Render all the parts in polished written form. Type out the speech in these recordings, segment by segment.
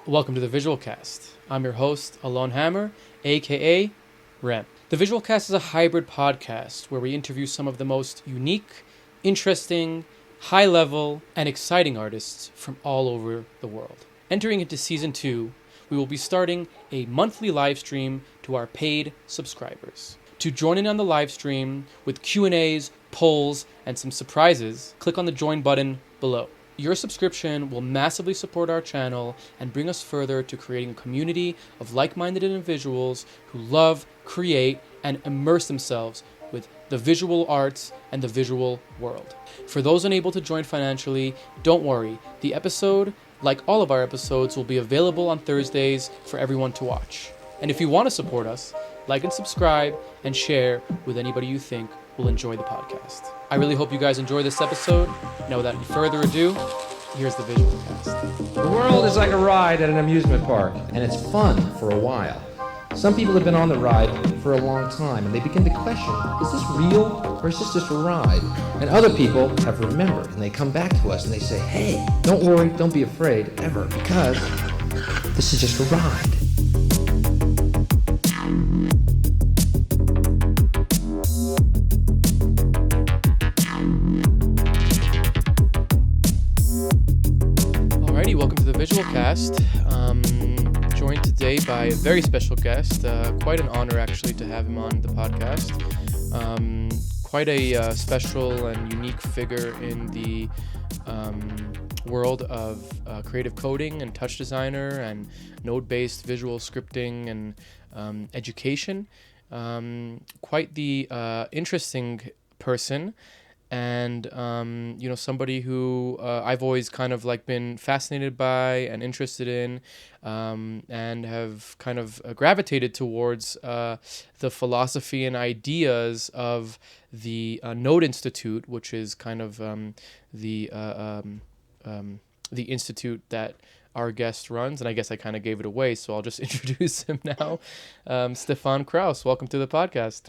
Welcome to the Visual Cast. I'm your host, Alon, aka Rem. The Visual Cast is a hybrid podcast where we interview some of the most unique, interesting, high-level, and exciting artists from all over the world. Entering into Season 2, we will be starting a monthly live stream to our paid subscribers. To join in on the live stream with Q&As, polls, and some surprises, click on the join button below. Your subscription will massively support our channel and bring us further to creating a community of like-minded individuals who love, create, and immerse themselves with the visual arts and the visual world. For those unable to join financially, don't worry. The episode, like all of our episodes, will be available on Thursdays for everyone to watch. And if you want to support us, like and subscribe and share with anybody you think will enjoy the podcast. I really hope you guys enjoy this episode. Now, without any further ado, here's the Visual Cast. The world is like a ride at an amusement park, and it's fun for a while. Some people have been on the ride for a long time, and they begin to question, is this real, or is this just a ride? And other people have remembered, and they come back to us, and they say, hey, don't worry, don't be afraid, ever, because this is just a ride. Welcome to the Visual Cast. Joined today by a very special guest. Quite an honor, actually, to have him on the podcast. Quite a special and unique figure in the world of creative coding and touch designer and node-based visual scripting and education. Quite the interesting person. And, somebody who I've always kind of like been fascinated by and interested in, and have kind of gravitated towards the philosophy and ideas of the Node Institute, which is kind of the institute that our guest runs. And I guess I kind of gave it away, so I'll just introduce him now. Stefan Kraus, welcome to the podcast.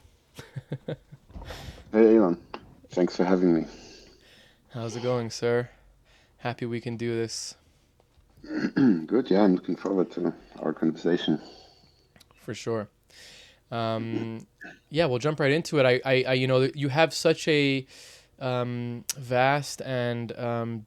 Hey, Alon. Thanks for having me. How's it going, sir? Happy we can do this. Good, yeah, I'm looking forward to our conversation. For sure. We'll jump right into it. I you have such a vast and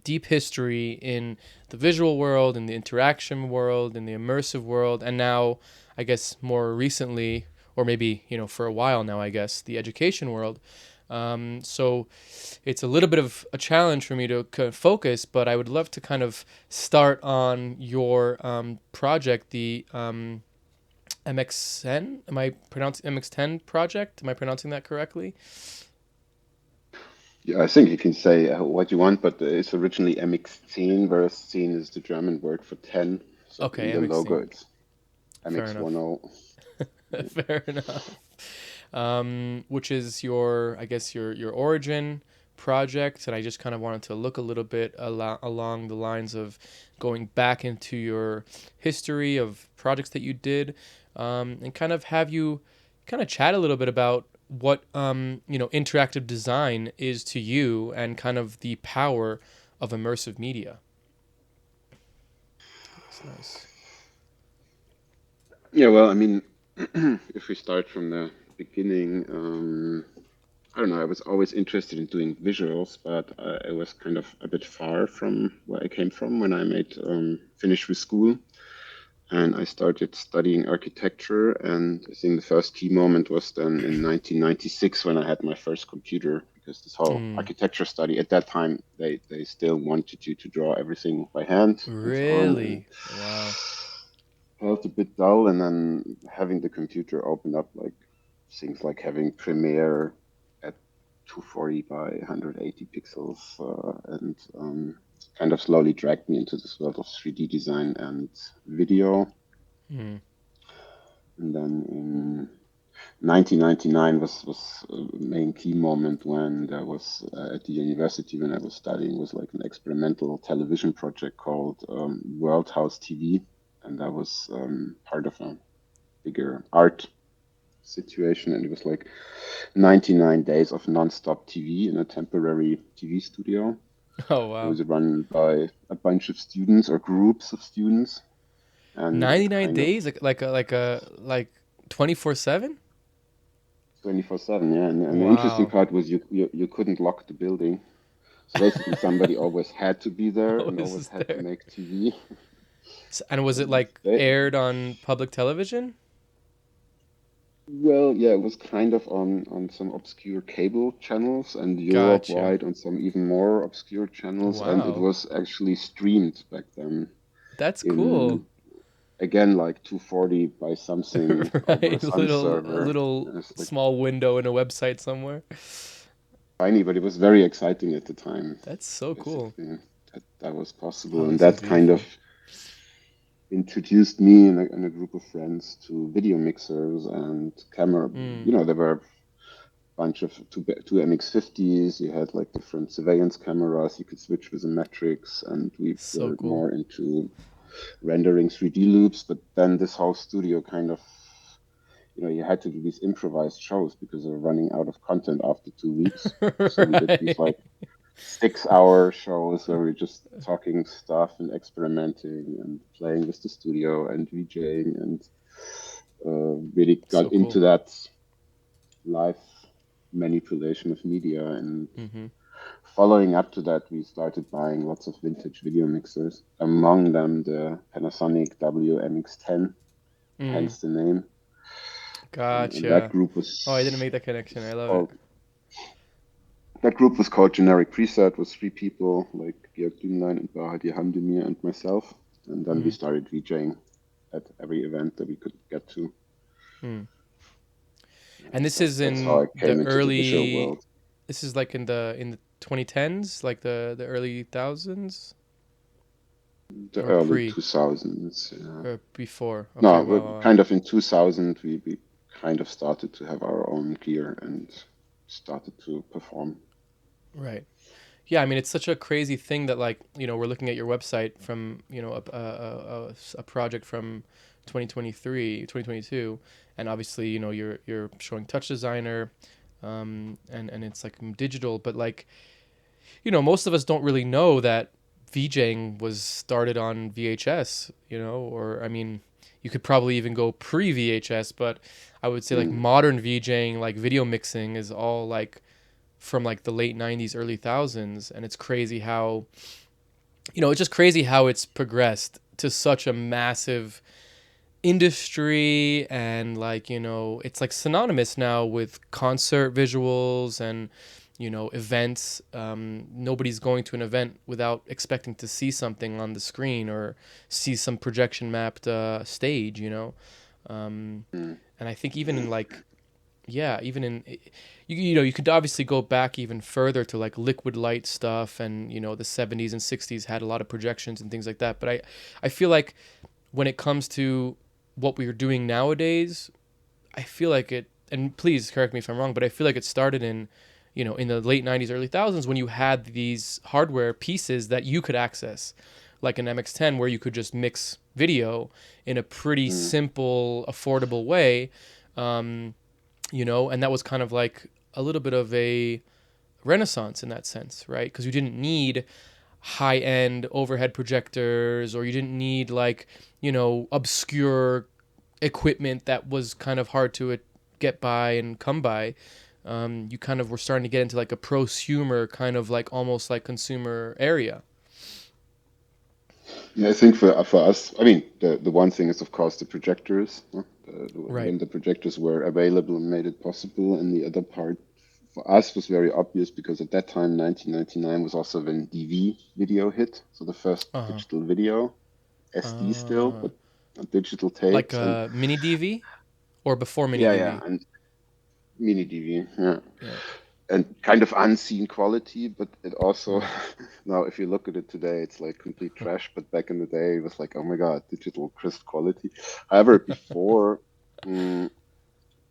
deep history in the visual world, in the interaction world, in the immersive world, and now, I guess, more recently, or maybe, for a while now, I guess, the education world. So it's a little bit of a challenge for me to kind of focus, but I would love to kind of start on your project, the MXZEHN. Am I pronouncing MXZEHN project? Am I pronouncing that correctly? Yeah, I think you can say what you want, but it's originally MXZEHN, whereas "zehn" is the German word for 10. So Okay, in the logo, MXZEHN. it's MX10. Fair enough. Which is your origin project, and I just kind of wanted to look a little bit along the lines of going back into your history of projects that you did, and kind of have you kind of chat a little bit about what interactive design is to you and kind of the power of immersive media. That's nice. Yeah, well, I mean, if we start from the beginning, I don't know, I was always interested in doing visuals, but I was kind of a bit far from where I came from when I finished with school. And I started studying architecture, and I think the first key moment was then in 1996 when I had my first computer, because this whole architecture study at that time, they still wanted you to draw everything by hand. Really? Wow. Felt a bit dull, and then having the computer open up, like things like having Premiere at 240 by 180 pixels, and kind of slowly dragged me into this world of 3D design and video. And then in 1999 was a main key moment when there was at the university when I was studying was like an experimental television project called World House TV. And that was part of a bigger art situation. And it was like 99 days of non-stop TV in a temporary TV studio. Oh It wow. was run by a bunch of students or groups of students, and it 99 kind of days like 24/7? 24/7. Yeah, and the interesting Wow. part was you couldn't lock the building. So basically, somebody always had to be there and Always always is had to there. make TV. And was it And like aired on public television? well, yeah, it was kind of on some obscure cable channels and Gotcha. Europe-wide on some even more obscure channels, and it Wow. was actually streamed back then That's cool. in again like 240 by something over Right. some A server. little And it's like small window in a website somewhere. tiny, but it was very exciting at the time. That's so cool. Basically, that was Oh, possible, and this is that kind of beautiful. introduced me and a group of friends to video mixers and camera. Mm, You know, there were a bunch of two MX50s. You had like different surveillance cameras. You could switch with the metrics, and we so were cool. more into rendering 3D loops. But then this whole studio kind of, you had to do these improvised shows because they were running out of content after 2 weeks. So we did these Right. like 6-hour shows where we're just talking stuff and experimenting and playing with the studio and VJing and really So got into cool. that live manipulation of media. And Hmm. following up to that, we started buying lots of vintage video mixers, among them the Panasonic WMX10, Mm, hence the name. And that gotcha. group Oh, I didn't was make that connection. I love it. called that group was called Generic Preset, with 3 people, like Georg Dümlein and Bahadi Hamdemir and myself. And then we Mm, started VJing at every event that we could get to. mm. And this is That's how in I the came into the visual early. world. This is like in the 2010s, like the early thousands, The or early pre 2000s. or before. Okay, No, wow, but wow, wow. kind of in 2000, we kind of started to have our own gear and started to perform. Right. Yeah, I mean, it's such a crazy thing that, like, we're looking at your website from, a project from 2023, 2022, and obviously, you're showing Touch Designer, and it's like digital, but like, most of us don't really know that VJing was started on VHS, or I mean, you could probably even go pre VHS, but I would say like Mm. modern VJing, like video mixing, is all like from like the late 90s early thousands, and it's crazy how it's just crazy how it's progressed to such a massive industry, and like it's like synonymous now with concert visuals and events. Nobody's going to an event without expecting to see something on the screen or see some projection mapped stage, um, Mm. and I think even in like, yeah, even in, you could obviously go back even further to like liquid light stuff, and the 70s and 60s had a lot of projections and things like that, but I feel like when it comes to what we are doing nowadays, I feel like it, and please correct me if I'm wrong, but I feel like it started in in the late 90s early thousands, when you had these hardware pieces that you could access, like an MX10, where you could just mix video in a pretty Mm. simple affordable way. um, and that was kind of like a little bit of a renaissance in that sense, right? Because you didn't need high end overhead projectors, or you didn't need like, obscure equipment that was kind of hard to get by and come by. You kind of were starting to get into like a prosumer kind of like almost like consumer area. Yeah, I think for us, I mean, the one thing is of course the projectors. Huh? Right. When the projectors were available and made it possible, and the other part for us was very obvious because at that time, 1999 was also when DV video hit, so the first Uh-huh. digital video, SD still, Uh, but digital like tapes, and a mini DV or before mini yeah, yeah, DV? and mini DV, yeah, Yeah. and kind of unseen quality, but it also Right. now if you look at it today, it's like complete trash. But back in the day, it was like, oh my god, digital crisp quality. However, before mm,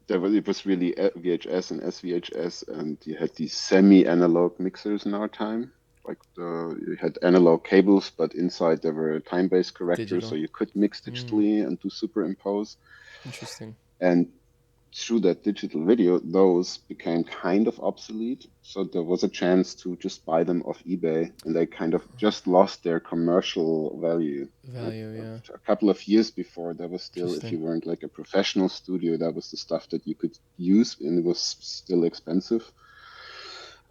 it was really VHS and SVHS, and you had these semi-analog mixers in our time. Like you had analog cables, but inside there were time-based correctors, so Digital. you could mix Mm, digitally and do superimpose. interesting. And through that digital video, those became kind of obsolete. So there was a chance to just buy them off eBay, and they kind of just lost their commercial value. Like Value, yeah. a couple of years before, there was still, if Interesting. you weren't like a professional studio, that was the stuff that you could use, and it was still expensive.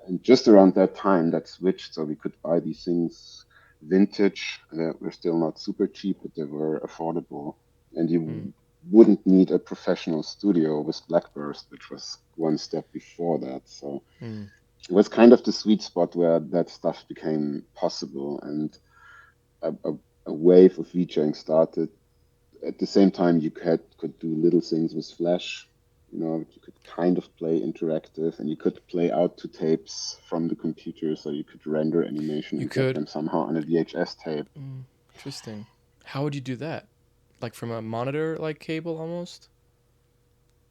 And just around that time, that switched, so we could buy these things vintage. That were still not super cheap, but they were affordable, and Mm. you wouldn't need a professional studio with Blackburst, which was one step before that. So Mm. it was kind of the sweet spot where that stuff became possible, and a wave of VJing started. At the same time, you could do little things with Flash. You know, you could kind of play interactive, and you could play out to tapes from the computer, so you could render animation You and get could. them somehow on a VHS tape. Mm. Interesting. How would you do that? Like from a monitor like cable almost?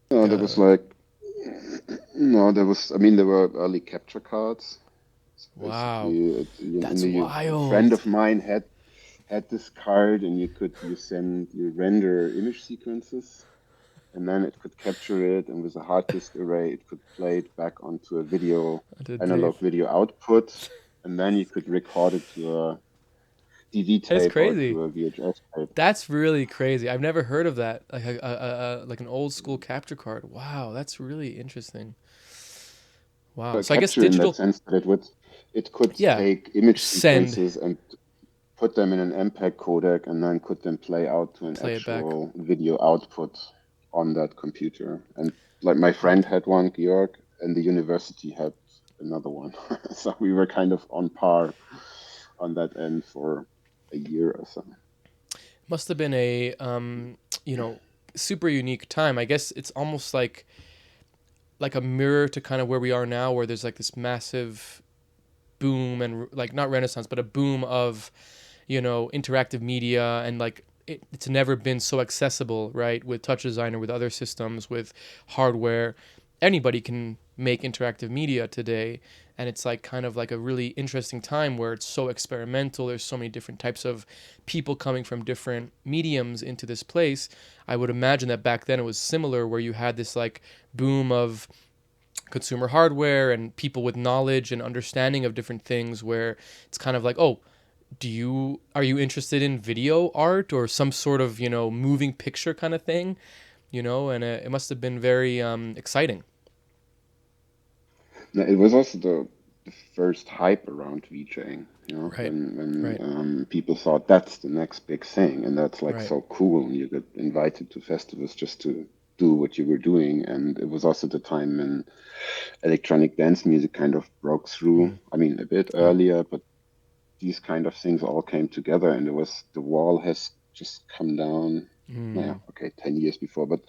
Like There was a like, no, there was, I mean, there were early capture cards. So wow. basically, That's a friend wild. of mine had this card, and you render image sequences, and then it could capture it, and with a hard disk array, it could play it back onto a Did analog Dave. video output, and then you could record it to a DV That's tape or crazy. to a VHS tape. That's really crazy. I've never heard of that. Like like an old school capture card. Wow, that's really interesting. Wow. A So I guess capture in that digital, sense that it could yeah, take image send, sequences and put them in an MPEG codec, and then could then play out to an play it back. actual video output on that computer. And like my friend Right. had one, Georg, and the university had another one. So we were kind of on par on that end for a year or so. Must have been a you know, super unique time. I guess it's almost like a mirror to kind of where we are now, where there's like this massive boom and like not renaissance, but a boom of, you know, interactive media and like it's never been so accessible, right? With Touch Designer, with other systems, with hardware, anybody can make interactive media today, and it's like kind of like a really interesting time where it's so experimental. There's so many different types of people coming from different mediums into this place. I would imagine that back then it was similar, where you had this like boom of consumer hardware and people with knowledge and understanding of different things, where it's kind of like, oh, are you interested in video art or some sort of, you know, moving picture kind of thing, you know? And it must have been very exciting. Now, it was also the first hype around VJing, you know, Right, right, when people thought that's the next big thing, and that's like right. so cool. You get invited to festivals just to do what you were doing, and it was also the time when electronic dance music kind of broke through. Mm, I mean, a bit yeah. earlier, but these kind of things all came together, and the wall has just come down. Yeah, Mm, okay, 10 years before, but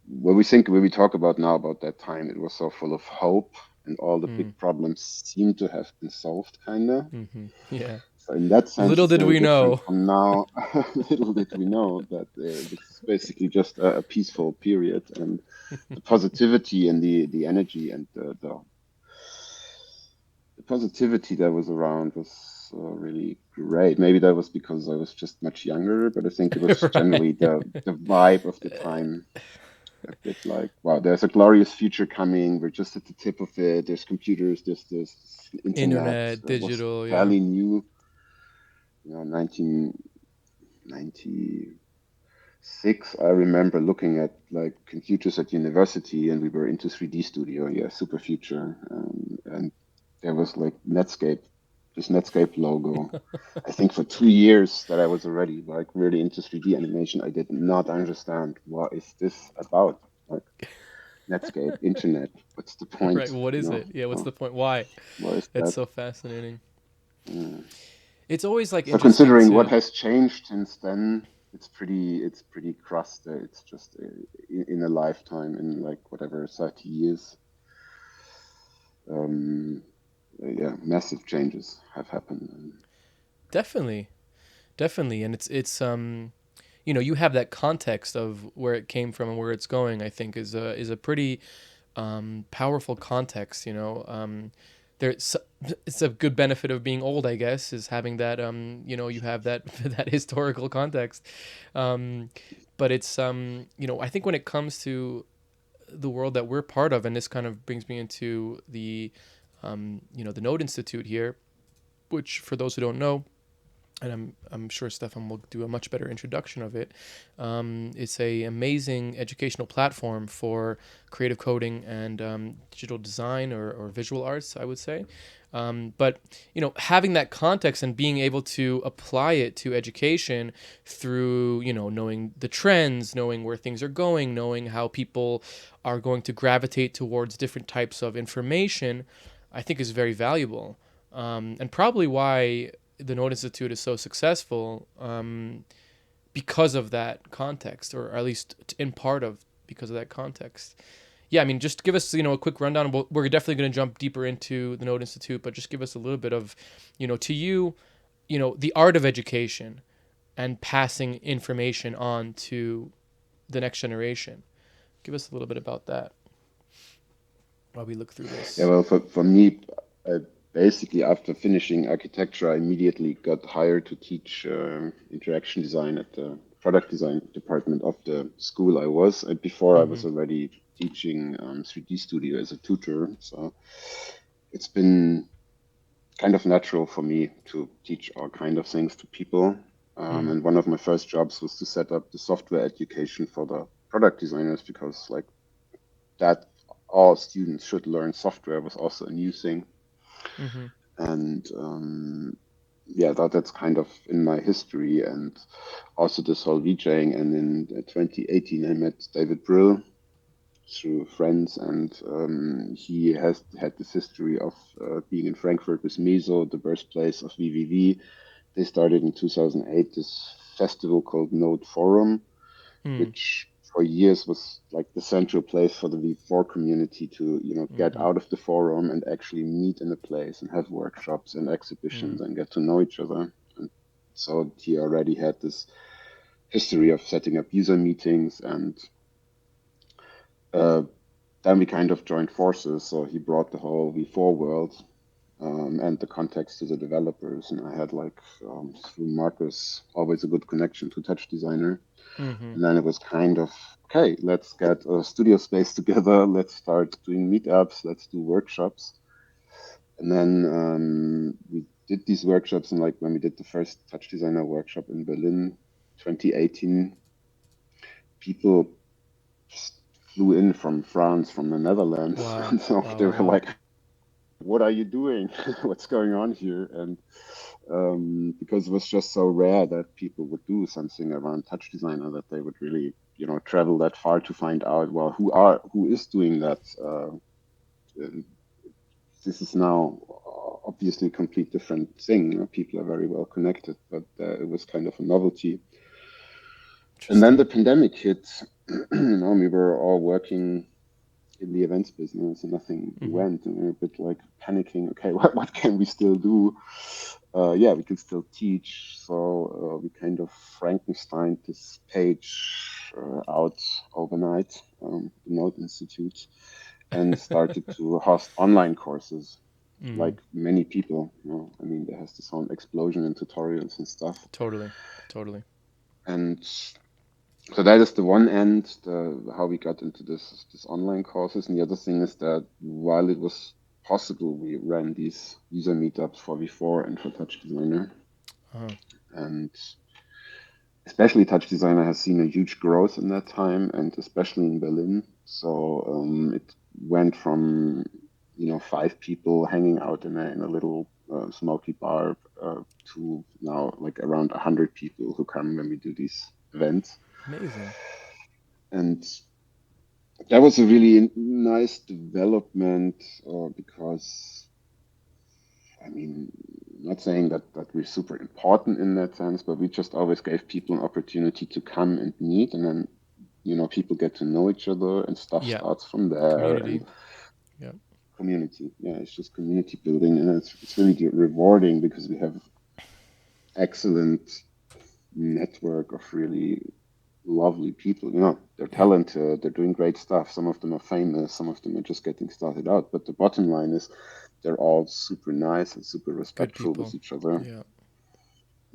when we talk about now about that time, it was so full of hope, and all the mm, big problems seem to have been solved, kinda. mm-hmm. Yeah. So in that sense, Little it's did very we different know. from now. Little did we know that this is basically just a peaceful period, and the positivity and the energy and the positivity that was around was really great. Maybe that was because I was just much younger, but I think it was Right. generally the vibe of the time. A bit like, wow, there's a glorious future coming. We're just at the tip of it. There's computers, there's this internet Internet, that was digital, yeah. fairly new. 1996. I remember looking at like computers at university, and we were into 3D Studio, yeah, super future, and there was like this Netscape logo. I think for 2 years that I was already like really into 3D animation, I did not understand what is this about. Like, Netscape, internet. What's the Right. point? What You is know, it? Yeah. What's the point? Why? what is It's that? so fascinating. Mm. It's always like So interesting considering what to. has changed since then, it's pretty crusty. It's just in a lifetime, in like whatever 30 years. Um, yeah, massive changes have happened. Definitely, definitely, and it's you know, you have that context of where it came from and where it's going. I think is a pretty powerful context. You know, there's it's a good benefit of being old, I guess, is having that you know, you have that that historical context. Um, but it's you know, I think when it comes to the world that we're part of, and this kind of brings me into the the Node Institute here, which for those who don't know, and I'm sure Stefan will do a much better introduction of it. It's a amazing educational platform for creative coding and digital design or visual arts, I would say. But having that context and being able to apply it to education through knowing the trends, knowing where things are going, knowing how people are going to gravitate towards different types of information, I think is very valuable. And probably why the Node Institute is so successful, because of that context, or at least in part of because of that context. Yeah, I mean, just give us a quick rundown. We're definitely going to jump deeper into the Node Institute, but just give us a little bit of to you, the art of education and passing information on to the next generation. Give us a little bit about that while we look through this. Yeah, well, for me, basically after finishing architecture, I immediately got hired to teach interaction design at the product design department of the school I was. And before I was already teaching 3D Studio as a tutor. So it's been kind of natural for me to teach all kind of things to people. And one of my first jobs was to set up the software education for the product designers, because like that all students should learn software was also a new thing. And yeah, that's kind of in my history, and also this whole VJing. And in 2018, I met David Brill through friends, and he has had this history of being in Frankfurt with Meso, the birthplace of VVV. They started in 2008 this festival called Node Forum, which for years was like the central place for the V4 community to, get out of the forum and actually meet in a place and have workshops and exhibitions and get to know each other. And so he already had this history of setting up user meetings, and then we kind of joined forces. So he brought the whole V4 world and the context to the developers. And I had through Marcus, always a good connection to Touch Designer. And then it was kind of, okay, let's get a studio space together. Let's start doing meetups. Let's do workshops. And then we did these workshops. And like when we did the first Touch Designer workshop in Berlin, 2018, people flew in from France, from the Netherlands. Wow. And so they were like, what are you doing? What's going on here? And because it was just so rare that people would do something around Touch Designer, that they would really, travel that far to find out, well, who is doing that? This is now obviously a complete different thing. People are very well connected, but it was kind of a novelty. And then the pandemic hit. We were all working in the events business, and nothing went, and we were a bit like panicking. Okay, what can we still do? Yeah, we can still teach. So we kind of Frankenstein this page out overnight, the Node Institute, and started to host online courses, like many people. I mean, there has this whole explosion in tutorials and stuff. Totally. And so that is the one end, how we got into this online courses. And the other thing is that while it was possible, we ran these user meetups for V4 and for Touch Designer. And especially Touch Designer has seen a huge growth in that time, and especially in Berlin. So it went from 5 people hanging out in a little smoky bar to now like around 100 people who come when we do these events. Amazing. And that was a really nice development, because, I mean, not saying that we're super important in that sense, but we just always gave people an opportunity to come and meet, and then, people get to know each other, and stuff starts from there. Community. And community. Yeah, it's just community building, and it's really rewarding, because we have excellent network of really lovely people. They're talented, they're doing great stuff. Some of them are famous, some of them are just getting started out. But the bottom line is they're all super nice and super respectful with each other. Yeah.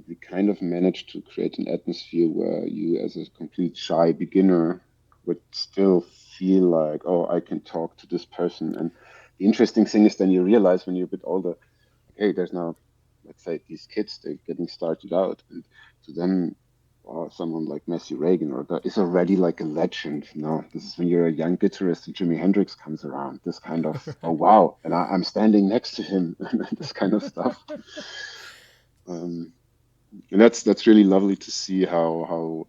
We kind of managed to create an atmosphere where you, as a complete shy beginner, would still feel like, oh, I can talk to this person. And the interesting thing is then you realize when you're a bit older, hey, there's now, let's say, these kids, they're getting started out, and to them, someone like Matthew Reagan or that is already like a legend. This is when you're a young guitarist and Jimi Hendrix comes around. This kind of, oh wow, and I'm standing next to him, and this kind of stuff. Um, and that's really lovely to see how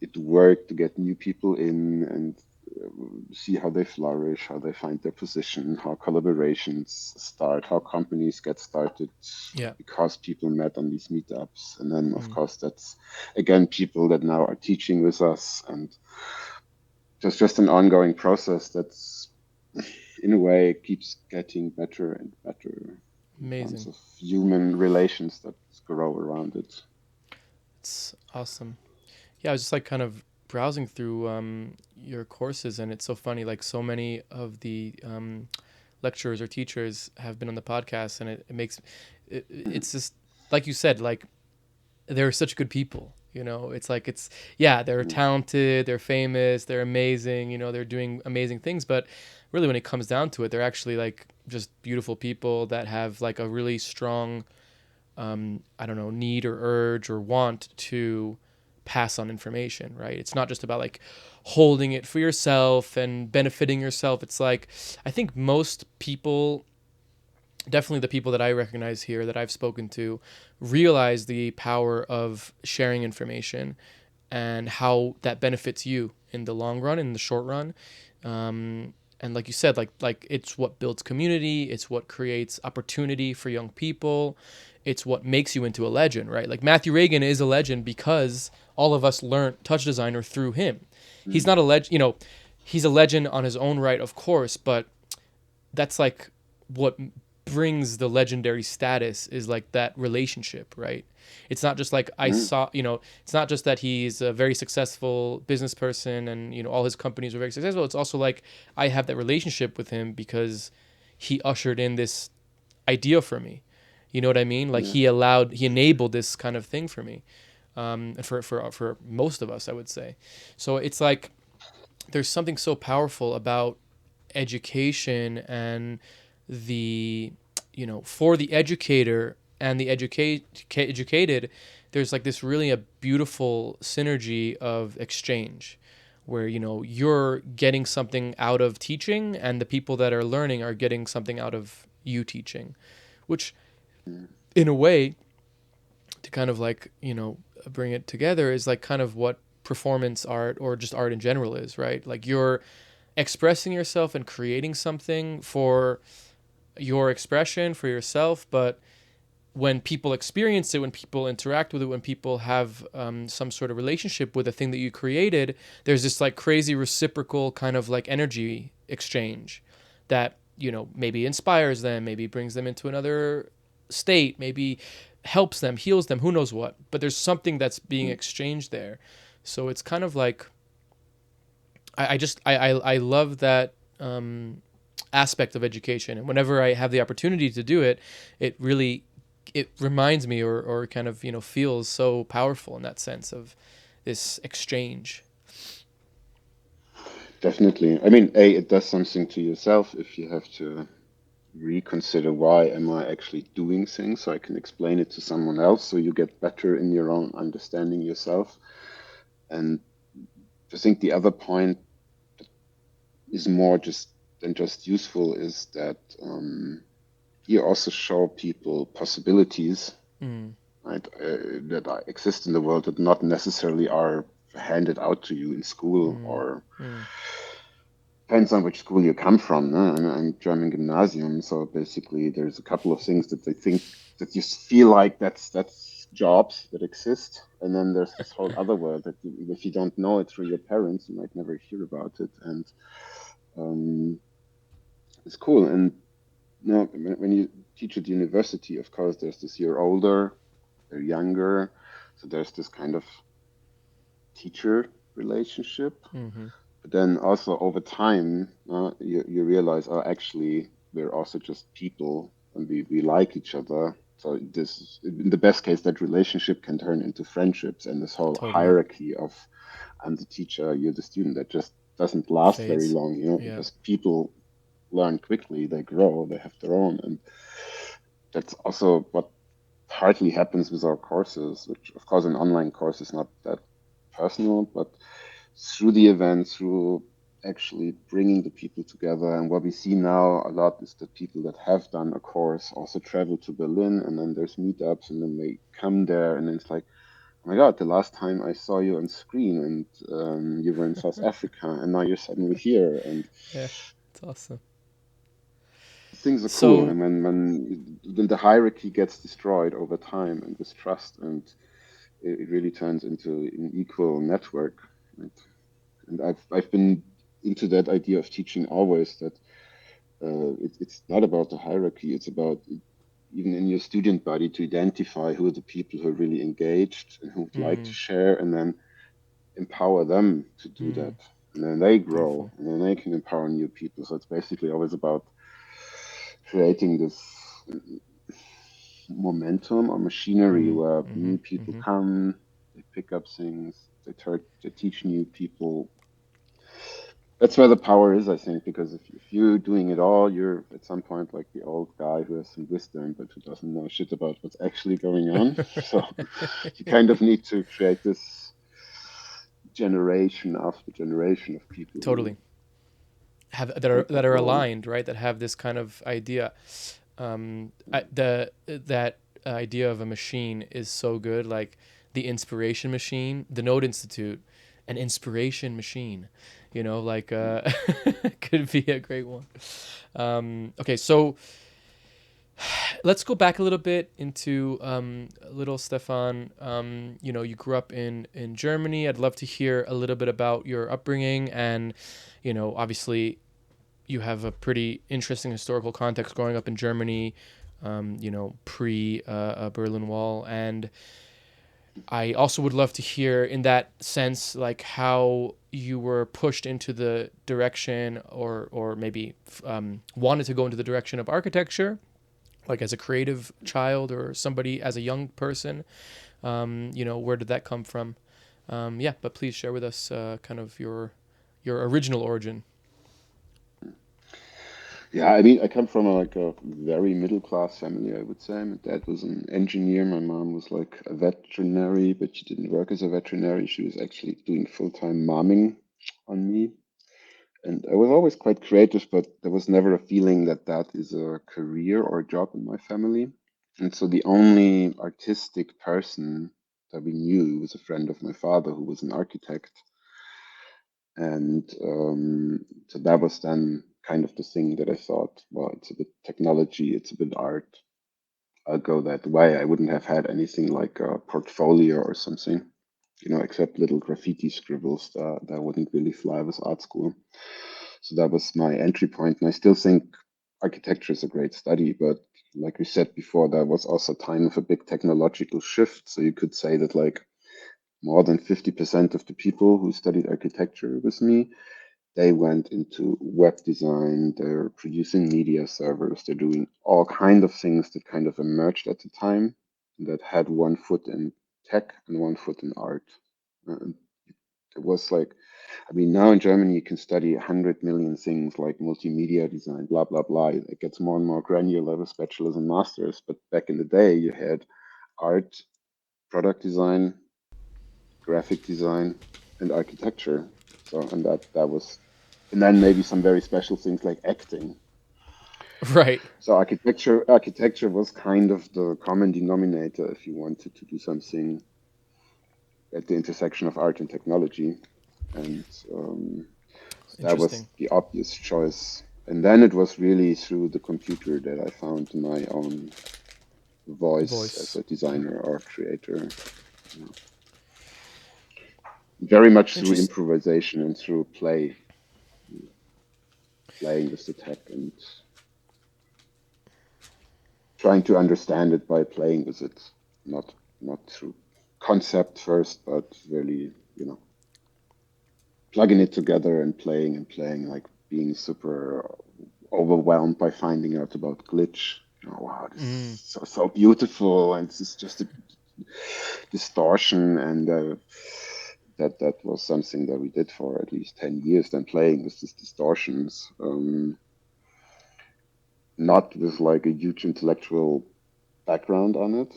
it worked to get new people in and see how they flourish, how they find their position, how collaborations start, how companies get started Yeah. because people met on these meetups. And then, of course, that's again people that now are teaching with us, and just an ongoing process that's in a way keeps getting better and better in terms Amazing. of human relations that grow around it. It's awesome. Yeah, I was just like kind of browsing through your courses, and it's so funny. Like so many of the lecturers or teachers have been on the podcast, and it makes it's just like you said, like they're such good people. It's like yeah, they're talented, they're famous, they're amazing. They're doing amazing things, but really, when it comes down to it, they're actually like just beautiful people that have like a really strong, I don't know, need or urge or want to pass on information, right? It's not just about like holding it for yourself and benefiting yourself. It's like, I think most people, definitely the people that I recognize here that I've spoken to, realize the power of sharing information and how that benefits you in the long run, in the short run. And like you said, like it's what builds community. It's what creates opportunity for young people. It's what makes you into a legend, right? Like Matthew Reagan is a legend because all of us learned touch designer through him. He's not a legend, he's a legend on his own right, of course, but that's like what brings the legendary status is like that relationship, right? It's not just like I saw, it's not just that he's a very successful business person and, all his companies were very successful. It's also like I have that relationship with him because he ushered in this idea for me. You know what I mean? Like Yeah. he enabled this kind of thing for me. And for most of us, I would say. So it's like there's something so powerful about education and the for the educator and the educated, there's like this really a beautiful synergy of exchange where you're getting something out of teaching and the people that are learning are getting something out of you teaching, which in a way, to kind of like bring it together, is like kind of what performance art or just art in general is, right? Like you're expressing yourself and creating something for your expression, for yourself, but when people experience it, when people interact with it, when people have some sort of relationship with the thing that you created, there's this like crazy reciprocal kind of like energy exchange that maybe inspires them, maybe brings them into another state, maybe helps them, heals them, who knows what, but there's something that's being exchanged there. So it's kind of like I love that aspect of education, and whenever I have the opportunity to do it, it reminds me or kind of feels so powerful in that sense of this exchange. Definitely. I mean, it does something to yourself if you have to reconsider why am I actually doing things so I can explain it to someone else so you get better in your own understanding yourself. And I think the other point that is more just than just useful is that you also show people possibilities, right, that exist in the world that not necessarily are handed out to you in school or depends on which school you come from. No? I'm German gymnasium, so basically there's a couple of things that they think that you feel like that's jobs that exist, and then there's this whole other world that if you don't know it through your parents, you might never hear about it, and it's cool. And when you teach at university, of course, there's this year older, they're younger, so there's this kind of teacher relationship. But then also over time, you realize, oh, actually, we're also just people and we like each other. So this, in the best case, that relationship can turn into friendships, and this whole Totally. hierarchy of I'm the teacher, you're the student, that just doesn't last very Fades. long, you know, Yeah. because people learn quickly, they grow, they have their own, and that's also what partly happens with our courses, which of course an online course is not that personal, but through the event, through actually bringing the people together. And what we see now a lot is that people that have done a course also travel to Berlin, and then there's meetups, and then they come there, and then it's like, oh my God, the last time I saw you on screen, and you were in South Africa, and now you're suddenly here, and Yeah. It's awesome. things are cool. So And when the hierarchy gets destroyed over time, and this trust, and it really turns into an equal network. Right? And I've been into that idea of teaching always, that it's not about the hierarchy. It's about, even in your student body, to identify who are the people who are really engaged and who would like to mm, share, and then empower them to do that. mm, And then they grow, beautiful. and then they can empower new people. So it's basically always about creating this momentum or machinery Mm, where mm-hmm, new people mm-hmm. come, they pick up things, they teach new people. That's where the power is, I think, because if you're doing it all, you're at some point like the old guy who has some wisdom but who doesn't know shit about what's actually going on. So you kind of need to create this generation after generation of people who Totally. Have take that that are role. aligned, right? That have this kind of idea. The that idea of a machine is so good. Like the inspiration machine, the Node Institute, an inspiration machine. You know, like could be a great one. Okay, so let's go back a little bit into little Stefan. You know, you grew up in Germany. I'd love to hear a little bit about your upbringing, and you know, obviously, you have a pretty interesting historical context growing up in Germany. You know, pre Berlin Wall, and I also would love to hear, in that sense, like how you were pushed into the direction, or maybe wanted to go into the direction of architecture, like as a creative child or somebody as a young person. You know, where did that come from? Yeah, but please share with us kind of your original origin. Yeah, I mean, I come from like a very middle class family, I would say. My dad was an engineer. My mom was like a veterinary, but she didn't work as a veterinary. She was actually doing full-time momming on me. And I was always quite creative, but there was never a feeling that that is a career or a job in my family. And so the only artistic person that we knew was a friend of my father who was an architect. And so that was then kind of the thing that I thought, well, it's a bit technology, it's a bit art. I'll go that way. I wouldn't have had anything like a portfolio or something, you know, except little graffiti scribbles that wouldn't really fly with art school. So that was my entry point. And I still think architecture is a great study, but like we said before, that was also a time of a big technological shift. So you could say that like more than 50% of the people who studied architecture with me, they went into web design, they're producing media servers, they're doing all kind of things that kind of emerged at the time that had one foot in tech and one foot in art. And it was like, I mean, now in Germany, you can study 100 million things like multimedia design, blah, blah, blah. It gets more and more granular with bachelor's and master's. But back in the day, you had art, product design, graphic design, and architecture. So, and that was, and then maybe some very special things like acting. Right. So architecture was kind of the common denominator if you wanted to do something at the intersection of art and technology. And so that was Interesting. the obvious choice. And then it was really through the computer that I found my own voice as Voice. a designer or creator. You know, very much through Interest. improvisation and through play, playing with the tech and trying to understand it by playing with it, not not through concept first, but really, you know, plugging it together and playing, like being super overwhelmed by finding out about glitch. You know, wow, this Mm, is so beautiful, and this is just a distortion, and that was something that we did for at least 10 years, then playing with these distortions, not with like a huge intellectual background on it,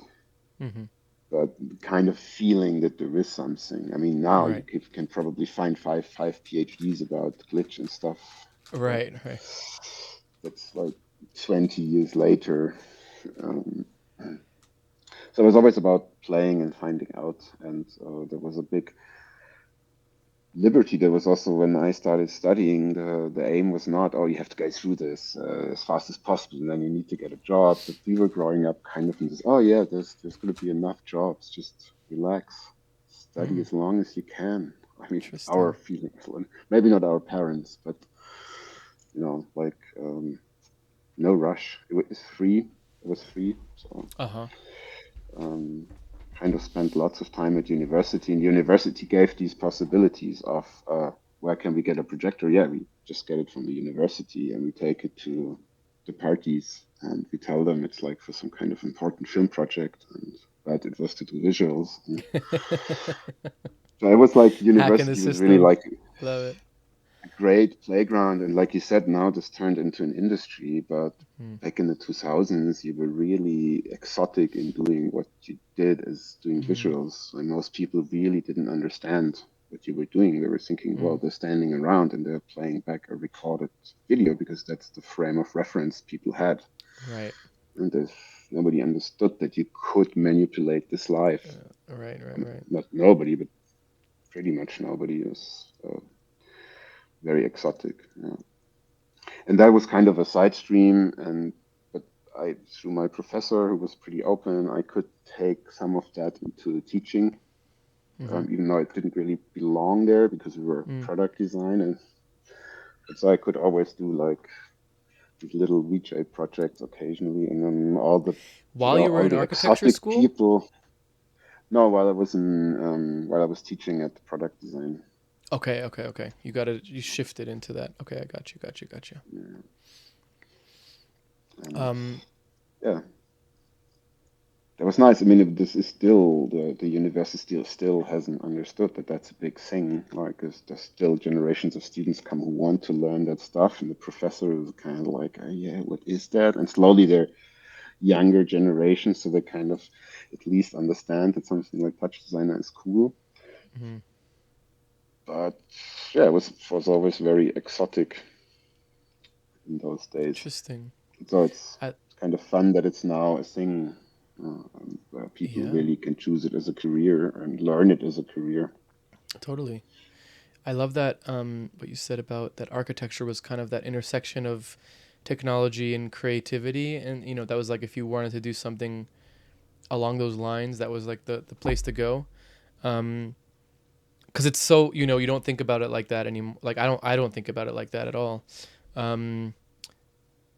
Mm-hmm. but kind of feeling that there is something. I mean, now you Right. can probably find five PhDs about glitch and stuff, but Right. Right. that's like 20 years later. Um, so it was always about playing and finding out, and there was a big liberty. There was also when I started studying, the aim was not, oh, you have to go through this as fast as possible, and then you need to get a job. But we were growing up kind of in this, oh yeah, there's going to be enough jobs. Just relax, study Mm. as long as you can. I mean, our Interesting. feelings, maybe not our parents, but like no rush. It was free. It was free. So Uh-huh. um, kind of spent lots of time at university, and university gave these possibilities of where can we get a projector? Yeah, we just get it from the university, and we take it to the parties, and we tell them it's like for some kind of important film project, and but it was to do visuals. And so it was like Hacking the university was really system. like Love it. a great playground, and like you said, now this turned into an industry, but Mm. back in the 2000s you were really exotic in doing what you did as doing Mm. visuals, and most people really didn't understand what you were doing. They were thinking, well, Mm. they're standing around and they're playing back a recorded video because that's the frame of reference people had, Right. and if nobody understood that you could manipulate this live. Right. Right. Right. Not nobody, but pretty much nobody. Was very exotic. Yeah. And that was kind of a side stream, and but I through my professor who was pretty open, I could take some of that into the teaching, Mm-hmm. even though it didn't really belong there because we were Mm. product design, and but so I could always do like these little VJ projects occasionally, and then While you were all in the architecture exotic school? people. No, while I was teaching at product design. Okay. Okay. Okay. You shifted into that. Okay. I got you. Got you. Got you. Yeah. And Um. yeah, that was nice. I mean, this is still the university still hasn't understood that that's a big thing. Like, there's still generations of students come who want to learn that stuff, and the professor is kind of like, yeah, what is that? And slowly they're younger generations, so they kind of at least understand that something like touch designer is cool. Mhm. But yeah, it was always very exotic in those days. Interesting. So it's I, kind of fun that it's now a thing where people yeah. really can choose it as a career and learn it as a career. Totally. I love that. What you said about that architecture was kind of that intersection of technology and creativity, and that was like if you wanted to do something along those lines, that was like the place to go. Because it's so you don't think about it like that anymore. Like I don't think about it like that at all. Um,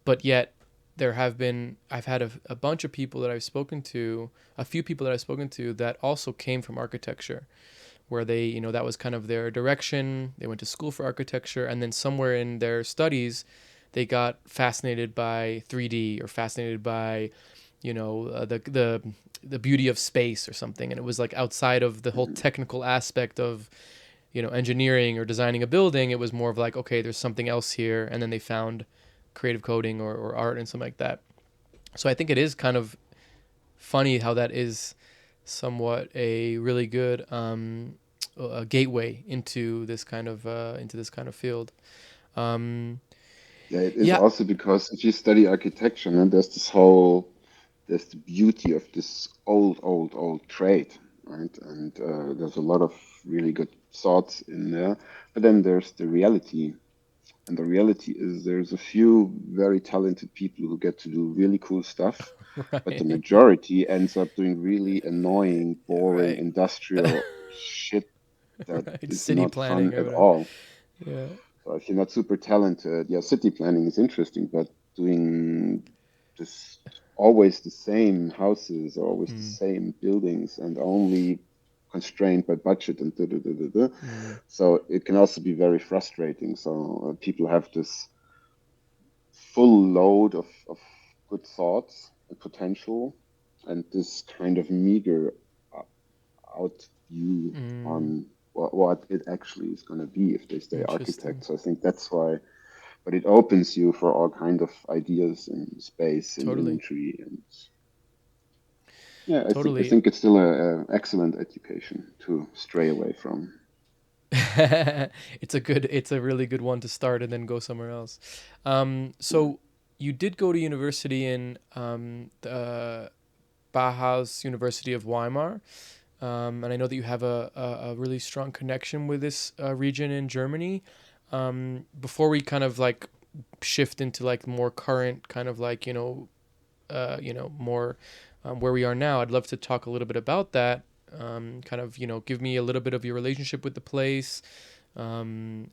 but yet I've had a bunch of people that I've spoken to, a few people that I've spoken to that also came from architecture, where they that was kind of their direction. They went to school for architecture, and then somewhere in their studies they got fascinated by 3D or fascinated by the beauty of space or something, and it was like outside of the whole Mhm. technical aspect of engineering or designing a building. It was more of like, okay, there's something else here, and then they found creative coding or art and something like that. So I think it is kind of funny how that is somewhat a really good a gateway into this kind of field. Um, Yeah, it is yeah. also because if you study architecture, there's the beauty of this old trade, right? And there's a lot of really good thoughts in there. But then there's the reality. And the reality is there's a few very talented people who get to do really cool stuff, but the Right. majority ends up doing really annoying, boring Right. industrial shit that Right. is City not fun planning or at whatever. all. Yeah. So if you're not super talented, yeah, city planning is interesting, but doing this always the same houses, always the Mm, same buildings, and only constrained by budget and da, da, da, da, da. mm, So it can also be very frustrating. So people have this full load of good thoughts and potential, and this kind of meager out view mm, on what it actually is going to be if they stay Interesting. architects. I think that's why. But it opens you for all kind of ideas in space and Totally. imagery, and yeah, I Totally. think it's still a excellent education to stray away from. It's a really good one to start and then go somewhere else. So you did go to university in the Bauhaus University of Weimar, and I know that you have a really strong connection with this region in Germany. Before we kind of like shift into like more current kind of like more where we are now, I'd love to talk a little bit about that. Kind of give me a little bit of your relationship with the place, and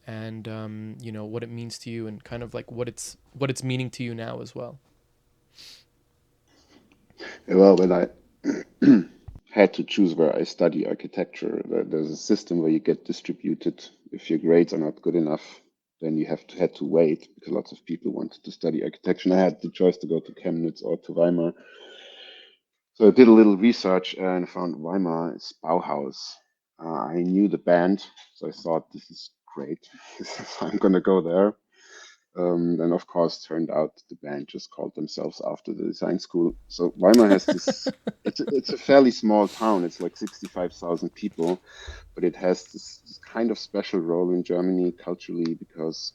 what it means to you, and kind of like what it's meaning to you now as well. Well, when I had to choose where I study architecture, there's a system where you get distributed. If your grades are not good enough, then you had to wait because lots of people wanted to study architecture. And I had the choice to go to Chemnitz or to Weimar. So I did a little research and found Weimar is Bauhaus. I knew the band, so I thought this is great. I'm gonna go there. Then, of course, turned out the band just called themselves after the design school. So Weimar has this. It's a fairly small town. It's like 65,000 people, but it has this kind of special role in Germany culturally because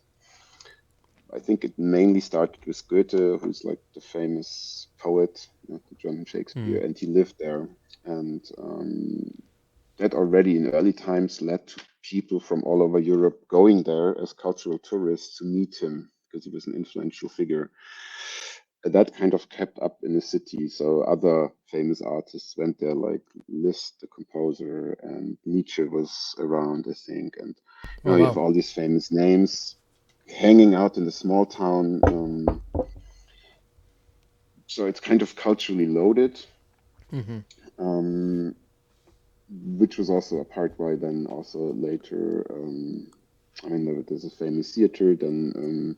I think it mainly started with Goethe, who's like the famous poet, the German Mm. Shakespeare, and he lived there. And that already in early times led to people from all over Europe going there as cultural tourists to meet him because he was an influential figure. That kind of kept up in the city. So other famous artists went there, like Liszt, the composer, and Nietzsche was around, I think. And Oh you have wow. all these famous names hanging out in the small town. So it's kind of culturally loaded. Mm-hmm. Um, which was also a part why then also later, I mean, there's a famous theater, then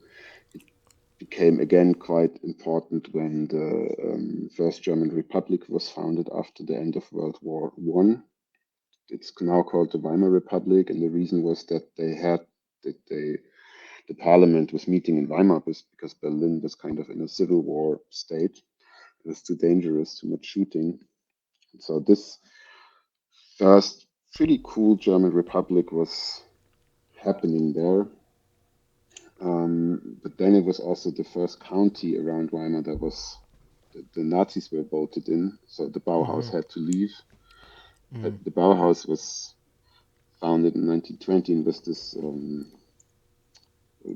it became again quite important when the First German Republic was founded after the end of World War One. It's now called the Weimar Republic, and the reason was that the parliament was meeting in Weimar because Berlin was kind of in a civil war state. It was too dangerous, too much shooting. So this first pretty cool German Republic was happening there. But then it was also the first county around Weimar that was the Nazis were voted in, so the Bauhaus Mm-hmm. had to leave. Mm. The Bauhaus was founded in 1920 and was this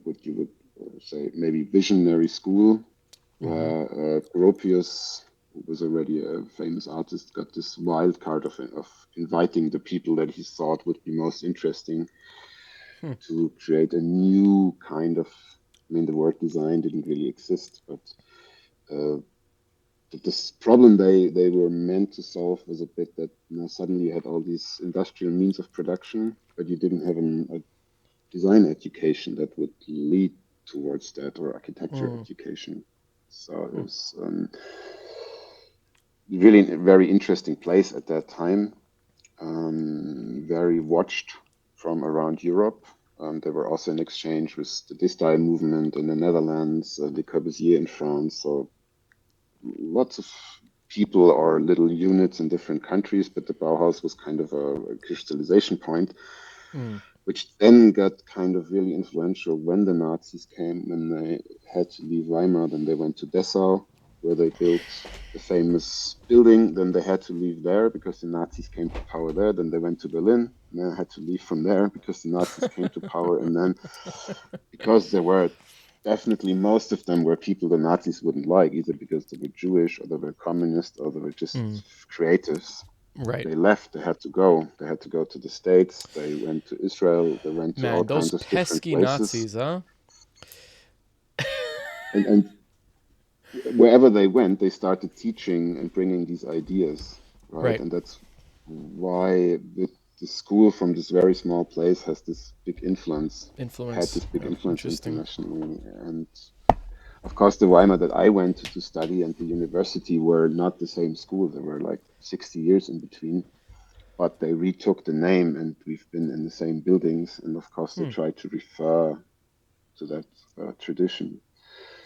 what you would say maybe visionary school Mm-hmm. where Gropius, who was already a famous artist, got this wild card of inviting the people that he thought would be most interesting Hmm. to create a new kind of. I mean, the word design didn't really exist, but uh, this problem they were meant to solve was a bit that suddenly you had all these industrial means of production, but you didn't have a design education that would lead towards that or architecture Mm. education. So it Hmm. was really a very interesting place at that time, very watched from around Europe. There were also in exchange with the Distal movement in the Netherlands, Le Corbusier in France. So lots of people or little units in different countries, but the Bauhaus was kind of a crystallization point, Mm. which then got kind of really influential when the Nazis came, when they had to leave Weimar, then they went to Dessau, where they built the famous building. Then they had to leave there because the Nazis came to power there. Then they went to Berlin, and they had to leave from there because the Nazis came to power. And then because there were definitely most of them were people the Nazis wouldn't like, either because they were Jewish or they were communist or they were just Mm. creatives. Right. They left, they had to go. They had to go to the States, they went to Israel, they went to all Man, those kinds of different pesky places. Nazis, huh? And wherever they went, they started teaching and bringing these ideas, right? Right. And that's why the school from this very small place has this big influence, had Influence. this big Right. influence Interesting. internationally. And of course, the Weimar that I went to study and the university were not the same school. There were like 60 years in between. but they retook the name, and we've been in the same buildings. And of course, they Hmm. try to refer to that tradition.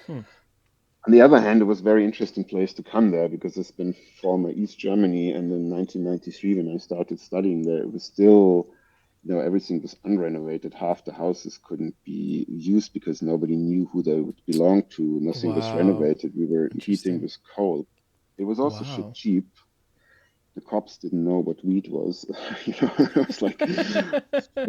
Hmm. On the other hand, it was a very interesting place to come there because it's been former East Germany, and in 1993, when I started studying there, it was still, everything was unrenovated. Half the houses couldn't be used because nobody knew who they would belong to. Nothing was Wow. renovated. We were heating Interesting. with coal. It was also shit Wow. cheap. The cops didn't know what weed was. It was like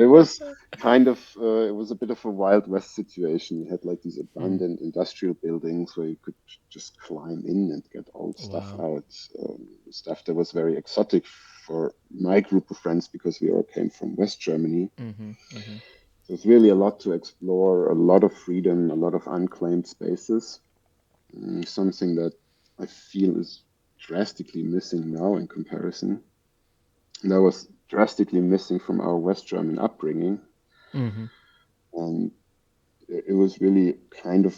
it was it was a bit of a Wild West situation. You had like these Hmm. abandoned industrial buildings where you could just climb in and get old stuff Wow. out, stuff that was very exotic for my group of friends because we all came from West Germany. Mm-hmm. Mm-hmm. So it's really a lot to explore, a lot of freedom, a lot of unclaimed spaces. Something that I feel is drastically missing now in comparison. That was drastically missing from our West German upbringing. Mm-hmm. And it was really kind of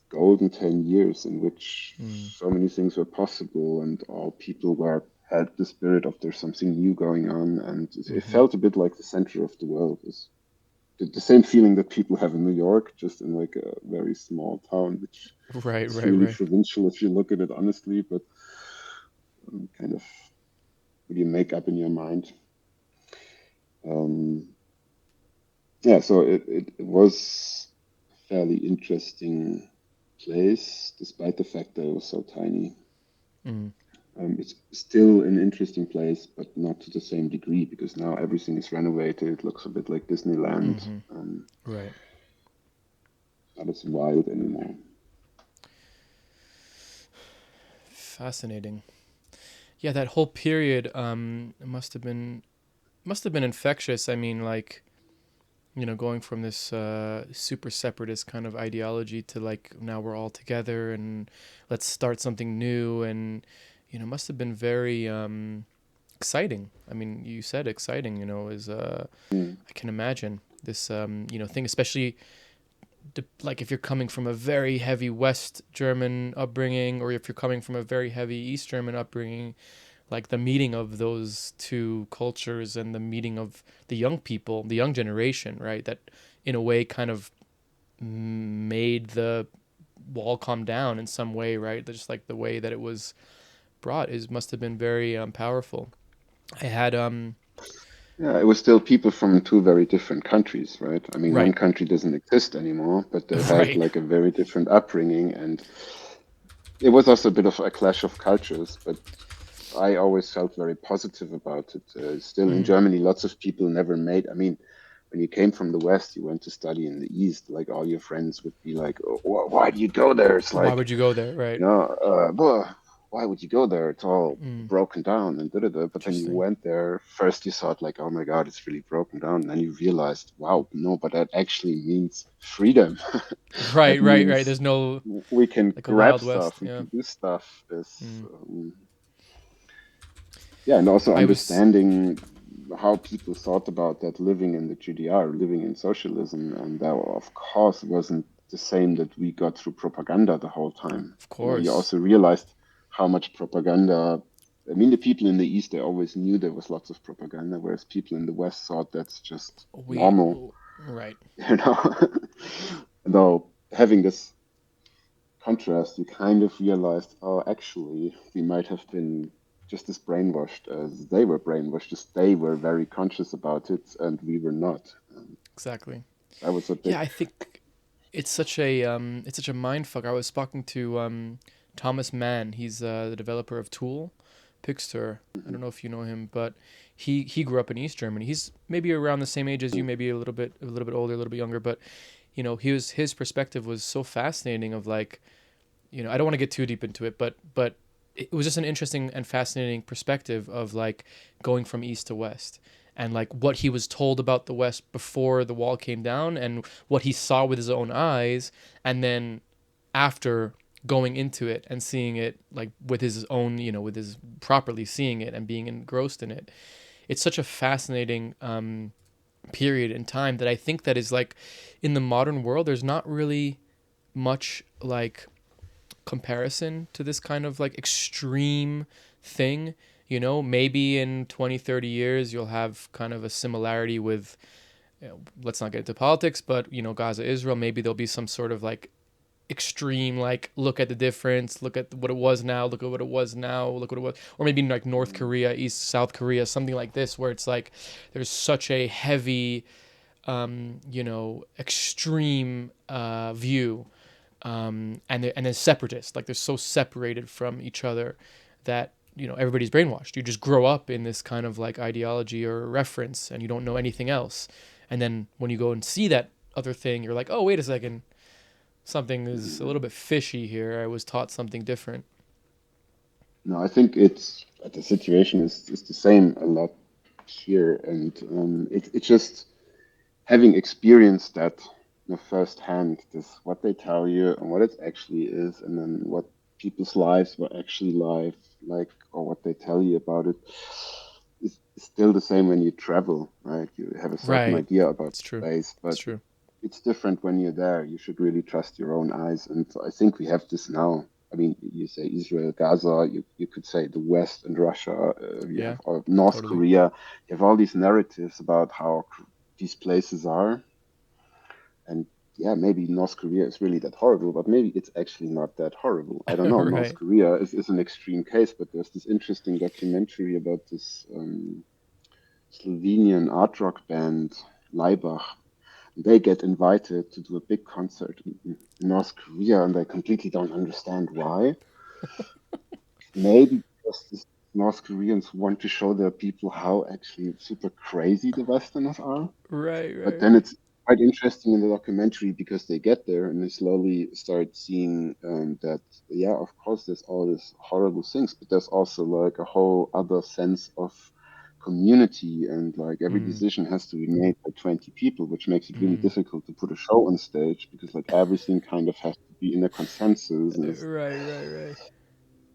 golden 10 years in which Mm. so many things were possible and all people were had the spirit of there's something new going on, and it Mm-hmm. felt a bit like the center of the world. It's the same feeling that people have in New York, just in like a very small town, which Right. is Right. really Right. provincial if you look at it honestly, but kind of what do you make up in your mind? Um, yeah, so it was a fairly interesting place, despite the fact that it was so tiny. Mm. It's still an interesting place, but not to the same degree because now everything is renovated. It looks a bit like Disneyland. Mm-hmm. Right. Not as wild anymore. Fascinating. Yeah, that whole period must have been infectious. I mean, like, going from this super separatist kind of ideology to like now we're all together and let's start something new, and must have been very exciting. I mean, you said exciting, is Mm. I can imagine this thing, especially like if you're coming from a very heavy West German upbringing or if you're coming from a very heavy East German upbringing, like the meeting of those two cultures and the meeting of the young people, the young generation, right? That in a way kind of made the wall come down in some way, right? Just like the way that it was brought is must have been very powerful. I had Yeah, it was still people from two very different countries, right? I mean, one right, country doesn't exist anymore, but they had right. like a very different upbringing, and it was also a bit of a clash of cultures, but I always felt very positive about it. Still in Mm. Germany, lots of people never made. I mean, when you came from the West, you went to study in the East. Like all your friends would be like, oh, "Why do you go there?" It's Why like, would you go there, right? well, why would you go there? It's all Mm. broken down and da da da. But then you Interesting. went there. First, you thought like, "Oh my God, it's really broken down." And then you realized, "Wow, no, but that actually means freedom. Right, That right, right. means There's no we can like a grab Wild West. stuff. We Yeah. can do stuff." Mm. Yeah, and also I was understanding how people thought about that living in the GDR, living in socialism, and that of course wasn't the same that we got through propaganda the whole time. of You course also realized how much propaganda. I mean, the people in the East, they always knew there was lots of propaganda, whereas people in the West thought that's just we normal, right. you know. Though having this contrast, you kind of realized, oh, actually, we might have been just as brainwashed as they were brainwashed, as they were very conscious about it, and we were not. Exactly. That was a Yeah, bit. I think it's such a mind fuck. I was talking to Thomas Mann. He's the developer of Tool, Pixter. I don't know if you know him, but he grew up in East Germany. He's maybe around the same age as you, maybe a little bit older, a little bit younger. But his perspective was so fascinating. Of like, I don't want to get too deep into it, but it was just an interesting and fascinating perspective of like going from east to west and like what he was told about the west before the wall came down and what he saw with his own eyes, and then after going into it and seeing it like with his own, with his properly seeing it and being engrossed in it. It's such a fascinating period in time that I think that is like in the modern world there's not really much like comparison to this kind of like extreme thing. You know, maybe in 20, 30 years, you'll have kind of a similarity with, let's not get into politics, but, Gaza, Israel, maybe there'll be some sort of like extreme, like, look at the difference, look at what it was now, look at what it was now, look what it was, or maybe like North Korea, South Korea, something like this, where it's like there's such a heavy, extreme view, and then separatist, like they're so separated from each other that everybody's brainwashed. You just grow up in this kind of like ideology or reference, and you don't know anything else. And then when you go and see that other thing, you're like, oh, wait a second, something is a little bit fishy here. I was taught something different. No, I think the situation is the same a lot here, and it's just having experienced that firsthand, this what they tell you and what it actually is, and then what people's lives were actually like, or what they tell you about it, is still the same when you travel, right? You have a certain Right. idea about It's true. place, but It's true. it's different when you're there. You should really trust your own eyes, and I think we have this now. I mean, you say Israel, Gaza, you could say the West and Russia, you Yeah, have North totally. Korea, you have all these narratives about how these places are. And yeah, maybe North Korea is really that horrible, but maybe it's actually not that horrible. I don't know. North Right. Korea is an extreme case, but there's this interesting documentary about this Slovenian art rock band, Laibach. They get invited to do a big concert in North Korea, and they completely don't understand why. Maybe because the North Koreans want to show their people how actually super crazy the Westerners are. Right. But Right. then Right. it's quite interesting in the documentary because they get there and they slowly start seeing that, yeah, of course, there's all these horrible things, but there's also like a whole other sense of community, and like every Mm, decision has to be made by 20 people, which makes it really mm. difficult to put a show on stage because like everything kind of has to be in a consensus. And Right. Right. Right.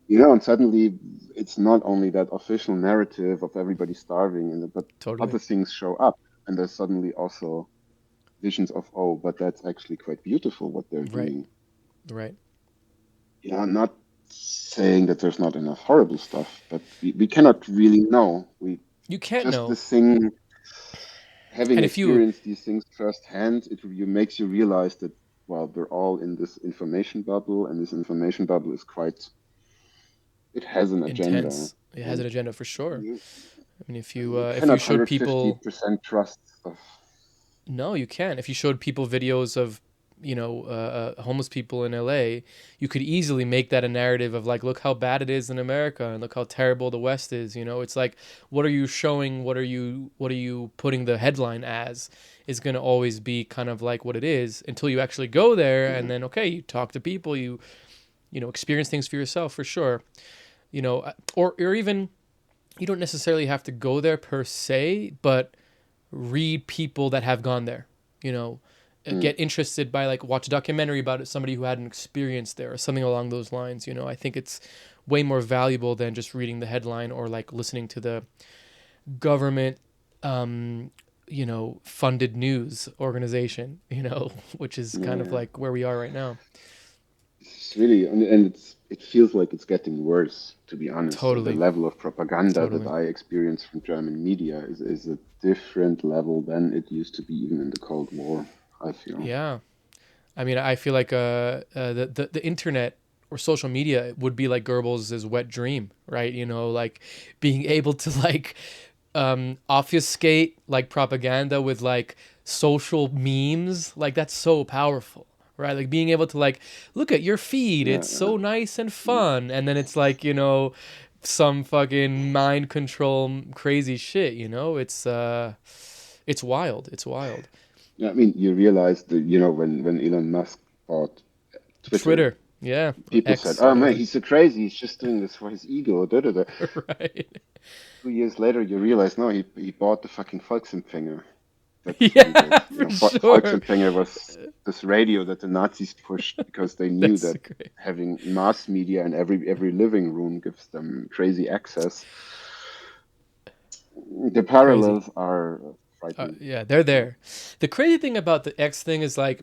and suddenly it's not only that official narrative of everybody starving, but Totally. other things show up, and there's suddenly also visions of, oh, but that's actually quite beautiful what they're Right. doing. Right. I'm not saying that there's not enough horrible stuff, but we cannot really know. We You can't just know. this thing, having And if you, experienced these things firsthand, makes you realize that, well, they're all in this information bubble, and this information bubble is quite, it has an agenda, intense, it has and an agenda for sure. you, I mean, you if you cannot showed people, 150% trust stuff. no, you can. If you showed people videos of, homeless people in LA, you could easily make that a narrative of like, look how bad it is in America and look how terrible the West is. It's like, what are you showing? What are you putting the headline as? Is going to always be kind of like what it is until you actually go there, Yeah. and then okay, you talk to people, you experience things for yourself for sure. Or even you don't necessarily have to go there per se, but read people that have gone there. You know, Mm. get interested by like watch a documentary about it, somebody who had an experience there or something along those lines. I think it's way more valuable than just reading the headline or like listening to the government funded news organization, which is Yeah, kind of yeah. like where we are right now. It's really, and it feels like it's getting worse, to be honest. So the Totally. level of propaganda that Totally. I experience from German media is a different level than it used to be even in the Cold War, I feel. Yeah. I mean, I feel like the internet or social media would be like Goebbels' wet dream, right? Like being able to like obfuscate like propaganda with like social memes, like that's so powerful, right? Like being able to like look at your feed, Yeah, it's yeah. so nice and Mm. fun, and then it's like some fucking mind control crazy shit. It's wild. It's wild. Yeah, I mean, you realize that, when Elon Musk bought Twitter, Twitter, yeah, or people said, X, oh man, whatever. he's so crazy, he's just doing this for his ego. Da, da, da. Right. 2 years later, you realize, no, he bought the fucking Volksempfänger. That's what he Yeah, did. for sure. Volksempfänger was this radio that the Nazis pushed because they knew That's that great. having mass media in every living room gives them crazy access. The Crazy. parallels are frightening. Yeah, they're Yeah. there. The crazy thing about the X thing is like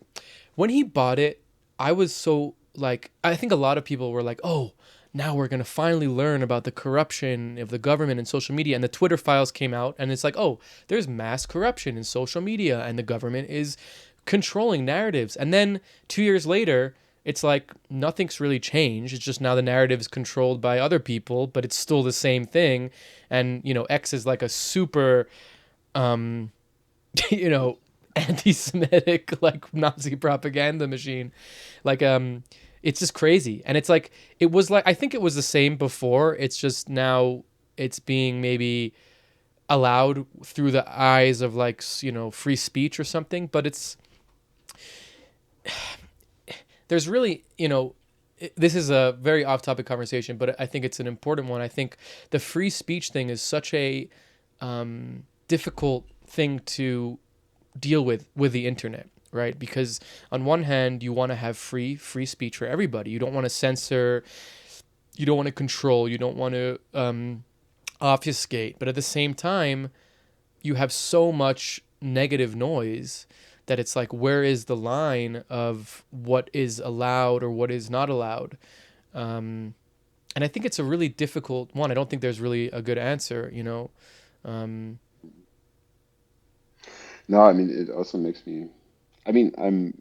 when he bought it, I was so like I think a lot of people were like, "Oh, now we're going to finally learn about the corruption of the government and social media. And the Twitter files came out, and it's like, oh, there's mass corruption in social media, and the government is controlling narratives. And then 2 years later, it's like nothing's really changed. It's just now the narrative is controlled by other people, but it's still the same thing. And, X is like a super, um, anti-Semitic, like Nazi propaganda machine. Like, it's just crazy. And it's like, it was like, I think it was the same before. It's just now it's being maybe allowed through the eyes of like, free speech or something. But there's really, this is a very off-topic conversation, but I think it's an important one. I think the free speech thing is such a difficult thing to deal with the internet, right? Because on one hand, you want to have free speech for everybody. You don't want to censor, you don't want to control, you don't want to obfuscate. But at the same time, you have so much negative noise that it's like, where is the line of what is allowed or what is not allowed? And I think it's a really difficult one. I don't think there's really a good answer, No, I mean, it also makes me. I mean, I'm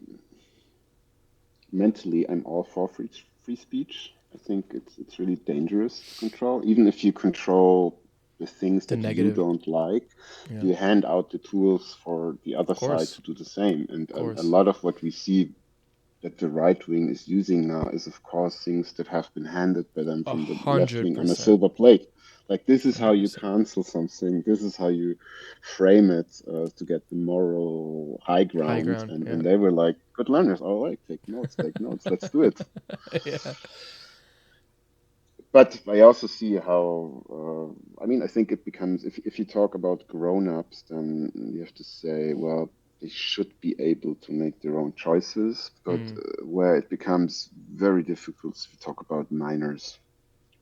all for free speech. I think it's really dangerous to control. Even if you control the things the that you negative. don't like, Yeah, you hand out the tools for the other of side course, to do the same. And of a course. lot of what we see that the right wing is using now is, of course, things that have been handed by them A from the left hundred wing on a percent, silver plate. Like, this is how you 100%. cancel something. This is how you frame it to get the moral high High ground. ground. And Yeah, they were like, good learners. All right, take notes, let's do it. yeah. But I also see how, I mean, I think it becomes, if you talk about grown-ups, then you have to say, well, they should be able to make their own choices. But Mm, where it becomes very difficult is if you talk about minors,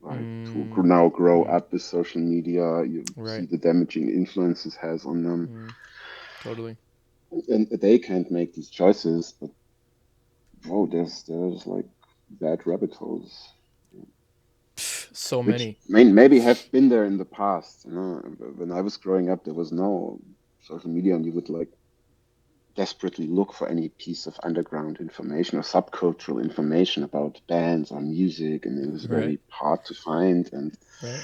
right, who mm, now grow mm. up with social media. You see Right. the damaging influences has on them, Mm, totally. and they can't make these choices. But oh, there's like bad rabbit holes, Pff, so which many. maybe have been there in the past. When I was growing up, there was no social media, and you would like desperately look for any piece of underground information or subcultural information about bands or music, and it was Right. very hard to find. And Right.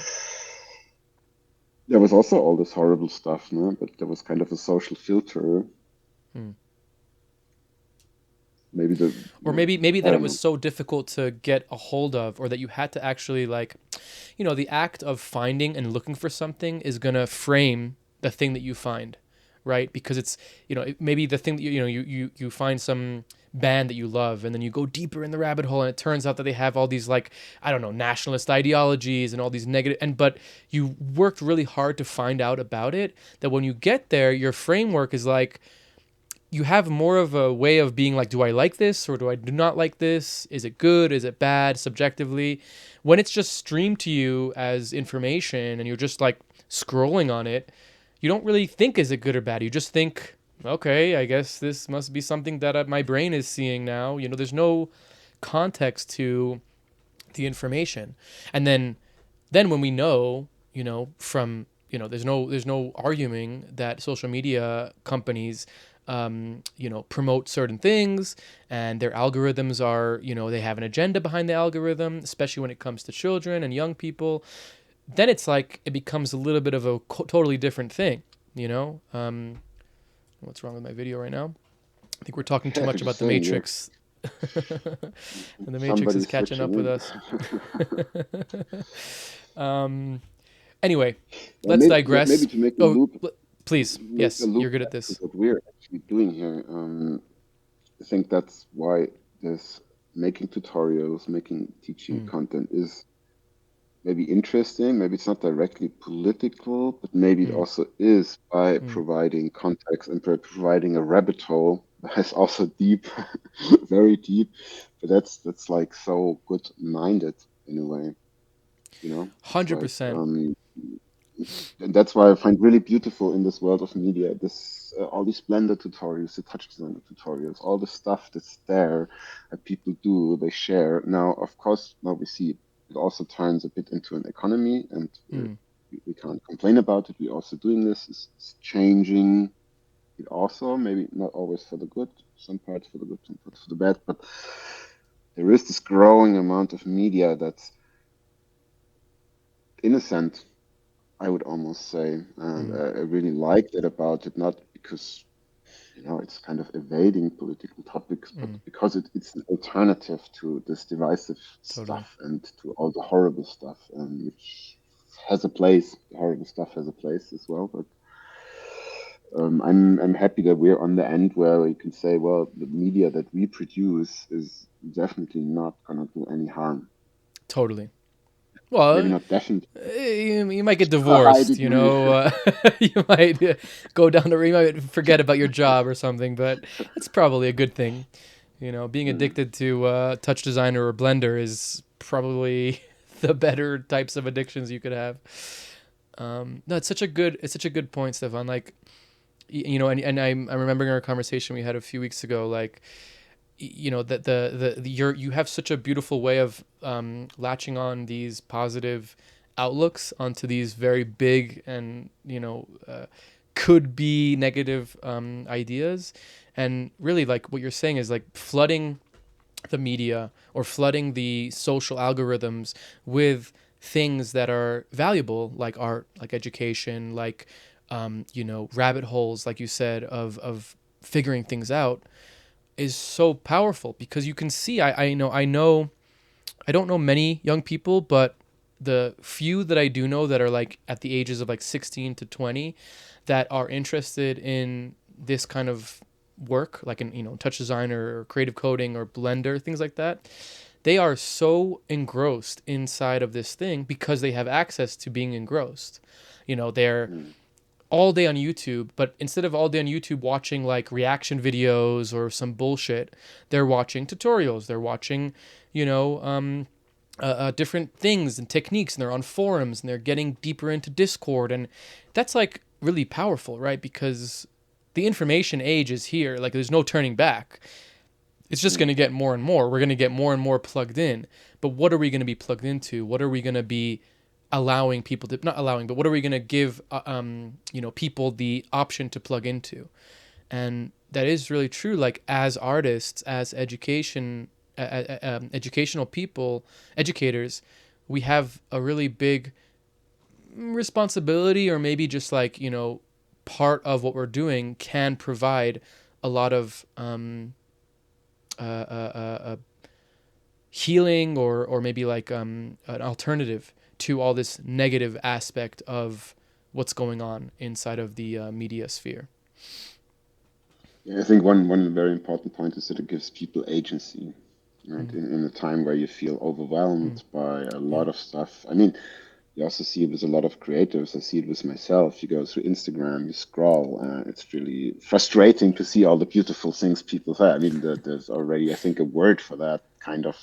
there was also all this horrible stuff, no? But there was kind of a social filter. Hmm. Maybe Or maybe I that it don't was know. so difficult to get a hold of, or that you had to actually like, the act of finding and looking for something is gonna frame the thing that you find, right? Because it's, maybe the thing that you find some band that you love, and then you go deeper in the rabbit hole, and it turns out that they have all these, like, I don't know, nationalist ideologies and all these negative, and but you worked really hard to find out about it, that when you get there, your framework is like, you have more of a way of being like, do I like this or do not like this? Is it good? Is it bad subjectively? When it's just streamed to you as information and you're just like scrolling on it, you don't really think, is it good or bad? You just think, okay, I guess this must be something that my brain is seeing now. There's no context to the information. And then when we know, from, there's no arguing that social media companies promote certain things, and their algorithms are, they have an agenda behind the algorithm, especially when it comes to children and young people. Then it's like it becomes a little bit of a totally different thing, what's wrong with my video right now? I think we're talking too Yeah, much I'm just about the saying, you're Matrix. And the Matrix is somebody's catching up switching with in. us. um Anyway, Well, let's maybe digress. to make a Oh, loop, please. make a Yes, you're loop good at back to this. what we're actually doing here. I think that's why this making tutorials, making teaching Mm, content is maybe interesting. Maybe it's not directly political, but maybe it mm, also is by mm. providing context and by providing a rabbit hole that's also deep, very deep. But that's like so good-minded in a way, you know? It's like 100%. and that's why I find really beautiful in this world of media, this all these Blender tutorials, the touch designer tutorials, all the stuff that's there that people do, they share. Now, of course, now we see it also turns a bit into an economy, and we can't complain about it. We're also doing this. It's changing it also, maybe not always for the good, some parts for the good, some parts for the bad, but there is this growing amount of media that's innocent, I would almost say, and I really like that about it, not because it's kind of evading political topics, but because it's an alternative to this divisive Totally. stuff and to all the horrible stuff, which has a place. The horrible stuff has a place as well, but I'm happy that we're on the end where we can say, well, the media that we produce is definitely not going to do any harm. Totally. Maybe Well, not definitely. you might get To a high divorced, degree. you might go down the road, you might forget about your job or something, but it's probably a good thing. Being addicted to Touch Designer or Blender is probably the better types of addictions you could have. No, it's such a good point, Stefan. Like, and I'm remembering our conversation we had a few weeks ago. Like, that you have such a beautiful way of latching on these positive outlooks onto these very big and could be negative ideas, and really like what you're saying is like flooding the media or flooding the social algorithms with things that are valuable, like art, like education, like rabbit holes, like you said, of figuring things out, is so powerful because you can see I don't know many young people, but the few that I do know that are like at the ages of like 16 to 20 that are interested in this kind of work, like in touch design or creative coding or Blender, things like that, they are so engrossed inside of this thing because they have access to being engrossed. They're all day on YouTube, but instead of all day on YouTube watching like reaction videos or some bullshit, they're watching tutorials. They're watching, different things and techniques, and they're on forums and they're getting deeper into Discord, and that's like really powerful, right? Because the information age is here. Like, there's no turning back. It's just going to get more and more. We're going to get more and more plugged in. But what are we going to be plugged into? What are we going to be allowing people to, not allowing, but what are we going to give people the option to plug into? And that is really true. Like, as artists, as educational people, educators, we have a really big responsibility, or maybe just like part of what we're doing can provide a lot of healing, or maybe like an alternative to all this negative aspect of what's going on inside of the media sphere. Yeah, I think one very important point is that it gives people agency, right? In a time where you feel overwhelmed by a lot of stuff. I mean, you also see it with a lot of creatives. I see it with myself. You go through Instagram, you scroll. It's really frustrating to see all the beautiful things people say. I mean, there's already, I think, a word for that kind of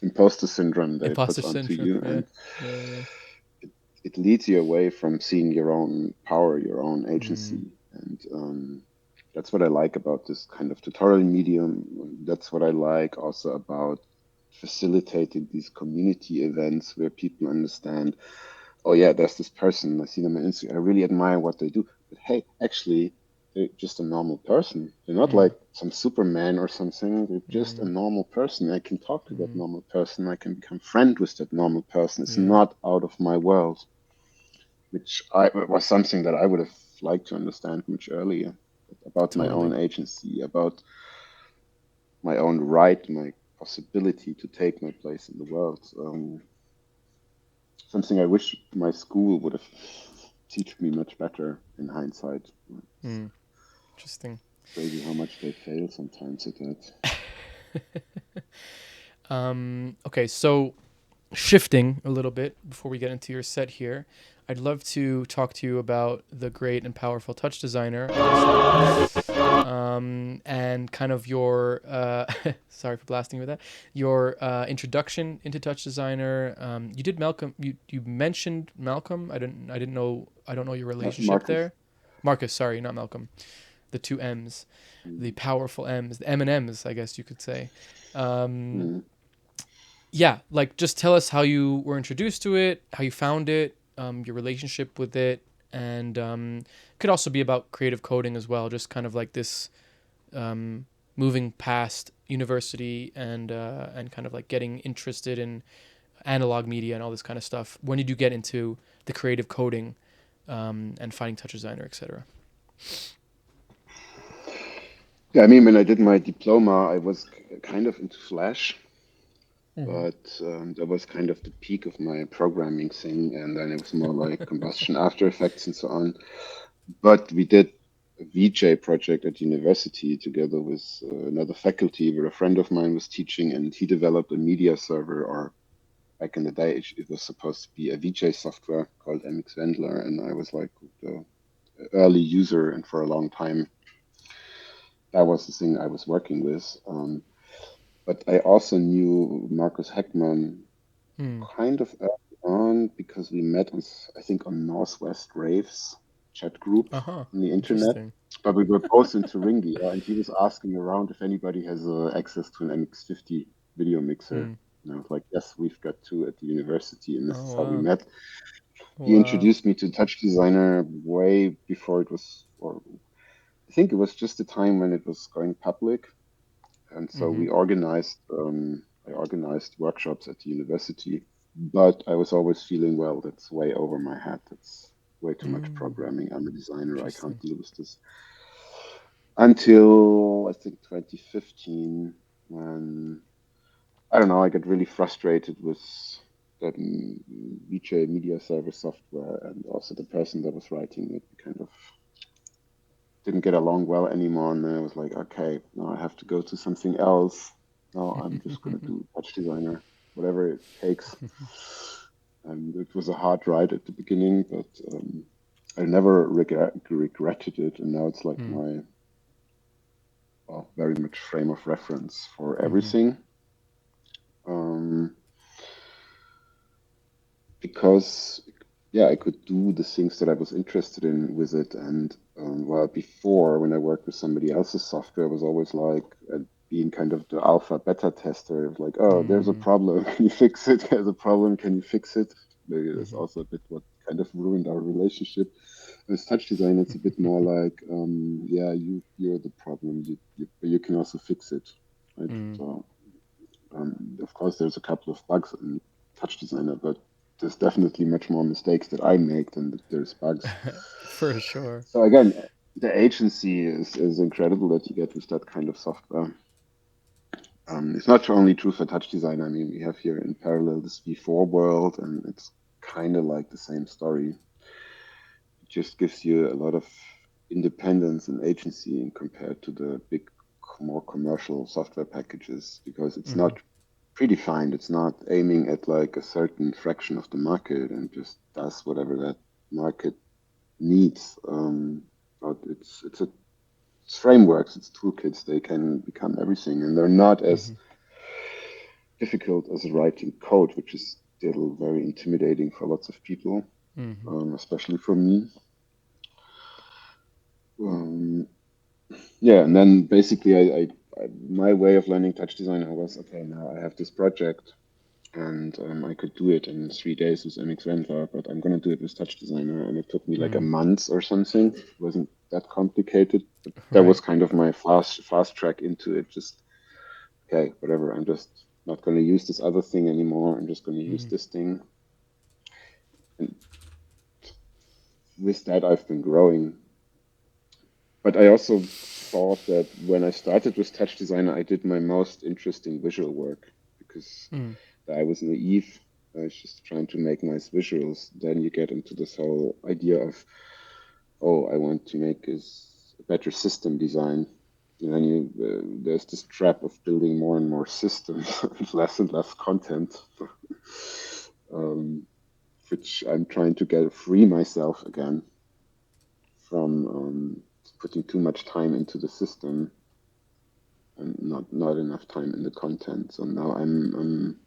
imposter syndrome that it Imposter puts onto syndrome. you, Yeah. and it leads you away from seeing your own power, your own agency, and that's what I like about this kind of tutorial medium. That's what I like also about facilitating these community events where people understand, oh yeah, there's this person, I see them on Instagram, I really admire what they do, but hey, actually they're just a normal person. They're not like some Superman or something. They're just a normal person. I can talk to that normal person. I can become friend with that normal person. It's not out of my world, which was something that I would have liked to understand much earlier, about my Totally. own agency, about my own right, my possibility to take my place in the world. Something I wish my school would have teach me much better in hindsight. Interesting. Crazy how much they fail sometimes at that. Okay, so shifting a little bit before we get into your set here, I'd love to talk to you about the great and powerful touch designer, and kind of your sorry for blasting you with that, your introduction into touch designer. You did Malcolm. You mentioned Malcolm. I don't know your relationship Marcus. there. Marcus, sorry, not Malcolm. The two M's, the powerful M's, the M and M's, I guess you could say. Yeah, like just tell us how you were introduced to it, how you found it, your relationship with it, and could also be about creative coding as well. Just kind of like this moving past university and kind of like getting interested in analog media and all this kind of stuff. When did you get into the creative coding and finding Touch Designer, etc.? Yeah, I mean, when I did my diploma, I was kind of into Flash, Mm-hmm. but that was kind of the peak of my programming thing, and then it was more like combustion, After Effects, and so on. But we did a VJ project at university together with another faculty where a friend of mine was teaching, and he developed a media server, or back in the day, it was supposed to be a VJ software called MXZEHN, and I was like the early user, and for a long time, that was the thing I was working with. But I also knew Markus Heckmann Mm. kind of early on because we met I think, on Northwest Raves chat group Uh-huh. on the internet. Interesting. But we were both in Thuringia, and he was asking around if anybody has access to an MX50 video mixer. Mm. And I was like, yes, we've got two at the university, and this is Oh how we wow. met. He Wow. introduced me to Touch Designer way before it was, or I think it was just the time when it was going public. And so Mm-hmm. I organized workshops at the university, but I was always feeling, well, that's way over my head. That's way too much Mm. programming. I'm a designer. I can't Interesting. deal with this. Until I think 2015, when I don't know, I got really frustrated with that VJ media server software, and also the person that was writing it kind of didn't get along well anymore. And then I was like, okay, now I have to go to something else. Now I'm just going to do Touch Designer, whatever it takes. And it was a hard ride at the beginning, but I never regretted it. And now it's like Mm. my, well, very much frame of reference for Mm-hmm. everything. Um, because yeah, I could do the things that I was interested in with it. And while before, when I worked with somebody else's software, I was always like being kind of the alpha beta tester. It was like, oh, there's a Mm. problem. Can you fix it? There's a problem. Can you fix it? Maybe that's Mm-hmm. also a bit what kind of ruined our relationship. With touch design, it's a bit more like, yeah, you're the problem. You can also fix it, right? Mm. So of course, there's a couple of bugs in touch designer, but there's definitely much more mistakes that I make than that there's bugs. For sure. So again, the agency is incredible that you get with that kind of software. It's not only true for touch design. I mean, we have here in parallel this V4 world, and it's kind of like the same story. It just gives you a lot of independence and agency in compared to the big, more commercial software packages, because it's Mm-hmm. not predefined. It's not aiming at like a certain fraction of the market and just does whatever that market needs. But it's frameworks, it's toolkits. They can become everything, and they're not as Mm-hmm. difficult as writing code, which is still very intimidating for lots of people, Mm-hmm. especially for me. Um, yeah, and then basically, my way of learning touch design was, okay, now I have this project, and I could do it in 3 days with MXZEHN, but I'm going to do it with Touch Designer, and it took me like a Mm. month or something. It wasn't that complicated, but that was Right. kind of my fast track into it. Just okay, whatever. I'm just not going to use this other thing anymore. I'm just going to use Mm-hmm. this thing, and with that, I've been growing. But I also thought that when I started with Touch Designer, I did my most interesting visual work because Mm. I was naive. I was just trying to make nice visuals. Then you get into this whole idea of, oh, I want to make a better system design. And then there's this trap of building more and more systems and less content, um, which I'm trying to get free myself again from putting too much time into the system and not enough time in the content. So now I'm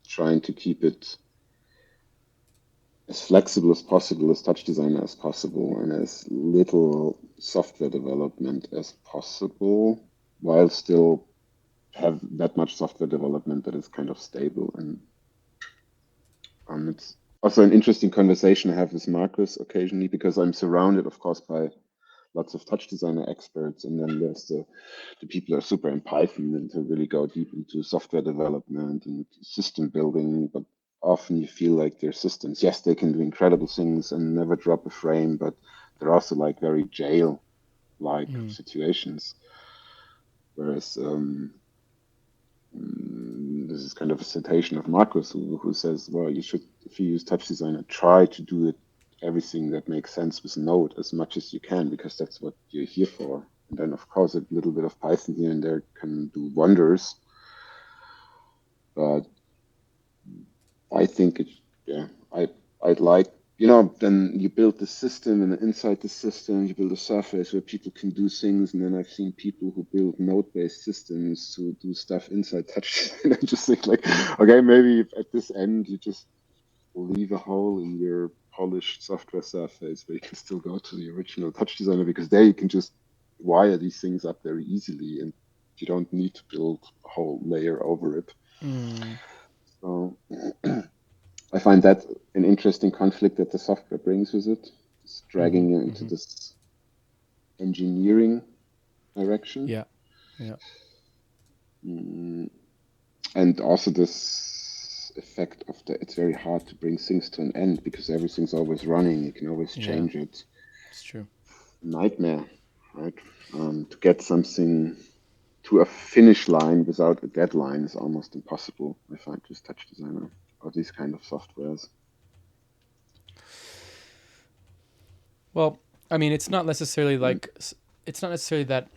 trying to keep it as flexible as possible, as touch designer as possible, and as little software development as possible, while still have that much software development that is kind of stable. And it's also an interesting conversation I have with Marcus occasionally, because I'm surrounded, of course, by lots of touch designer experts, and then there's the people who are super in Python and to really go deep into software development and system building. But often you feel like their systems, yes, they can do incredible things and never drop a frame, but they're also like very jail-like situations. Whereas this is kind of a citation of Marcus, who says, well, you should, if you use touch designer, try to do it everything that makes sense with Node as much as you can, because that's what you're here for. And then, of course, a little bit of Python here and there can do wonders. But I think I'd like, then you build the system, and inside the system you build a surface where people can do things. And then I've seen people who build node-based systems to do stuff inside touch. And I just think like, okay, maybe at this end you just leave a hole in your polished software surface where you can still go to the original touch designer, because there you can just wire these things up very easily and you don't need to build a whole layer over it. So I find that an interesting conflict that the software brings with it. It's dragging you into this engineering direction. Yeah. And also this effect of it's very hard to bring things to an end because everything's always running. You can always change it. It's true. Nightmare, right? To get something to a finish line without a deadline is almost impossible, I find, with Touch Designer or these kind of softwares. Well, I mean, it's not necessarily like, it's not necessarily that,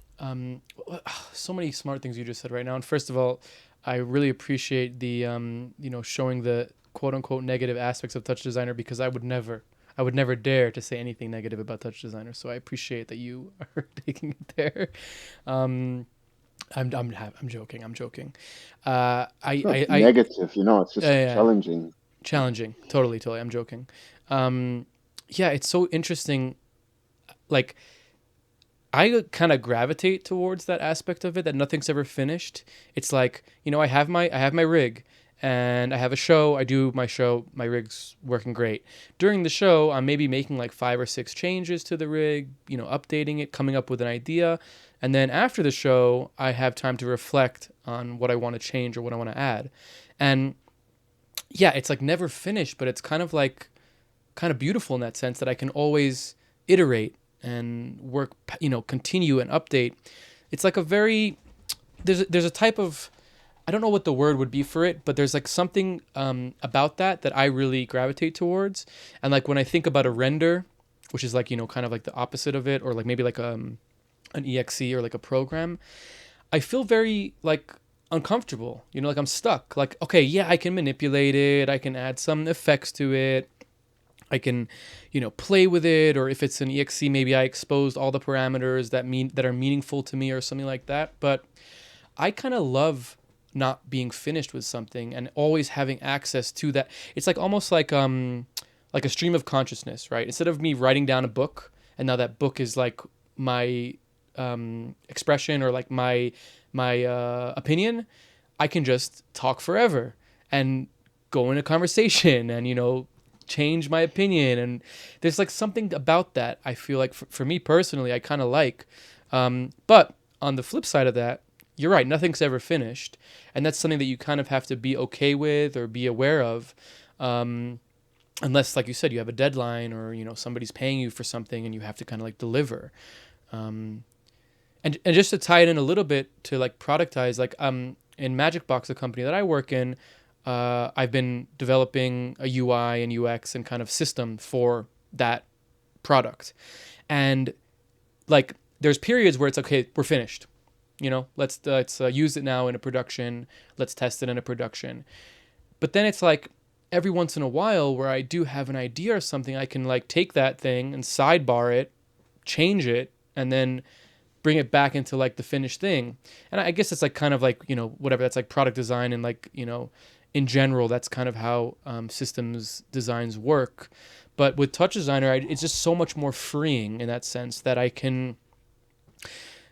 so many smart things you just said right now. And first of all, I really appreciate the, showing the quote unquote negative aspects of Touch Designer, because I would never dare to say anything negative about Touch Designer. So I appreciate that you are taking it there. I'm joking. Negative, it's just challenging. Challenging. Totally. I'm joking. It's so interesting. Like, I kind of gravitate towards that aspect of it, that nothing's ever finished. It's like, I have my rig and I have a show. I do my show. My rig's working great. During the show, I'm maybe making like 5 or 6 changes to the rig, updating it, coming up with an idea. And then after the show, I have time to reflect on what I want to change or what I want to add. And yeah, it's like never finished, but it's kind of beautiful in that sense that I can always iterate and work, continue and update. It's like there's a type of, I don't know what the word would be for it, but there's like something about that I really gravitate towards. And like when I think about a render, which is like, kind of like the opposite of it, or like maybe like an exe or like a program, I feel very like uncomfortable, like I'm stuck. Like, okay, yeah, I can manipulate it. I can add some effects to it. I can, play with it. Or if it's an exe, maybe I exposed all the parameters that are meaningful to me or something like that. But I kind of love not being finished with something and always having access to that. It's like almost like a stream of consciousness, right? Instead of me writing down a book and now that book is like my expression or like my opinion, I can just talk forever and go in a conversation and change my opinion. And there's like something about that I feel like for me personally I kind of like, but on the flip side of that, you're right, nothing's ever finished, and that's something that you kind of have to be okay with or be aware of, unless, like you said, you have a deadline or somebody's paying you for something and you have to kind of like deliver. And just to tie it in a little bit to like productize, like in Magic Box, the company that I work in, I've been developing a UI and UX and kind of system for that product. And like there's periods where it's okay, we're finished. Let's use it now in a production. Let's test it in a production. But then it's like every once in a while where I do have an idea or something, I can like take that thing and sidebar it, change it, and then bring it back into like the finished thing. And I guess it's like kind of like, whatever, that's like product design and like, in general, that's kind of how systems designs work. But with Touch Designer, it's just so much more freeing in that sense that I can,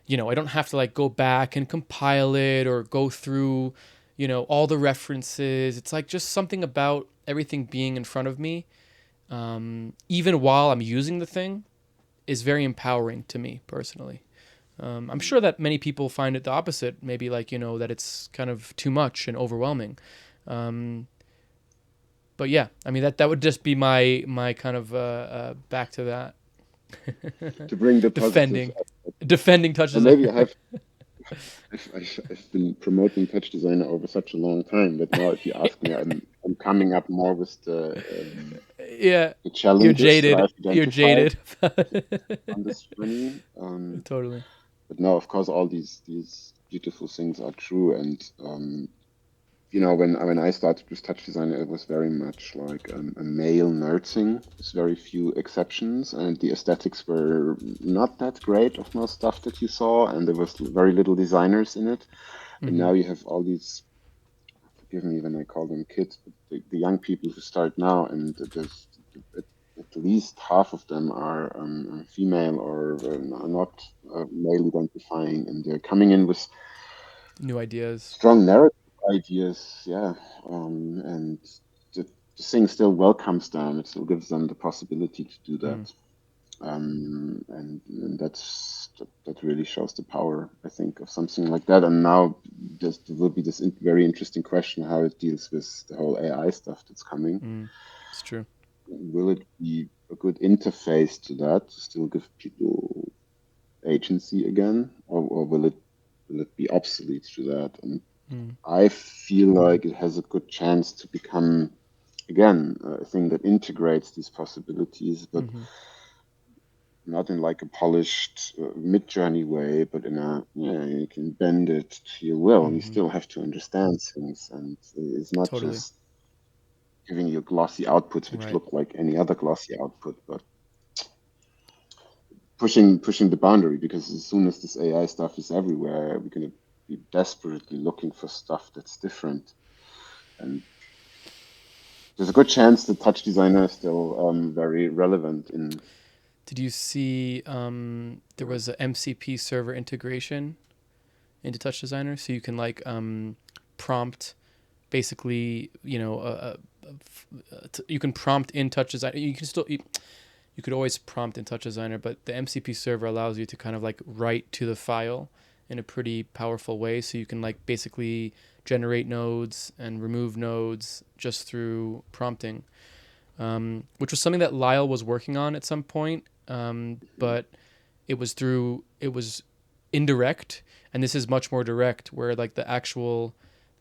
I don't have to like go back and compile it or go through, all the references. It's like just something about everything being in front of me, even while I'm using the thing, is very empowering to me personally. I'm sure that many people find it the opposite, maybe like, that it's kind of too much and overwhelming. But yeah, I mean, that would just be my kind of back to that. To bring the positive. defending touch Or design. maybe I've been promoting touch designer over such a long time that now if you ask me, I'm coming up more with Yeah, the you're challenges that jaded. I've You're identified jaded. on this journey. Totally. But no, of course, all these beautiful things are true. And when I started with touch design, it was very much like a male nerd thing, with very few exceptions, and the aesthetics were not that great of most stuff that you saw, and there was very little designers in it. And now you have all these, forgive me when I call them kids, but the young people who start now, and there's at least half of them are female or not male identifying, and they're coming in with New ideas. strong narrative ideas, yeah, and the thing still welcomes them. It still gives them the possibility to do that, and that really shows the power, I think, of something like that. And now there will be this very interesting question how it deals with the whole AI stuff that's coming. It's true. Will it be a good interface to that to still give people agency again, or will it be obsolete to that? And I feel like it has a good chance to become, again, a thing that integrates these possibilities, but not in like a polished mid-journey way, but in you can bend it to your will, and you still have to understand things, and it's not Totally. just giving you glossy outputs which Right. look like any other glossy output, but pushing the boundary, because as soon as this AI stuff is everywhere, we're going to be desperately looking for stuff that's different. And there's a good chance the touch designer is still very relevant in. Did you see there was a MCP server integration into Touch Designer, so you can like prompt, basically, you can prompt in Touch Designer. You can still you could always prompt in Touch Designer, but the MCP server allows you to kind of like write to the file in a pretty powerful way. So you can like basically generate nodes and remove nodes just through prompting, which was something that Lyle was working on at some point. But it was indirect, and this is much more direct, where like the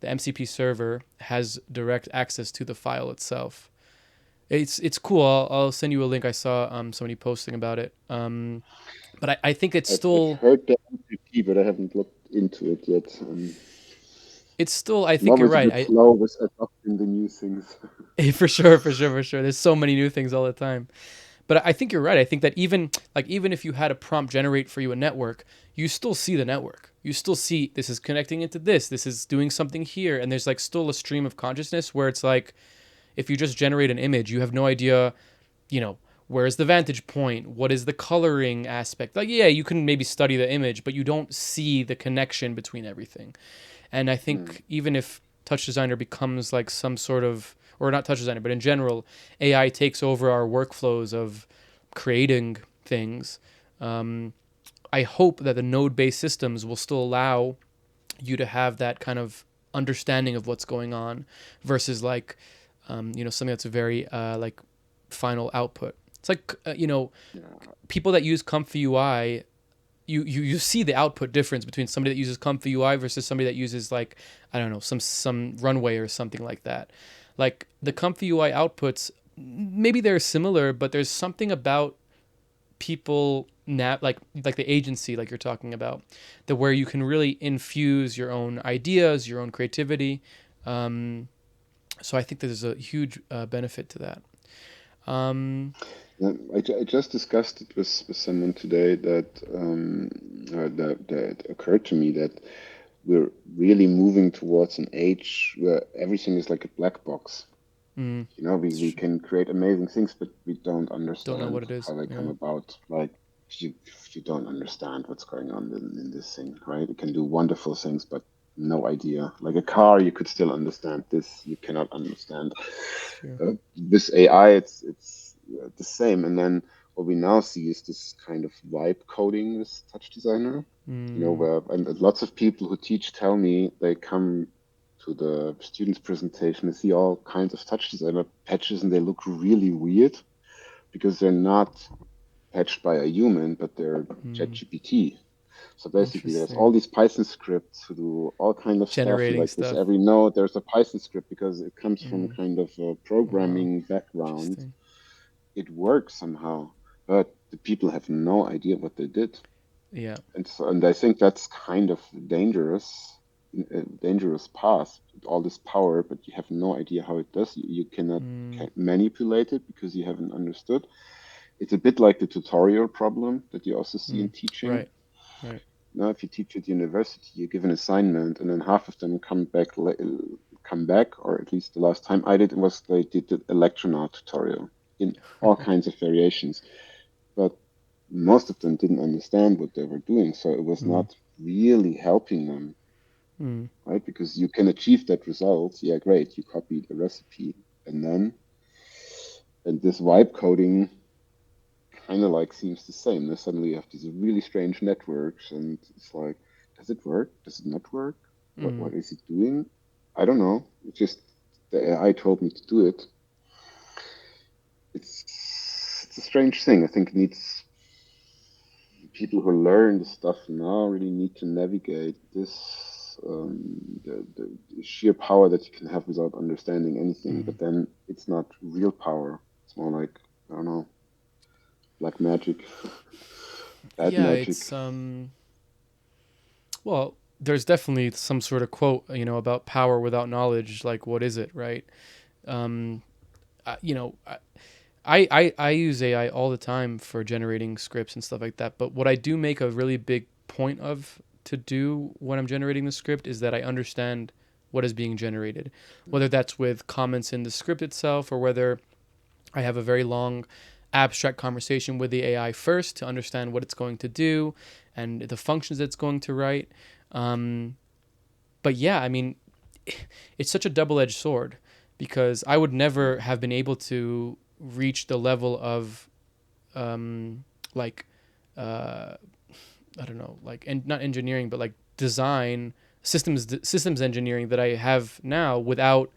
MCP server has direct access to the file itself. It's cool. I'll send you a link. I saw somebody posting about it. But I think it's still. I've heard the MPP, but I haven't looked into it yet. It's still. I I'm think you're always a right. bit slow with adopting the new things. For sure. There's so many new things all the time. But I think you're right. I think that even if you had a prompt generate for you a network, you still see the network. You still see this is connecting into this. This is doing something here, and there's like still a stream of consciousness where it's like, if you just generate an image, you have no idea, where's the vantage point? What is the coloring aspect? Like, yeah, you can maybe study the image, but you don't see the connection between everything. And I think even if Touch Designer becomes like some sort of, or not Touch Designer, but in general, AI takes over our workflows of creating things, I hope that the node-based systems will still allow you to have that kind of understanding of what's going on versus like, something that's a very like final output. It's like, people that use Comfy UI, you see the output difference between somebody that uses Comfy UI versus somebody that uses like, I don't know, some runway or something like that. Like the Comfy UI outputs, maybe they're similar, but there's something about people like the agency, like you're talking about, that where you can really infuse your own ideas, your own creativity. So I think there's a huge benefit to that. I just discussed it with someone today that occurred to me that we're really moving towards an age where everything is like a black box. We can create amazing things, but we don't understand Don't know what it is. how they come Yeah. about. Like you you don't understand what's going on in this thing, right? It can do wonderful things, but no idea. Like a car, you could still understand. This you cannot understand. It's true. This AI, it's the same. And then what we now see is this kind of vibe coding with Touch Designer. Where and lots of people who teach tell me they come to the students' presentation and see all kinds of Touch Designer patches, and they look really weird because they're not patched by a human, but they're ChatGPT. So basically, there's all these Python scripts who do all kind of Generating stuff. Like stuff. with every node, there's a Python script because it comes from kind of a programming background. It works somehow, but the people have no idea what they did. Yeah. And I think that's kind of dangerous, a dangerous path. All this power, but you have no idea how it does. You cannot manipulate it because you haven't understood. It's a bit like the tutorial problem that you also see in teaching. Right. Now, if you teach at university, you give an assignment, and then half of them come back, or at least the last time I did was they did the electronaut tutorial in all kinds of variations, but most of them didn't understand what they were doing, so it was not really helping them, right? Because you can achieve that result, yeah, great, you copied a recipe, and this vibe coding kind of like seems the same. Then suddenly you have these really strange networks, and it's like, does it work? Does it not work? What is it doing? I don't know. It's just the AI told me to do it. It's a strange thing. I think it needs people who learn the stuff now really need to navigate this the sheer power that you can have without understanding anything. But then it's not real power. It's more like, I don't know, black magic, bad magic. It's well, there's definitely some sort of quote, about power without knowledge. Like, what is it, right? I use AI all the time for generating scripts and stuff like that. But what I do make a really big point of to do when I'm generating the script is that I understand what is being generated, whether that's with comments in the script itself or whether I have a very long abstract conversation with the AI first to understand what it's going to do and the functions it's going to write. But yeah, I mean, it's such a double-edged sword because I would never have been able to reach the level of I don't know, like, and not engineering, but like design systems engineering that I have now without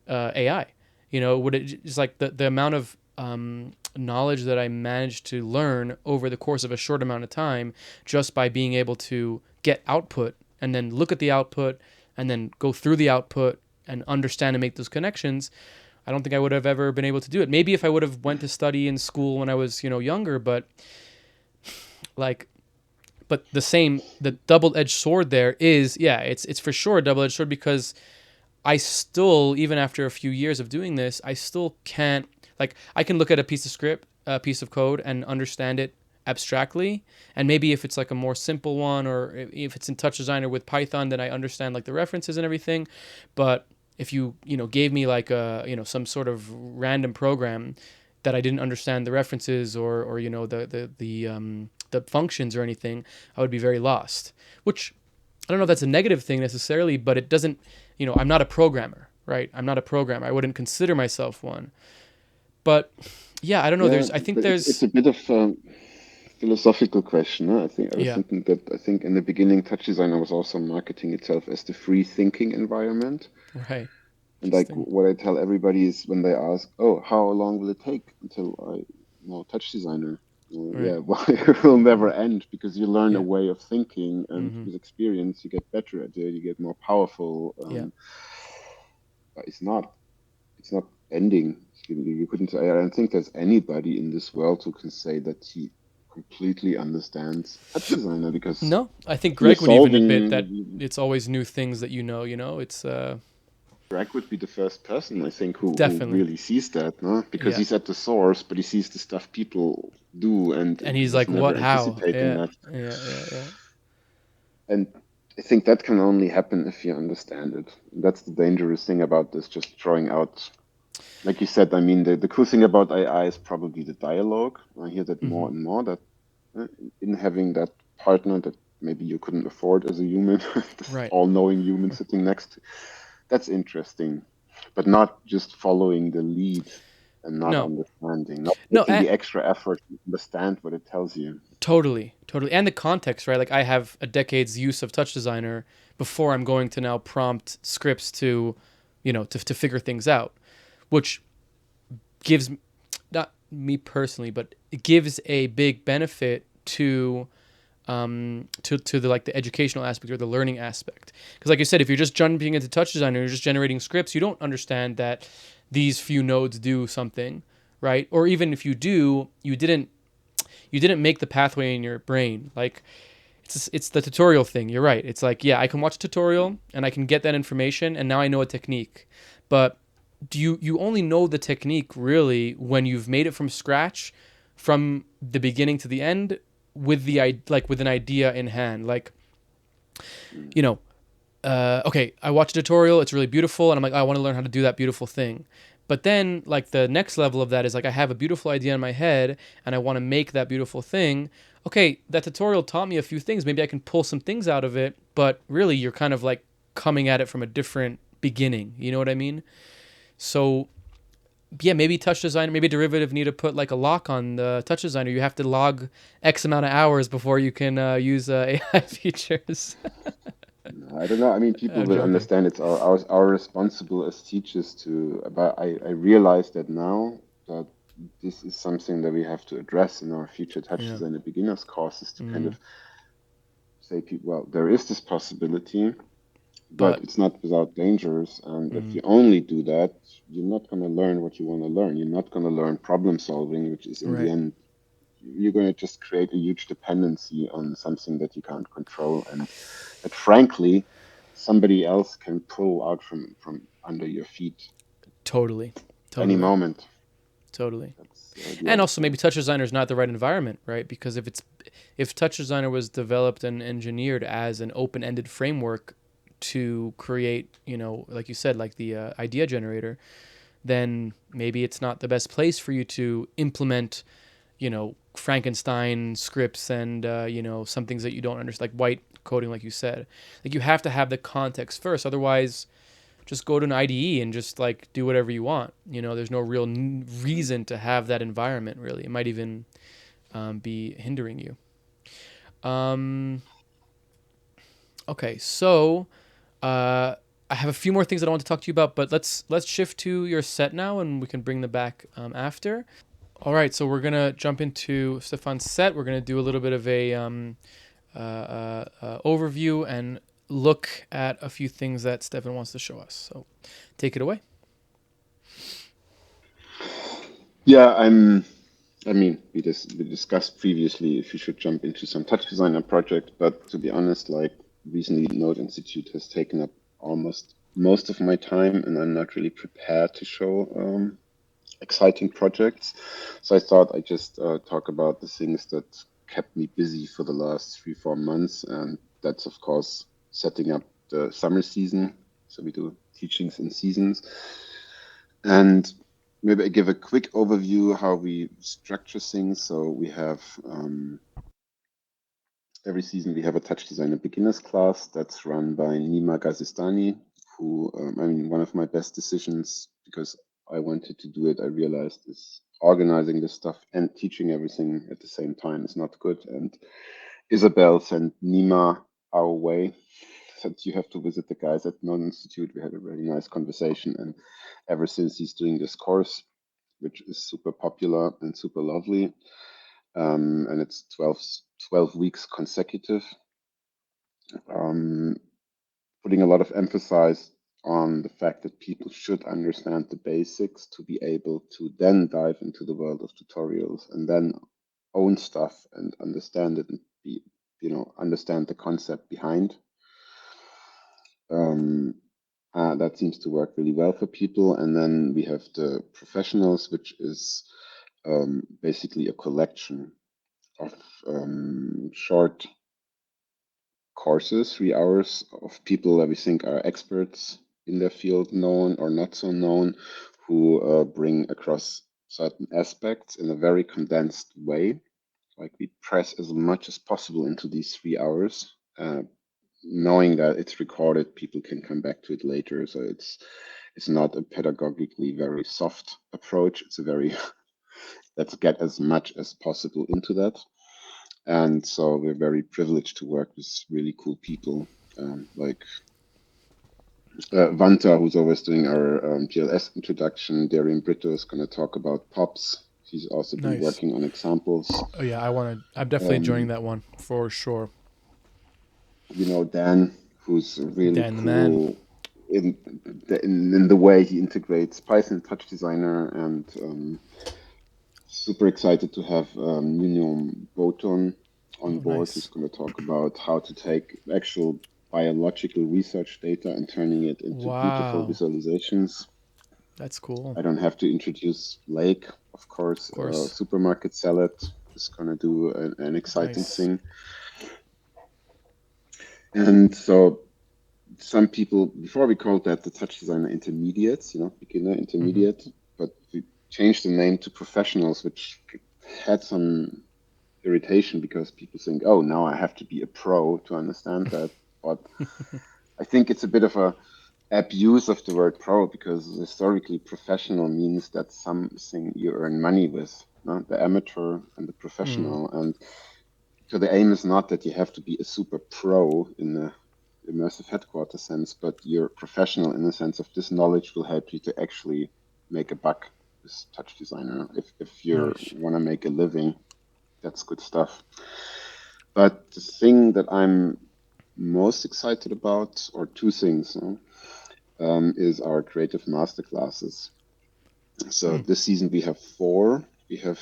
AI. Would it just like the amount of knowledge that I managed to learn over the course of a short amount of time just by being able to get output and then look at the output and then go through the output and understand and make those connections. I don't think I would have ever been able to do it. Maybe if I would have went to study in school when I was, younger, but the double-edged sword there is, it's for sure a double-edged sword because I still, even after a few years of doing this, I still can't, like, I can look at a piece of code and understand it abstractly. And maybe if it's like a more simple one or if it's in Touch Designer with Python, then I understand like the references and everything. But if you gave me like some sort of random program that I didn't understand the references or the functions or anything, I would be very lost. Which I don't know if that's a negative thing necessarily, but it doesn't. I'm not a programmer, right? I'm not a programmer. I wouldn't consider myself one. But yeah, I don't know. Yeah, it's a bit of a philosophical question. Huh? I was thinking that in the beginning, Touch Designer was also marketing itself as the free thinking environment. Right. And like what I tell everybody is when they ask, "Oh, how long will it take until I know Touch Designer?" Well, yeah, well, it will never end because you learn a way of thinking, and with experience, you get better at it. You get more powerful. But it's not ending. You couldn't. I don't think there's anybody in this world who can say that he completely understands Touch Designer because no, I think Greg would even admit that it's always new things that it's. Greg would be the first person, I think, who Definitely really sees that, no? Because he's at the source, but he sees the stuff people do, and he's like, never what? How? anticipating that. Yeah. And I think that can only happen if you understand it. That's the dangerous thing about this, just throwing out. Like you said, I mean, the cool thing about AI is probably the dialogue. I hear that more and more, that in having that partner that maybe you couldn't afford as a human, this Right. all-knowing human sitting next to. That's interesting, but not just following the lead and not No. understanding, not No, making the extra effort to understand what it tells you. totally, totally. And the context, right? Like I have a decade's use of Touch Designer before I'm going to now prompt scripts to, to figure things out, which gives, not me personally, but it gives a big benefit to the like the educational aspect or the learning aspect. Because like you said, if you're just jumping into Touch Designer, you're just generating scripts, you don't understand that these few nodes do something, right? Or even if you do, you didn't make the pathway in your brain. Like it's the tutorial thing. You're right. It's like, yeah, I can watch a tutorial and I can get that information and now I know a technique. But do you only know the technique really when you've made it from scratch, from the beginning to the end, with with an idea in hand. Like, Mm. you know, okay, I watch a tutorial, it's really beautiful, and I'm like, oh, I want to learn how to do that beautiful thing. But then, like, the next level of that is like, I have a beautiful idea in my head, and I want to make that beautiful thing. Okay, that tutorial taught me a few things. Maybe I can pull some things out of it, but really, you're kind of like coming at it from a different beginning. You know what I mean? So, yeah, maybe Touch Designer, maybe Derivative need to put like a lock on the Touch Designer. You have to log X amount of hours before you can use AI features. I don't know. I mean, people I'm will joking. understand it's our responsible as teachers to, but I realize that now that this is something that we have to address in our future touch Yeah. design beginners courses to kind Mm. of say, people, well, there is this possibility, but But it's not without dangers. And if mm, you only do that, you're not going to learn what you want to learn. You're not going to learn problem solving, which is in the right. end, you're going to just create a huge dependency on something that you can't control. And that, frankly, somebody else can pull out from under your feet Totally. any Totally. moment. Totally. That's the And other also maybe thing. Touch Designer is not the right environment, right? Because if Touch Designer was developed and engineered as an open-ended framework to create, like you said, like the idea generator, then maybe it's not the best place for you to implement, Frankenstein scripts and, some things that you don't understand, like white coding, like you said. Like you have to have the context first. Otherwise, just go to an IDE and just like do whatever you want. There's no real reason to have that environment, really. It might even be hindering you. Um, okay, so I have a few more things that I want to talk to you about, but let's shift to your set now, and we can bring them back after. All right, so we're gonna jump into Stefan's set. We're gonna do a little bit of a overview and look at a few things that Stefan wants to show us. So, take it away. Yeah, I mean, we discussed previously if you should jump into some touch designer project, but to be honest, like recently, Node Institute has taken up almost most of my time, and I'm not really prepared to show exciting projects. So I thought I'd just talk about the things that kept me busy for the last 3, 4 months, and that's of course setting up the summer season. So we do teachings in seasons, and maybe I give a quick overview how we structure things. So we have every season we have a touch designer beginners class that's run by Nima Gazistani, who I mean, one of my best decisions because I wanted to do it. I realized is organizing this stuff and teaching everything at the same time is not good. And Isabel sent Nima our way. Said you have to visit the guys at Non Institute. We had a really nice conversation, and ever since he's doing this course, which is super popular and super lovely, and it's 12 weeks consecutive, um, putting a lot of emphasis on the fact that people should understand the basics to be able to then dive into the world of tutorials and then own stuff and understand it and be, understand the concept behind. Um, that seems to work really well for people. And then we have the professionals, which is basically a collection of short courses, 3 hours of people that we think are experts in their field, known or not so known, who bring across certain aspects in a very condensed way Like we press as much as possible into these 3 hours, knowing that it's recorded, people can come back to it later. So it's not a pedagogically very soft approach. It's a very let's get as much as possible into that. And so we're very privileged to work with really cool people, like Vanta, who's always doing our GLS introduction. Darian Brito is going to talk about POPs. He's also been Nice. working on examples. Oh yeah, I'm definitely joining that one for sure. Dan, who's really Dan the man. cool in the way he integrates Python Touch Designer, and super excited to have Minion Boton on board, who's Nice. going to talk about how to take actual biological research data and turning it into beautiful Wow, visualizations. that's cool. I don't have to introduce Lake, of course. Of course. Supermarket Salad is going to do an exciting Nice. thing. And so some people, before we called that the touch designer intermediates, beginner Mm-hmm. intermediate, but we changed the name to professionals, which had some irritation because people think, oh, now I have to be a pro to understand that. But I think it's a bit of a abuse of the word pro because historically professional means that something you earn money with, no? The amateur and the Mm. professional. And so the aim is not that you have to be a super pro in the immersive headquarters sense, but you're professional in the sense of this knowledge will help you to actually make a buck as touch designer. If you Nice. want to make a living, that's good stuff. But the thing that I'm most excited about, or two things, is our creative masterclasses. So Mm. this season we have 4. We have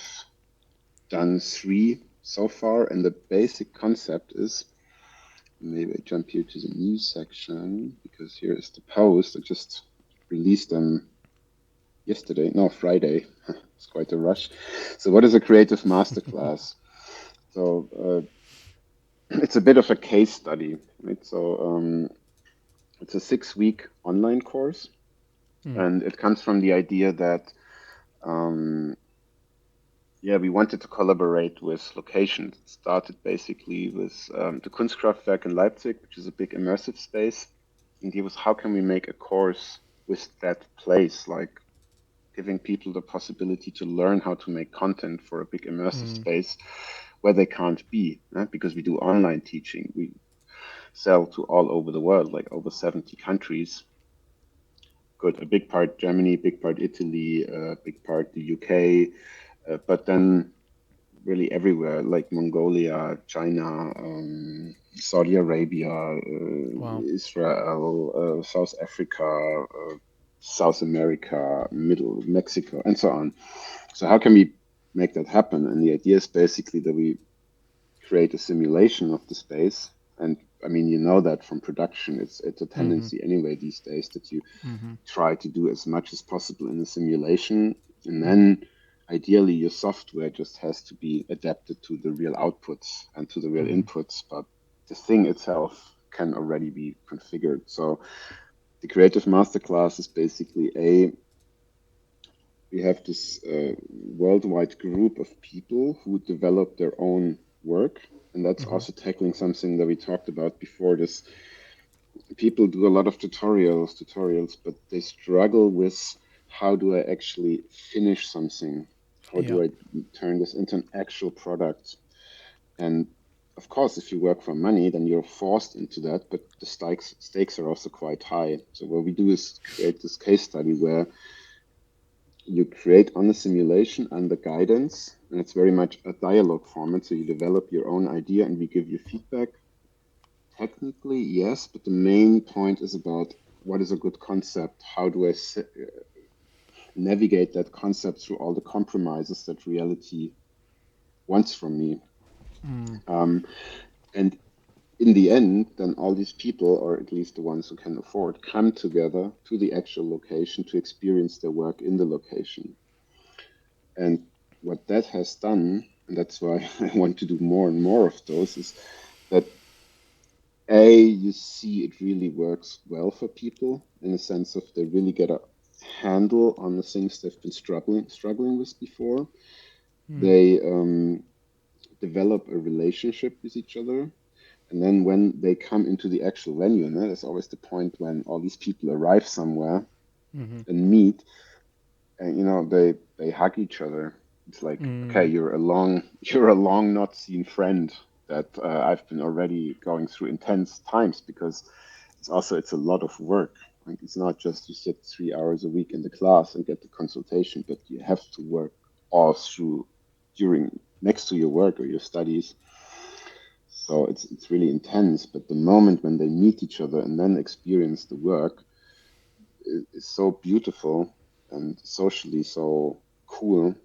done 3 so far, and the basic concept is, maybe I jump here to the news section because here is the post. I just released them yesterday, no, Friday. It's quite a rush. So what is a creative masterclass? So it's a bit of a case study, right? So it's a 6-week online course, Mm. and it comes from the idea that um, we wanted to collaborate with locations. It started basically with the Kunstkraftwerk in Leipzig, which is a big immersive space. The idea was, how can we make a course with that place, like giving people the possibility to learn how to make content for a big immersive Mm. space where they can't be, because we do online teaching. We sell to all over the world, like over 70 countries. Good, a big part Germany, big part Italy, big part the UK, but then really everywhere, like Mongolia, China, Saudi Arabia, Wow. Israel, South Africa, South America, Middle Mexico, and so on. So how can we make that happen? And the idea is basically that we create a simulation of the space. And I mean, you know that from production, it's a Mm-hmm. tendency anyway these days that you Mm-hmm. try to do as much as possible in the simulation, and Mm-hmm. then ideally your software just has to be adapted to the real outputs and to the real Mm-hmm. inputs, but the thing itself can already be configured. So the creative masterclass is basically we have this worldwide group of people who develop their own work, and that's Mm-hmm. also tackling something that we talked about before. This people do a lot of tutorials, but they struggle with, how do I actually finish something? How Yeah. do I turn this into an actual product? And of course, if you work for money, then you're forced into that, but the stakes are also quite high. So what we do is create this case study where you create on the simulation and the guidance, and it's very much a dialogue format. So you develop your own idea and we give you feedback. Technically, yes, but the main point is about, what is a good concept? How do I navigate that concept through all the compromises that reality wants from me? Mm. Um, and in the end, then all these people, or at least the ones who can afford, come together to the actual location to experience their work in the location. And what that has done, and that's why I want to do more and more of those, is that you see it really works well for people in the sense of they really get a handle on the things they've been struggling with before. Mm. They develop a relationship with each other. And then when they come into the actual venue, and that's always the point when all these people arrive somewhere Mm-hmm. and meet, and they hug each other. It's like, okay, Mm. you're a long not seen friend that I've been already going through intense times, because it's a lot of work. Like, it's not just you sit 3 hours a week in the class and get the consultation, but you have to work all through during next to your work or your studies. So it's really intense. But the moment when they meet each other and then experience the work is so beautiful and socially so cool.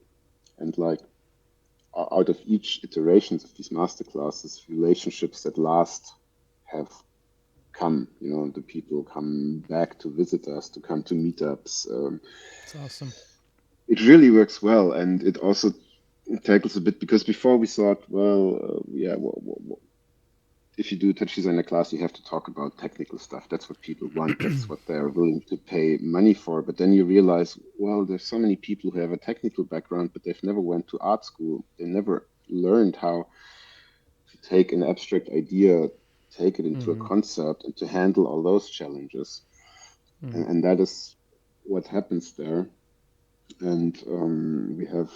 And like, out of each iterations of these master classes, relationships that last have come. The people come back to visit us, to come to meetups. It's awesome. It really works well, and it also tackles a bit, because before we thought, well, yeah, if you do touch designer class, you have to talk about technical stuff. That's what people want. That's what they're willing to pay money for. But then you realize, well, there's so many people who have a technical background, but they've never went to art school. They never learned how to take an abstract idea, take it into a Mm-hmm. concept, and to handle all those challenges. Mm-hmm. And that is what happens there. And we have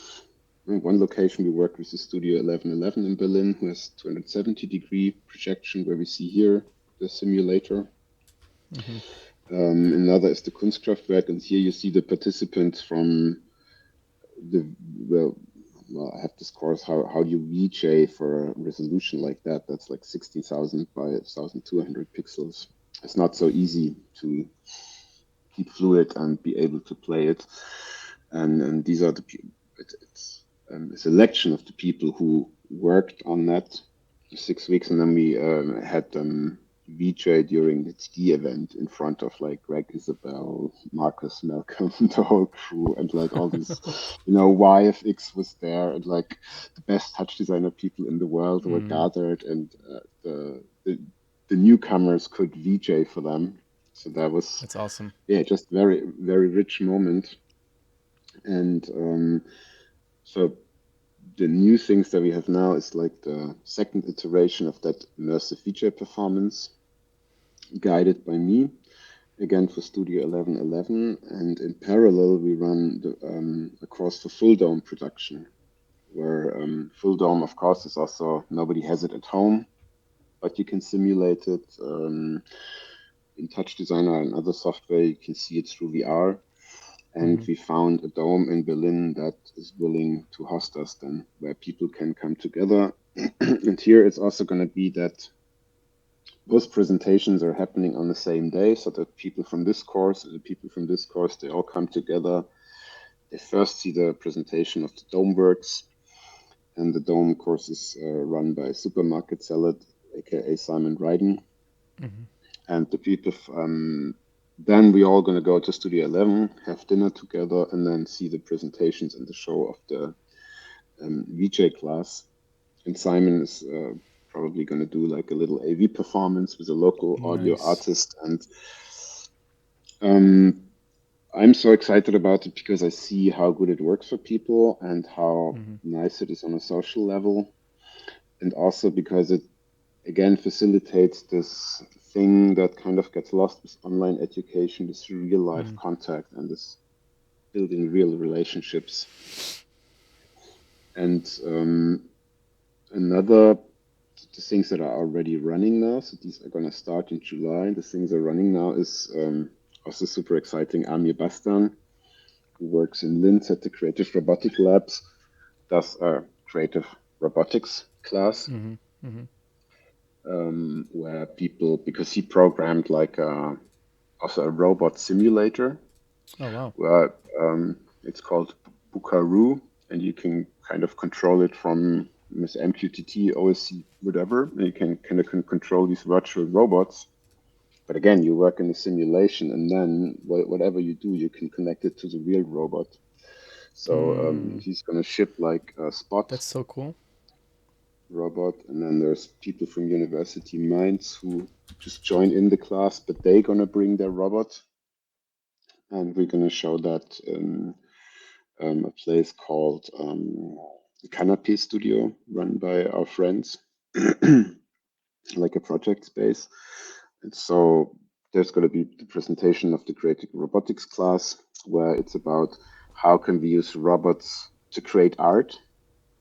one location we work with, the Studio 1111 in Berlin, who has 270-degree projection, where we see here the simulator. Mm-hmm. Another is the Kunstkraftwerk, and here you see the participants from the well, I have this course, how do you VJ for a resolution like that? That's like 16,000 by 1,200 pixels. It's not so easy to keep fluid and be able to play it. And these are the people. It's a selection of the people who worked on that 6 weeks, and then we had them VJ during the TD event in front of like Greg Isabel, Marcus Malcolm, the whole crew, and like all these, YFX was there, and like the best touch designer people in the world were Mm. gathered, and the newcomers could VJ for them. So that was, That's awesome. yeah, just very, very rich moment. And so the new things that we have now is like the second iteration of that immersive feature performance, guided by me, again for Studio 1111. And in parallel, we run a course for full dome production, where full dome, of course, is also, nobody has it at home, but you can simulate it in Touch Designer and other software. You can see it through VR. And Mm-hmm. we found a dome in Berlin that is willing to host us then, where people can come together. And here it's also going to be that both presentations are happening on the same day, so that people from this course and the people from this course, they all come together. They first see the presentation of the dome works, and the dome course is run by Supermarket Salad, aka Simon Ryden. Mm-hmm. And the people, then we all going to go to Studio 11, have dinner together, and then see the presentations and the show of the VJ class. And Simon is probably going to do like a little AV performance with a local audio Nice. artist. And I'm so excited about it because I see how good it works for people and how Mm-hmm. nice it is on a social level. And also because it, again, facilitates this thing that kind of gets lost with online education, this real life Mm. contact and this building real relationships. And another, the things that are already running now, so these are going to start in July. The things are running now is also super exciting. Amir Bastan, who works in Linz at the Creative Robotic Labs, does a creative robotics class, Mm-hmm. Mm-hmm. where people, because he programmed like also a robot simulator, Oh wow. where it's called Bukaru, and you can kind of control it from Miss MQTT, OSC, whatever. And you can kind of control these virtual robots. But again, you work in a simulation, and then whatever you do, you can connect it to the real robot. So Mm. he's going to ship like a Spot That's so cool. robot, and then there's people from University Mainz who just join in the class, but they're going to bring their robot, and we're going to show that in a place called canopy studio run by our friends, like a project space. And so there's going to be the presentation of the creative robotics class, where it's about how can we use robots to create art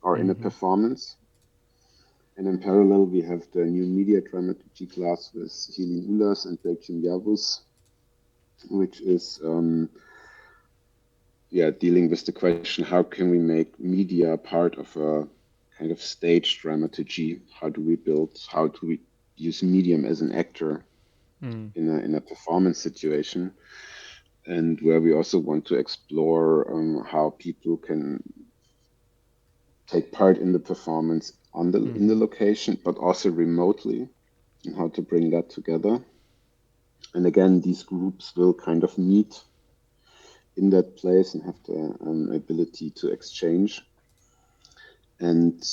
or in a performance. And in parallel, we have the new media dramaturgy class with Helin Ulas and Belgium Yavuz, which is dealing with the question, how can we make media part of a kind of stage dramaturgy? How do we use medium as an actor in a performance situation? And where we also want to explore how people can take part in the performance in the location, but also remotely, and how to bring that together. And again, these groups will kind of meet in that place and have the ability to exchange. And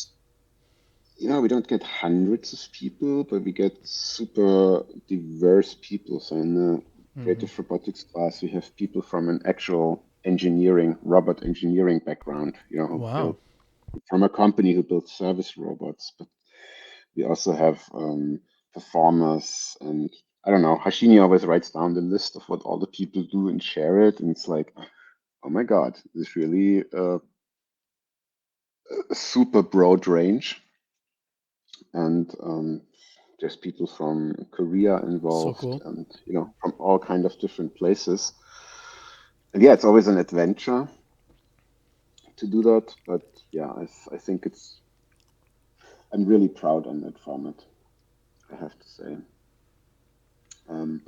we don't get hundreds of people, but we get super diverse people. So in the creative robotics class, we have people from an actual robot engineering background, who Wow. from a company who builds service robots. But we also have performers, and I don't know, Hashini always writes down the list of what all the people do and share it. And it's like, oh my God, this really a super broad range. And there's people from Korea So involved, cool. and from all kind of different places. And yeah, it's always an adventure to do that. But yeah, I think I'm really proud on that format, I have to say. And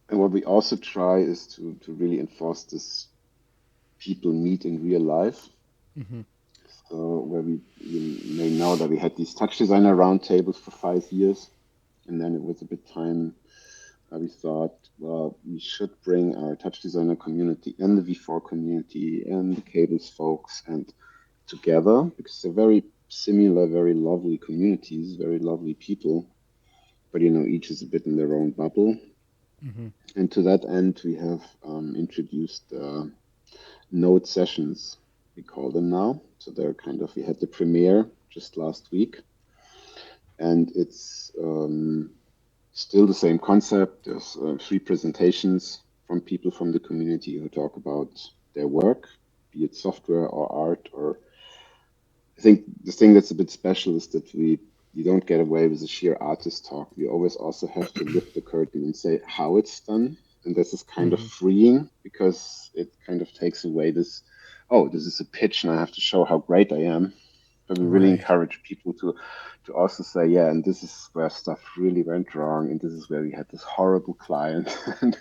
what we also try is to really enforce this people meet in real life. So where you may know that we had these touch designer roundtables for 5 years, and then it was a bit time we thought, well, we should bring our touch designer community and the V4 community and the cables folks and together, because they're very similar, very lovely communities, very lovely people, but each is a bit in their own bubble. And to that end, we have introduced node sessions, we call them now. So they're we had the premiere just last week, and it's still the same concept. There's 3 presentations from people from the community who talk about their work, be it software or art. Or I think the thing that's a bit special is that you don't get away with a sheer artist talk. We always also have to lift the curtain and say how it's done. And this is kind of freeing, because it kind of takes away this, oh, this is a pitch and I have to show how great I am. But we really Right. encourage people to also say, yeah, and this is where stuff really went wrong, and this is where we had this horrible client, and,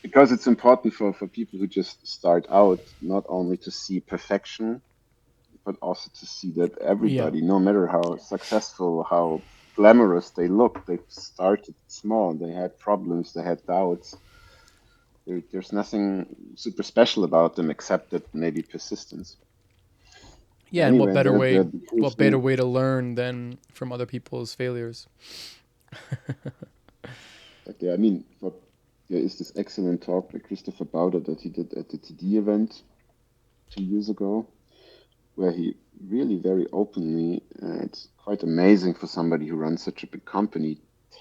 because it's important for people who just start out, not only to see perfection, but also to see that Yeah. everybody, no matter how successful, how glamorous they look, they started small, they had problems, they had doubts. There's nothing super special about them except that maybe persistence. Yeah, and Anyway, and the cool what better thing, way to learn than from other people's failures? exactly, I mean, there is this excellent talk by Christopher Bauder that he did at the TD event 2 years ago, where he really very openly, it's quite amazing for somebody who runs such a big company,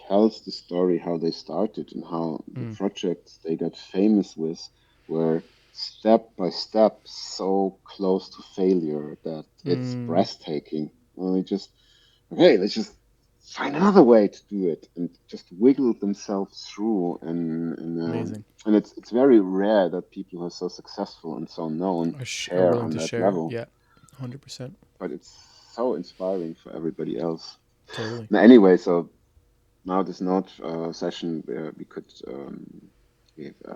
tells the story how they started and how the projects they got famous with were step by step so close to failure that it's breathtaking. Well, okay, let's just find another way to do it, and just wiggle themselves through. Amazing. And it's very rare that people who are so successful and so known Are share willing on to that share. level. Yeah, 100%. But it's so inspiring for everybody else. Totally. Now, anyway, so now this note session where we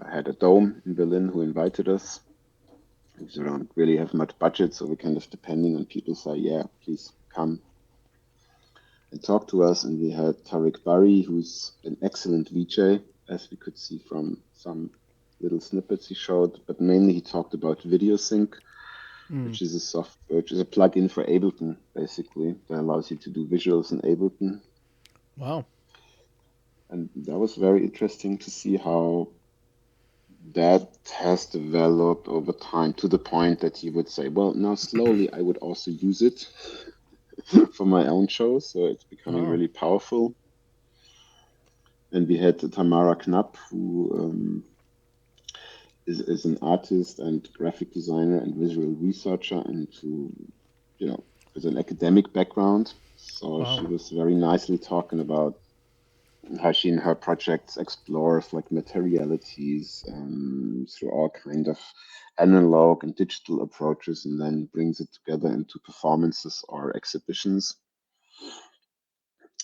had a dome in Berlin who invited us. We don't really have much budget, so we're kind of depending on people say, yeah, please come and talk to us. And we had Tariq Bari, who's an excellent VJ, as we could see from some little snippets he showed, but mainly he talked about video sync, which is a plugin for Ableton, basically, that allows you to do visuals in Ableton. Wow. And that was very interesting to see how that has developed over time to the point that he would say, well, now slowly I would also use it for my own shows. So it's becoming Oh, really powerful. And we had Tamara Knapp, who is an artist and graphic designer and visual researcher, and who, has an academic background. So wow. she was very nicely talking about how she in her projects explores like materialities through all kind of analog and digital approaches, and then brings it together into performances or exhibitions.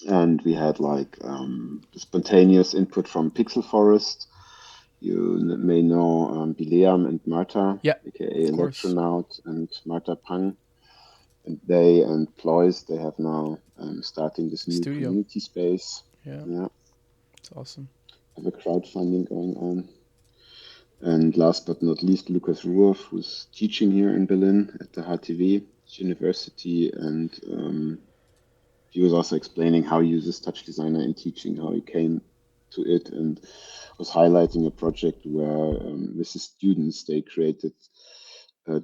And we had like the spontaneous input from Pixel Forest. You may know Bileam and Marta, Yeah, aka of course. Electronaut and Marta Pang. And they and Ploys, they have now starting this new Studio. community space. Yeah, Yeah, it's awesome. have a crowdfunding going on. And last but not least, Lukas Ruoff, who's teaching here in Berlin at the HTW University. And he was also explaining how he uses Touch Designer in teaching, how he came to it, and was highlighting a project where with the students, they created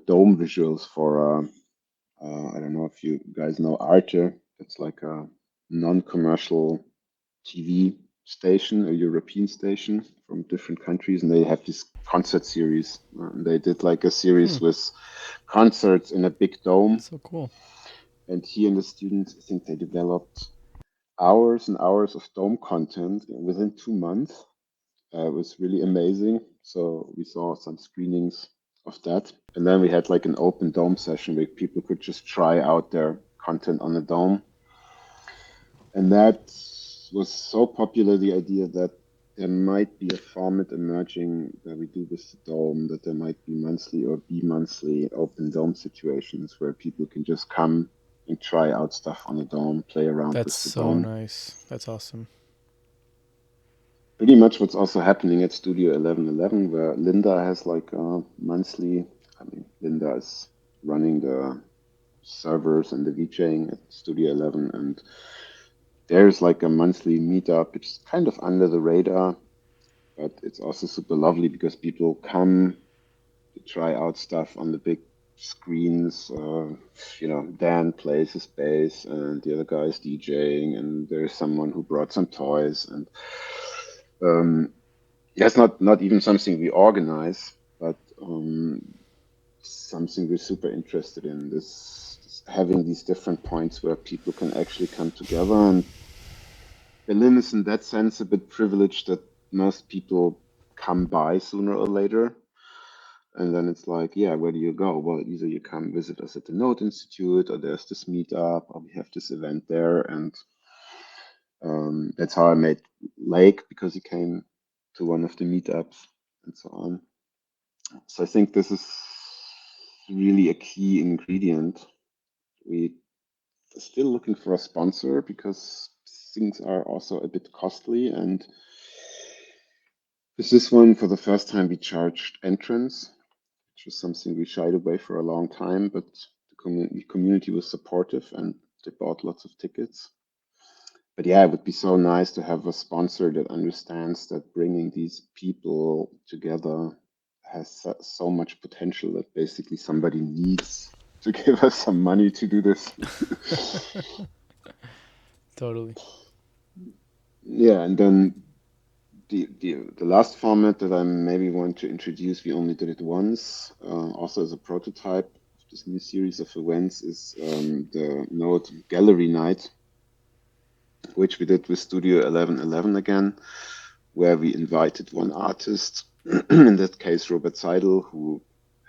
dome visuals for, I don't know if you guys know Arte. It's like a non-commercial TV station, a European station from different countries, and they have this concert series. They did like a Hmm, series with concerts in a big dome, so cool. and he and the students, I think they developed hours and hours of dome content within 2 months. It was really amazing. So we saw some screenings of that, and then we had like an open dome session where people could just try out their content on the dome. And that was so popular, the idea that there might be a format emerging that we do with the dome, that there might be monthly or bi-monthly open dome situations where people can just come and try out stuff on the dome, play around That's with the so dome. nice. That's awesome. Pretty much what's also happening at Studio 1111, where Linda has like a monthly, I mean, Linda is running the servers and the VJing at Studio 11, and there's like a monthly meetup. It's kind of under the radar, but it's also super lovely because people come to try out stuff on the big screens. Dan plays his bass, and the other guy is DJing, and there's someone who brought some toys, and um, it's not even something we organize, but something we're super interested in. This having these different points where people can actually come together, and Berlin is in that sense a bit privileged that most people come by sooner or later. And then it's like, yeah, where do you go? Well, either you come visit us at the Node Institute, or there's this meetup, or we have this event there. And that's how I met Lake, because he came to one of the meetups and so on. So I think this is really a key ingredient. We are still looking for a sponsor because things are also a bit costly. And with this one, for the first time, we charged entrance, which was something we shied away for a long time, but the community was supportive and they bought lots of tickets. But yeah, it would be so nice to have a sponsor that understands that bringing these people together has so much potential that basically somebody needs to give us some money to do this. Totally. Yeah, and then the last format that I maybe want to introduce, we only did it once, also as a prototype of this new series of events, is the Node Gallery Night, which we did with Studio 1111 again, where we invited one artist, in that case Robert Seidel, who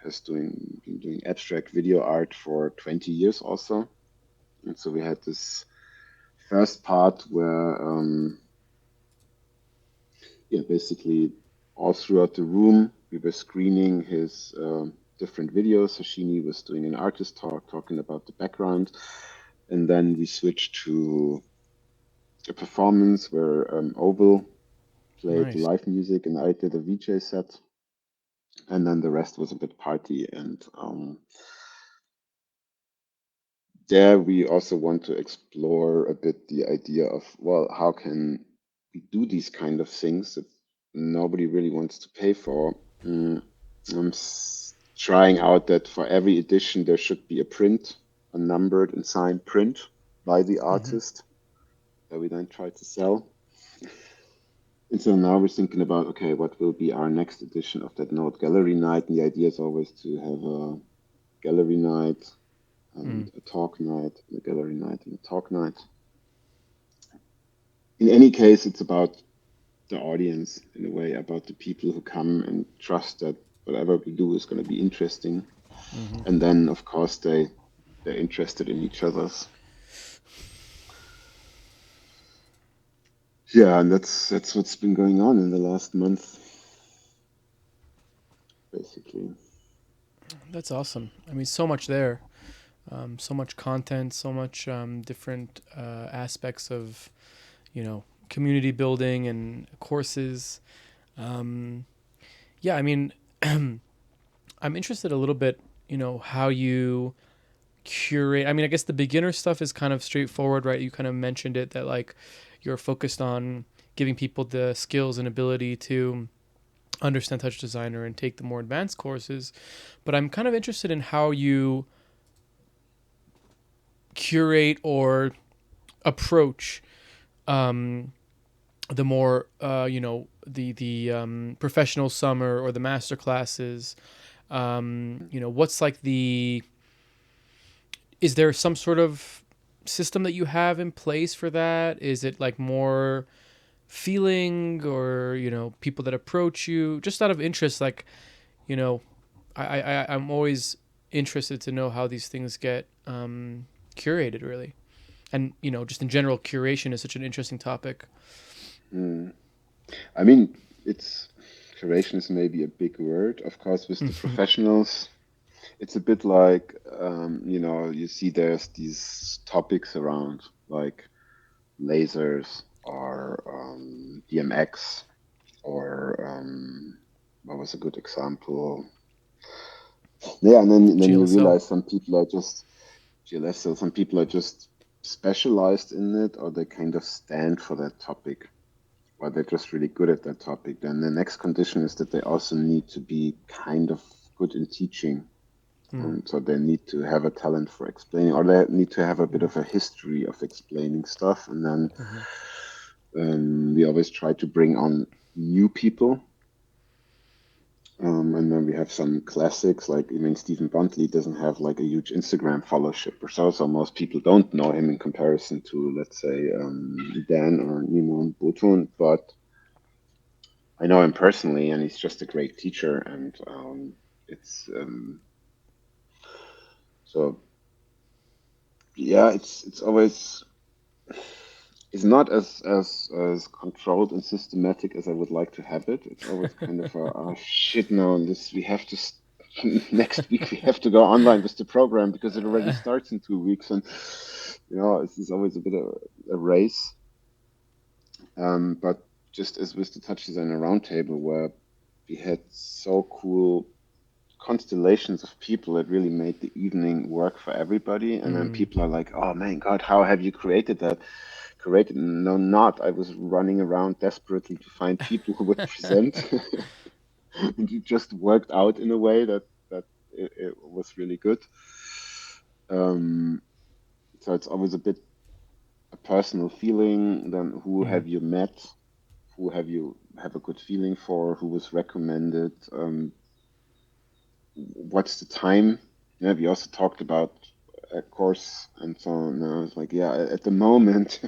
has been doing abstract video art for 20 years also. And so we had this first part where basically all throughout the room, we were screening his different videos. Hashini was doing an artist talk, talking about the background. And then we switched to a performance where Oval played Nice. live music and I did a VJ set. And then the rest was a bit party. And there we also want to explore a bit the idea of, well, how can we do these kind of things that nobody really wants to pay for, Mm, trying out that for every edition there should be a print, a numbered and signed print by the Mm-hmm. artist that we then try to sell. And so now we're thinking about, okay, what will be our next edition of that note gallery night? And the idea is always to have a gallery night and Mm. a talk night, and a gallery night and a talk night. In any case, it's about the audience in a way, about the people who come and trust that whatever we do is going to be interesting. Mm-hmm. And then, of course, they're interested in each other's. Yeah, and that's what's been going on in the last month, basically. That's awesome. I mean, so much there. So much content, so much different aspects of, community building and courses. Um, yeah, I mean, I'm interested a little bit, how you curate. I mean, I guess the beginner stuff is kind of straightforward, right? You kind of mentioned it that like you're focused on giving people the skills and ability to understand Touch Designer and take the more advanced courses. But I'm kind of interested in how you curate or approach um, the more the professional summer or the master classes. What's like the is there some sort of system that you have in place for that? Is it like more feeling or people that approach you just out of interest? Like you know, I'm always interested to know how these things get curated, really, and just in general, curation is such an interesting topic. Mm. I mean, it's curation is maybe a big word. Of course, with the Mm-hmm. professionals, it's a bit like, you see there's these topics around like lasers or DMX or what was a good example? Yeah, and then you GLSO. realize some people are just GLS, so some people are just specialized in it, or they kind of stand for that topic, or they're just really good at that topic. Then the next condition is that they also need to be kind of good in teaching. Mm. So they need to have a talent for explaining, or they need to have a bit of a history of explaining stuff. And then Mm-hmm. we always try to bring on new people. And then we have some classics, like, I mean, Stephen Buntley doesn't have like a huge Instagram followership or so, so most people don't know him in comparison to, let's say, Dan or Nimon Butun, but I know him personally, and he's just a great teacher. And it's so yeah, it's always it's not as controlled and systematic as I would like to have it. It's always kind of a oh shit no, this we have to next week we have to go online with the program because it already starts in 2 weeks, and it's always a bit of a race. But just as with the Touch Designer Roundtable, where we had so cool constellations of people that really made the evening work for everybody. And then Mm. people are like, "Oh man, God, how have you created that?" Created? No, not. I was running around desperately to find people who would present, and it just worked out in a way that it was really good. Um, so it's always a bit a personal feeling. Then who Mm. have you met? Who have you have a good feeling for? Who was recommended? What's the time? Yeah, we also talked about a course and so on. And I was like, yeah, at the moment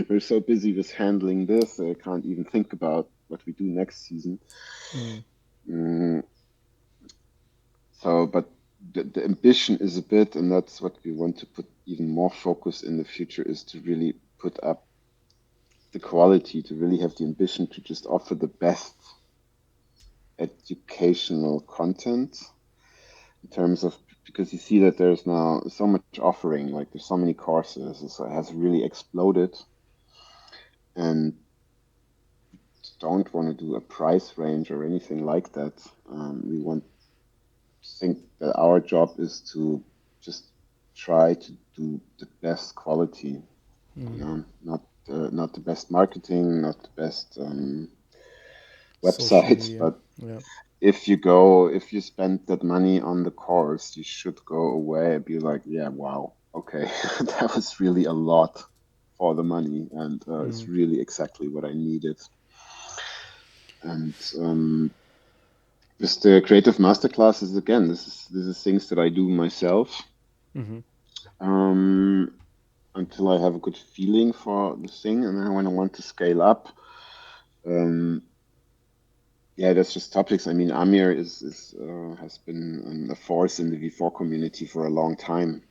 we're so busy with handling this, I can't even think about what we do next season. Mm. Mm, but the ambition is a bit, and that's what we want to put even more focus in the future, is to really put up the quality, to really have the ambition to just offer the best educational content in terms of, because you see that there's now so much offering, like there's so many courses, so it has really exploded, and don't want to do a price range or anything like that. We want to think that our job is to just try to do the best quality, Mm. not the best marketing, not the best Social websites, media. but Yeah. if you spend that money on the course, you should go away and be like, yeah, wow, okay, that was really a lot for the money, and it's Mm. really exactly what I needed. And with the creative masterclasses, again, this is things that I do myself. Mm-hmm. Um, until I have a good feeling for the thing, and then when I want to scale up, um, yeah, that's just topics. I mean, Amir is has been a force in the V4 community for a long time,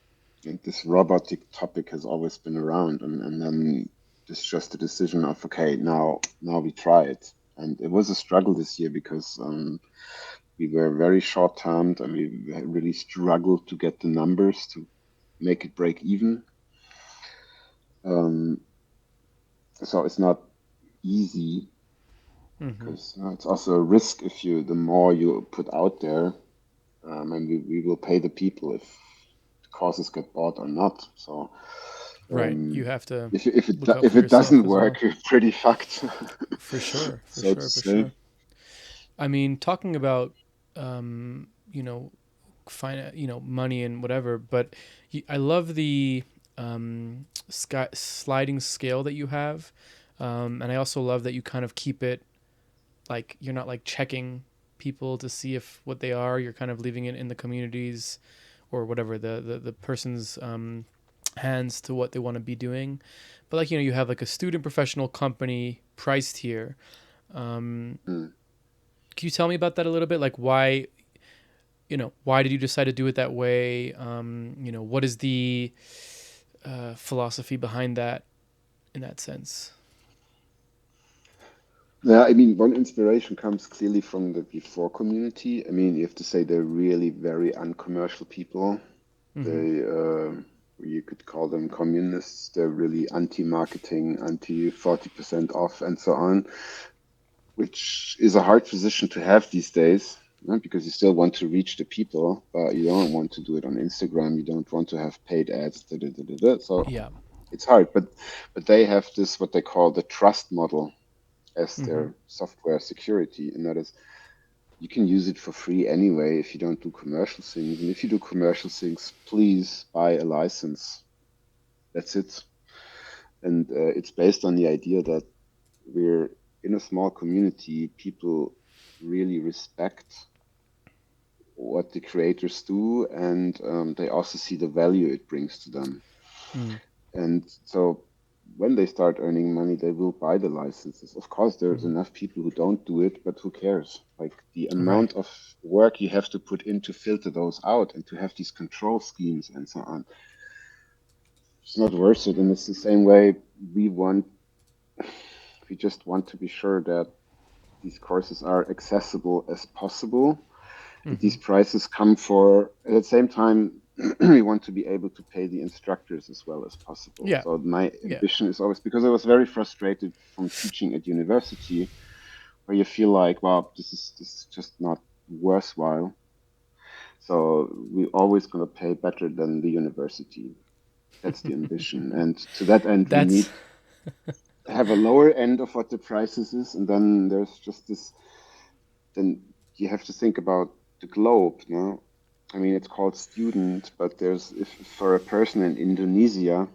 and this robotic topic has always been around. And then it's just a decision of okay, now we try it. And it was a struggle this year because we were very short-termed and we really struggled to get the numbers to make it break even. Um, so it's not easy Mm-hmm. because it's also a risk if the more you put out there, and we will pay the people if the courses get bought or not. So Right. You have to look out if for it yourself doesn't as well. work, you're pretty fucked, For sure. For so to sure. For say. sure. I mean, talking about, you know, money and whatever, but I love the sliding scale that you have. And I also love that you kind of keep it like you're not like checking people to see if what they are. You're kind of leaving it in the communities or whatever the person's hands to what they want to be doing. But like you have like a student professional company priced here. Um, Hmm. can you tell me about that a little bit? Like why did you decide to do it that way? What is the philosophy behind that in that sense? Yeah, I mean, one inspiration comes clearly from the before community. I mean, you have to say they're really very uncommercial people. Mm-hmm. They, you could call them communists. They're really anti-marketing, anti 40% off, and so on, which is a hard position to have these days, because you still want to reach the people, but you don't want to do it on Instagram. You don't want to have paid ads. Da, da, da, da, da. So Yeah. it's hard, but they have this what they call the trust model as Mm-hmm. their software security, and that is you can use it for free anyway if you don't do commercial things. And if you do commercial things, please buy a license. That's it. And it's based on the idea that we're in a small community. People really respect what the creators do, and they also see the value it brings to them. Mm-hmm. And so when they start earning money, they will buy the licenses. Of course, there's Mm-hmm. enough people who don't do it, but who cares? Like the Right. amount of work you have to put in to filter those out and to have these control schemes and so on. It's not worth it. And it's the same way we want, we just want to be sure that these courses are accessible as possible. And Mm-hmm. these prices come for, at the same time, we want to be able to pay the instructors as well as possible. Yeah. So my Yeah. ambition is always because I was very frustrated from teaching at university, where you feel like, wow, this is just not worthwhile. So we're always going to pay better than the university. That's the ambition. And to that end, we That's need to have a lower end of what the prices is, and then there's just this. Then you have to think about the globe, no? I mean, it's called student, but there's if for a person in Indonesia,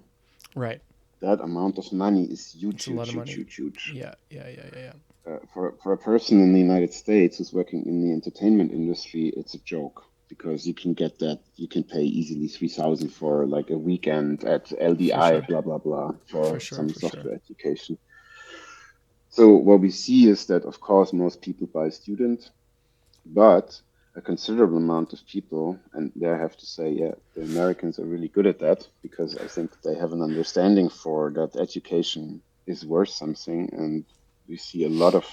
right. that amount of money is huge, It's a lot huge, of huge, money. huge, huge. Yeah. Yeah. Yeah. Yeah. Yeah. For a person in the United States who's working in the entertainment industry, it's a joke because you can get that you can pay easily 3,000 for like a weekend at For LDI, sure. blah blah blah, For for sure. some For sure. software education. So what we see is that of course most people buy student, but a considerable amount of people, and there I have to say, yeah, the Americans are really good at that because I think they have an understanding for that education is worth something. And we see a lot of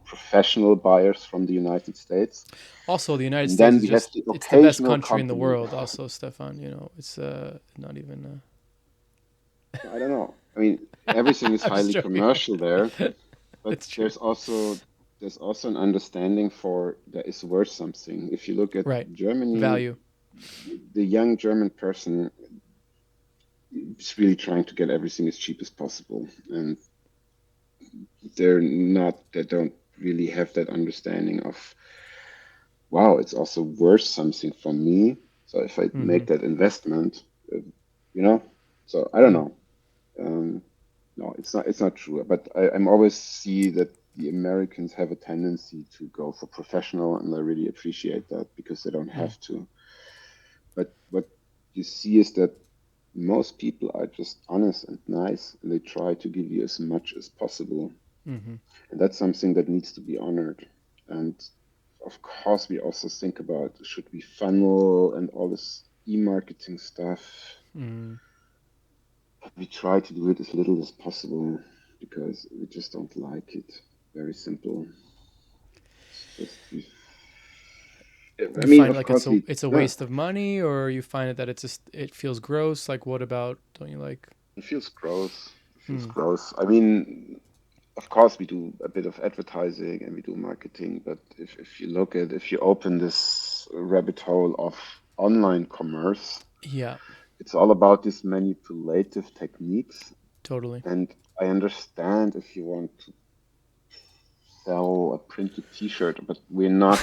professional buyers from the United States. Also, the United And States then is we have just the it's the best occasional country in the company. world. Also, Stefan, it's not even. I don't know. I mean, everything is I'm just highly joking. commercial there, but It's true. there's also an understanding for that is worth something. If you look at Right. Germany, Value. the young German person is really trying to get everything as cheap as possible, and they don't really have that understanding of wow, it's also worth something for me. So if I Mm-hmm. make that investment, uh, you know, so I don't Mm. know. Um, no, it's not true. But I'm always see that the Americans have a tendency to go for professional, and I really appreciate that because they don't Mm. have to. But what you see is that most people are just honest and nice, and they try to give you as much as possible. Mm-hmm. And that's something that needs to be honored. And of course, we also think about should we funnel and all this e-marketing stuff. Mm. But we try to do it as little as possible because we just don't like it. Very simple. It's just I You mean, find of like course we it's a no, waste of money, or you find it that it's just it feels gross. Like what about don't you like? it feels gross. It feels Mm. gross. I mean, of course we do a bit of advertising and we do marketing, but if you open this rabbit hole of online commerce, Yeah, it's all about these manipulative techniques. totally. And I understand if you want to sell a printed T-shirt, but we're not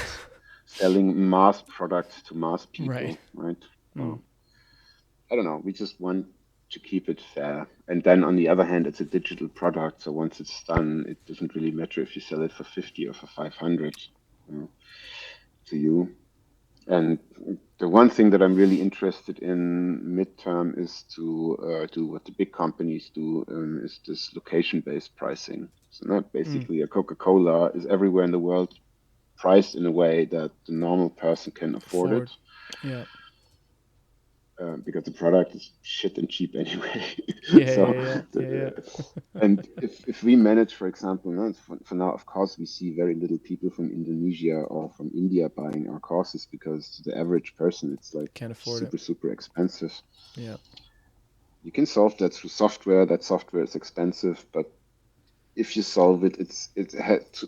selling mass products to mass Right. people, right? Mm. I don't know. We just want to keep it fair. And then on the other hand, it's a digital product, so once it's done, it doesn't really matter if you sell it for 50 or for 500 uh, to you. And the one thing that I'm really interested in midterm is to do what the big companies do, is this location-based pricing. So not Mm. basically a Coca-Cola is everywhere in the world priced in a way that the normal person can afford Afford. it, Yeah. because the product is shit and cheap anyway. Yeah. So, Yeah. Yeah. Yeah. Yeah. and if we manage, for example, no, for now, of course, we see very little people from Indonesia or from India buying our courses because to the average person, it's like Can't afford it. super, super expensive. Yeah. You can solve that through software. That software is expensive, but if you solve it,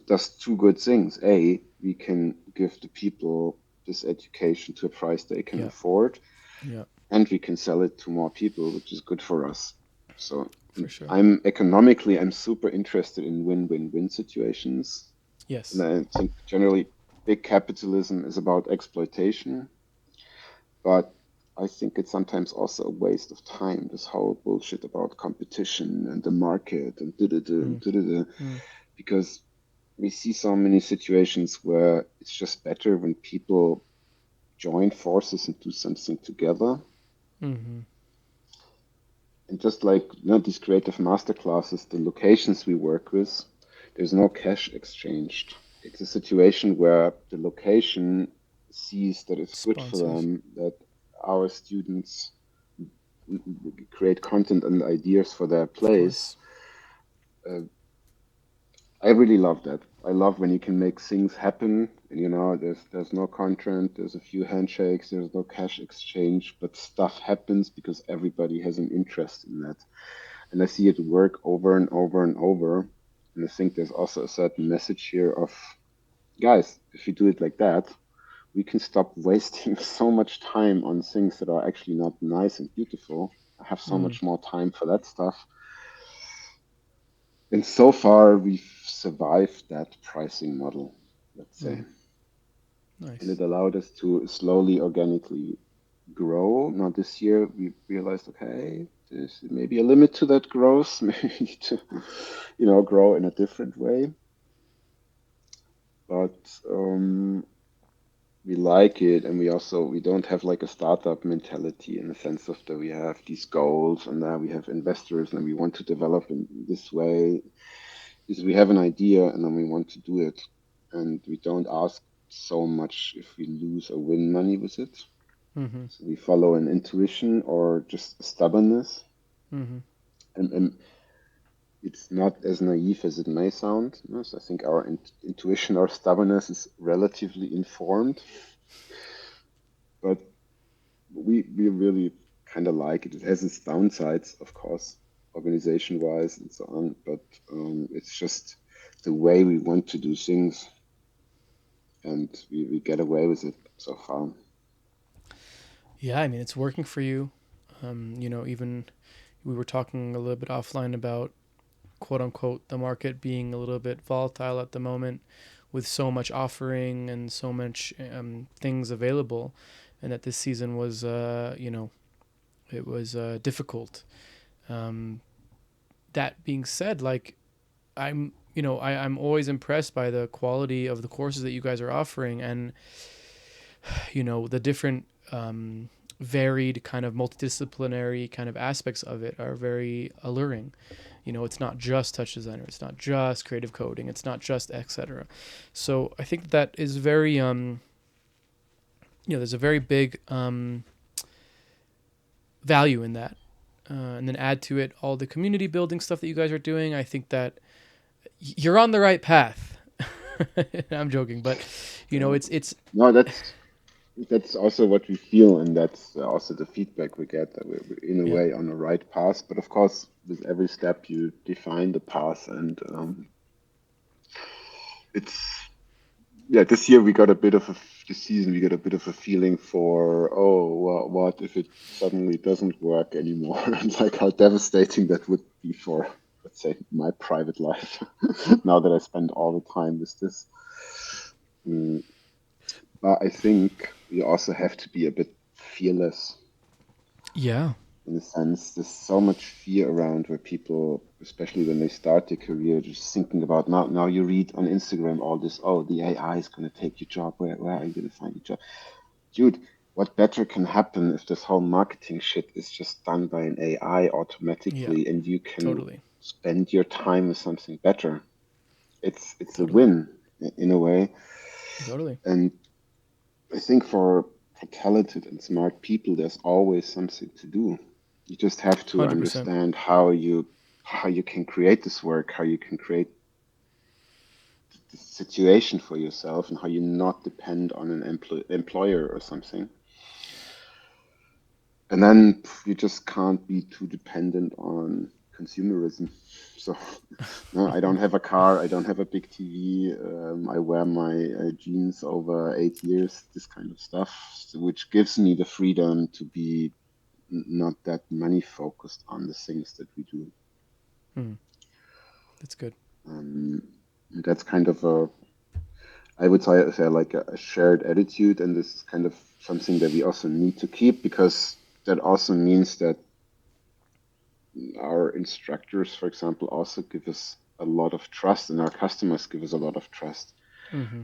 does two good things. A, we can give the people this education to a price they can Yeah. afford, Yeah. and we can sell it to more people, which is good for us. So For sure. I'm super interested in win-win-win situations. And Yes. I think generally big capitalism is about exploitation, but I think it's sometimes also a waste of time, this whole bullshit about competition and the market and da-da-da and Mm. da-da-da, Mm. because we see so many situations where it's just better when people join forces and do something together. Mm-hmm. And just like these creative master classes, the locations we work with, there's no cash exchanged. It's a situation where the location sees that it's good for Sponsors. them that our students create content and ideas for their Of place. course. Uh, I really love that. I love when you can make things happen. And, there's no contract, there's a few handshakes, there's no cash exchange, but stuff happens because everybody has an interest in that. And I see it work over and over and over. And I think there's also a certain message here of, guys, if you do it like that, we can stop wasting so much time on things that are actually not nice and beautiful. I have so Mm. much more time for that stuff. And so far, we've survived that pricing model, let's say. Mm. And it Nice. allowed us to slowly, organically grow. Now, this year, we realized, okay, there's maybe a limit to that growth. Maybe we need to, grow in a different way. But we like it, and we don't have like a startup mentality in the sense of that we have these goals and now we have investors and we want to develop in this way. Is we have an idea and then we want to do it, and we don't ask so much if we lose or win money with it. Mm-hmm. So we follow an intuition or just stubbornness, Mm-hmm. and it's not as naive as it may sound. So I think our intuition or stubbornness is relatively informed, but we really kind of like it. It has its downsides, of course, organization wise and so on, but it's just the way we want to do things, and we get away with it so far. Yeah. I mean, it's working for you. Even we were talking a little bit offline about quote unquote the market being a little bit volatile at the moment with so much offering and so much things available, and that this season was, it was difficult. That being said, like I'm always impressed by the quality of the courses that you guys are offering, and the different varied kind of multidisciplinary kind of aspects of it are very alluring. It's not just touch designer, it's not just creative coding, it's not just etc. So I think that is very there's a very big value in that, and then add to it all the community building stuff that you guys are doing. I think that you're on the right path. I'm joking, but it's No, that's also what we feel, and that's also the feedback we get, that we're in a yeah, way on the right path. But of course, with every step you define the path, and it's this year we got a bit of this season we got a bit of a feeling for, what if it suddenly doesn't work anymore, and like how devastating that would be for, let's say, my private life. Now that I spend all the time with this. But I think we also have to be a bit fearless, yeah, in a sense. There's so much fear around, where people, especially when they start their career, just thinking about, now you read on Instagram all this, the AI is going to take your job. Where are you going to find your job? Dude, what better can happen if this whole marketing shit is just done by an AI yeah, automatically, and you can totally, spend your time with something better? It's a totally, win in a way. totally, And I think for talented and smart people, there's always something to do. You just have to 100%. understand how you can create this work, how you can create the situation for yourself, and how you not depend on an employer or something. And then you just can't be too dependent on consumerism. So, no, I don't have a car, I don't have a big TV, I wear my jeans over 8 years, this kind of stuff, which gives me the freedom to be not that money focused on the things that we do. That's good. That's kind of I would say like a shared attitude, and this is kind of something that we also need to keep, because that also means that our instructors, for example, also give us a lot of trust, and our customers give us a lot of trust,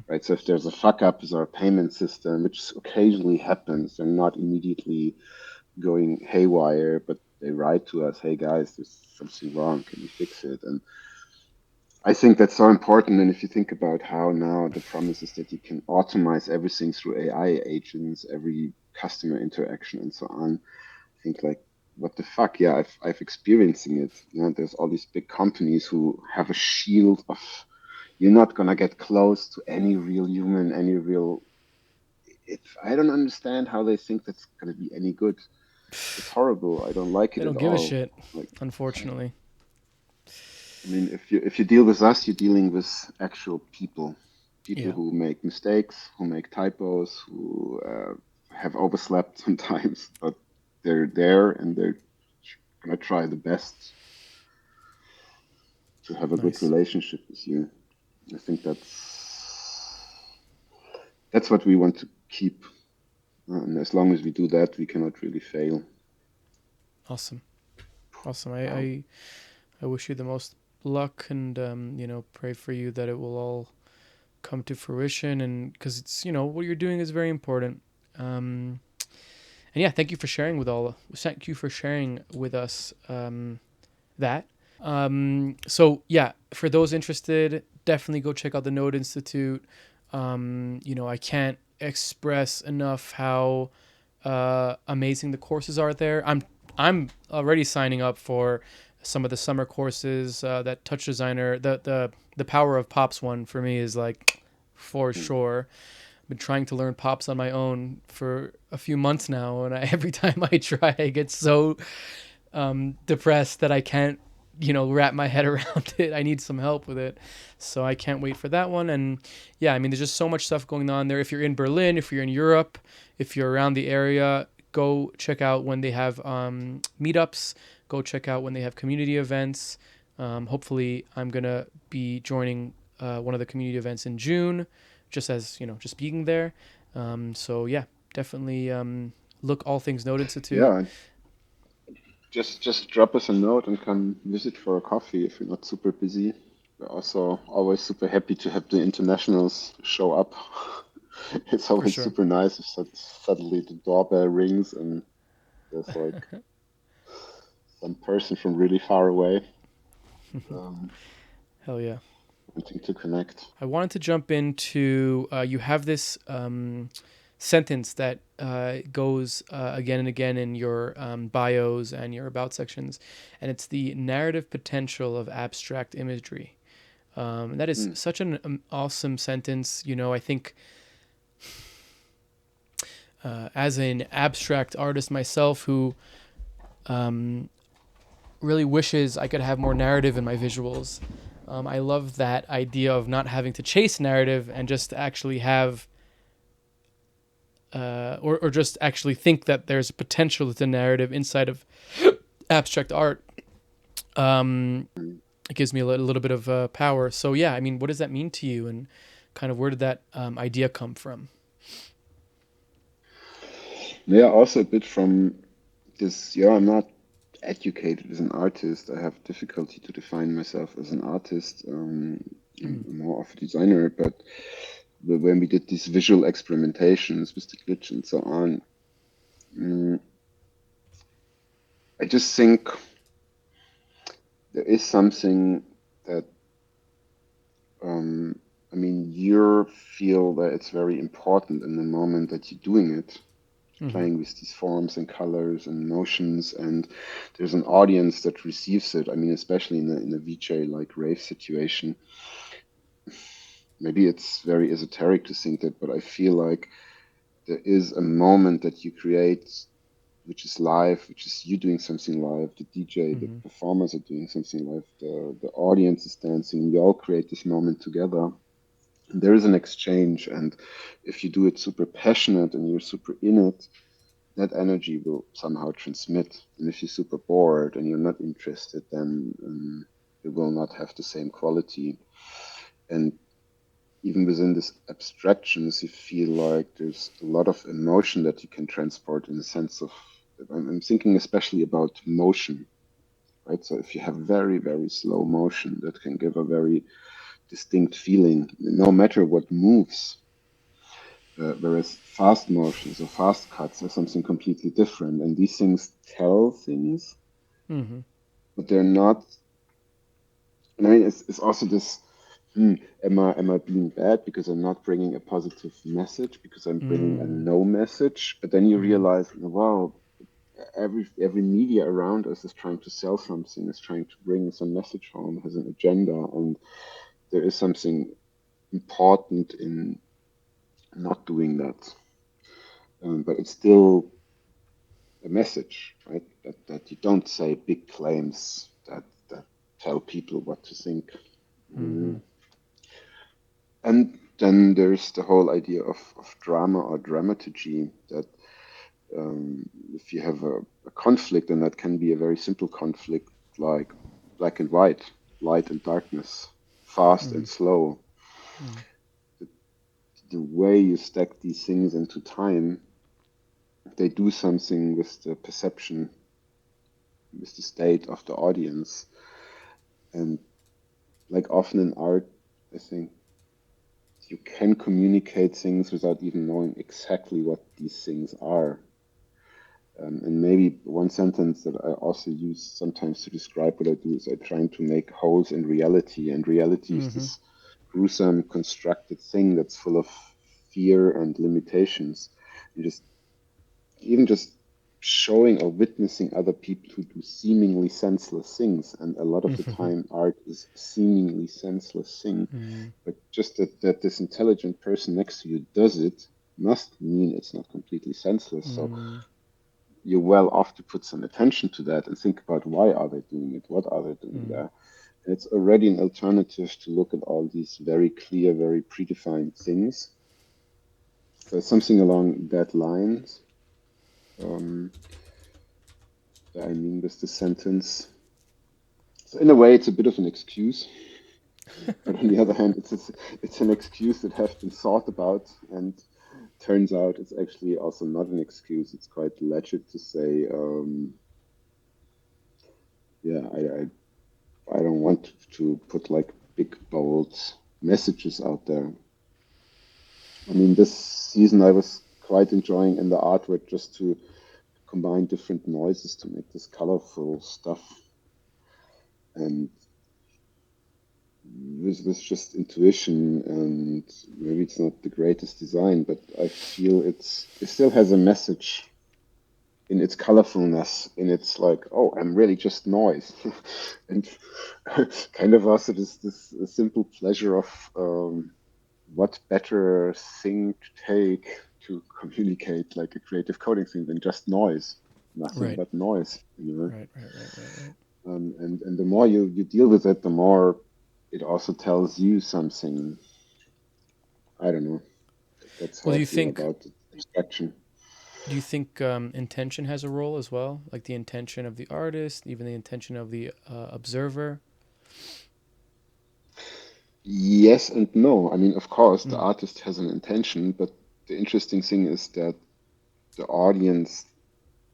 right? So if there's a fuck up with our payment system, which occasionally happens, they're not immediately going haywire, but they write to us, hey guys, there's something wrong, can you fix it? And I think that's so important. And if you think about how now the promise is that you can automate everything through AI agents, every customer interaction and so on, I think like, what the fuck? Yeah, I've experiencing it. There's all these big companies who have a shield of, you're not gonna get close to any real human, any real. I don't understand how they think that's gonna be any good. It's horrible. I don't like They it don't at give a all. shit, Like, unfortunately. I mean, if you deal with us, you're dealing with actual people, people Yeah, who make mistakes, who make typos, who have overslept sometimes, but they're there and they're gonna try the best to have a good nice. relationship with you. I think that's what we want to keep, and as long as we do that, we cannot really fail. Awesome. Awesome. Wow. I wish you the most luck, and pray for you that it will all come to fruition, and because it's what you're doing is very important. And yeah, thank you for sharing with us that. So yeah, for those interested, definitely go check out the Node Institute. I can't express enough how amazing the courses are there. I'm already signing up for some of the summer courses. That touch designer, the power of pops one for me is like for sure. I've been trying to learn pops on my own for a few months now, and every time I try, I get so depressed that I can't wrap my head around it. I need some help with it, so I can't wait for that one. And yeah, I mean, there's just so much stuff going on there. If you're in Berlin, if you're in Europe, if you're around the area, go check out when they have meetups. Go check out when they have community events. Hopefully I'm gonna be joining one of the community events in June, just as, just being there. So yeah, definitely look All Things Node Institute. Yeah, just drop us a note and come visit for a coffee if you're not super busy. We're also always super happy to have the internationals show up. It's For always sure. super nice if suddenly the doorbell rings and there's like some person from really far away um, Hell yeah. wanting to connect. I wanted to jump into you have this sentence that goes again and again in your bios and your about sections, and it's the narrative potential of abstract imagery. That is Mm. such an awesome sentence. I think as an abstract artist myself who really wishes I could have more narrative in my visuals. I love that idea of not having to chase narrative and just actually have, or just actually think that there's potential to narrative inside of abstract art. Mm. It gives me a little bit of power. So yeah, I mean, what does that mean to you, and kind of where did that idea come from? Yeah, also a bit from this. Yeah, I'm not educated as an artist. I have difficulty to define myself as an artist. I'm more of a designer, but when we did these visual experimentations with the glitch and so on, mm, I just think there is something that, um, I mean, you feel that it's very important in the moment that you're doing it, Mm-hmm. playing with these forms and colors and motions, and there's an audience that receives it. I mean, especially in a VJ like rave situation. Maybe it's very esoteric to think that, but I feel like there is a moment that you create which is live, which is you doing something live, the DJ, the Mm-hmm. performers are doing something live, the audience is dancing, we all create this moment together. And there is an exchange, and if you do it super passionate and you're super in it, that energy will somehow transmit. And if you're super bored and you're not interested, then it will not have the same quality. And even within this abstractions, you feel like there's a lot of emotion that you can transport in the sense of, I'm thinking especially about motion, right? So if you have very, very slow motion, that can give a very distinct feeling, no matter what moves. Whereas fast motions or fast cuts are something completely different. And these things tell things, Mm-hmm. but they're not. And I mean, it's also this. Am I being bad because I'm not bringing a positive message because I'm bringing a Mm-hmm. no message? But then you Mm-hmm. realize, wow, every media around us is trying to sell something, is trying to bring some message home, has an agenda, and there is something important in not doing that. But it's still a message, right? That you don't say big claims that tell people what to think. Mm-hmm. Mm. And then there's the whole idea of drama or dramaturgy that if you have a conflict, and that can be a very simple conflict like black and white, light and darkness, fast Mm-hmm. and slow, the, the way you stack these things into time, they do something with the perception, with the state of the audience. And like often in art, I think you can communicate things without even knowing exactly what these things are. And maybe one sentence that I also use sometimes to describe what I do is I try to make holes in reality. And reality is Mm-hmm. this gruesome, constructed thing that's full of fear and limitations. And just showing or witnessing other people who do seemingly senseless things. And a lot of the Mm-hmm. time, art is a seemingly senseless thing. But just that this intelligent person next to you does it must mean it's not completely senseless. So Mm-hmm. you're well off to put some attention to that and think about why are they doing it? What are they doing Mm-hmm. there? And it's already an alternative to look at all these very clear, very predefined things. So something along that lines. Um, I mean, with the sentence. So in a way, it's a bit of an excuse But on the other hand, it's an excuse that has been thought about, and turns out it's actually also not an excuse. It's quite legit to say, yeah, I don't want to put like big bold messages out there. I mean, this season I was quite enjoying in the artwork just to combine different noises to make this colorful stuff. And with just intuition, and maybe it's not the greatest design, but I feel it still has a message in its colorfulness, in its like, oh, I'm really just noise, and kind of also this simple pleasure of what better thing to take to communicate like a creative coding thing than just noise, nothing Right. but noise, you know. Right. Right. Right. Right. Right. And the more you deal with it, the more it also tells you something. I don't know. That's Well, how I feel about the abstraction. do you think intention has a role as well? Like the intention of the artist, even the intention of the observer? Yes and no. I mean, of course, the Mm. artist has an intention, but the interesting thing is that the audience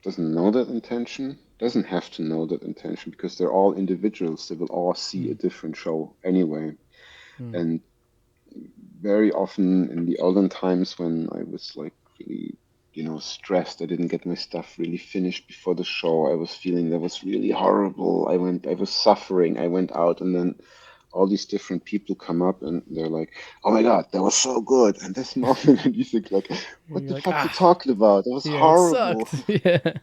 doesn't know that intention, doesn't have to know that intention because they're all individuals. They will all see a Mm. different show anyway. Mm. And very often in the olden times when I was like really, stressed, I didn't get my stuff really finished before the show. I was feeling that was really horrible. I was suffering. I went out and then all these different people come up and they're like, "Oh my God, that was so good!" And this moment, and you think like, "What You're the like, fuck you ah, talking about? That was yeah, it horrible." sucked. Yeah.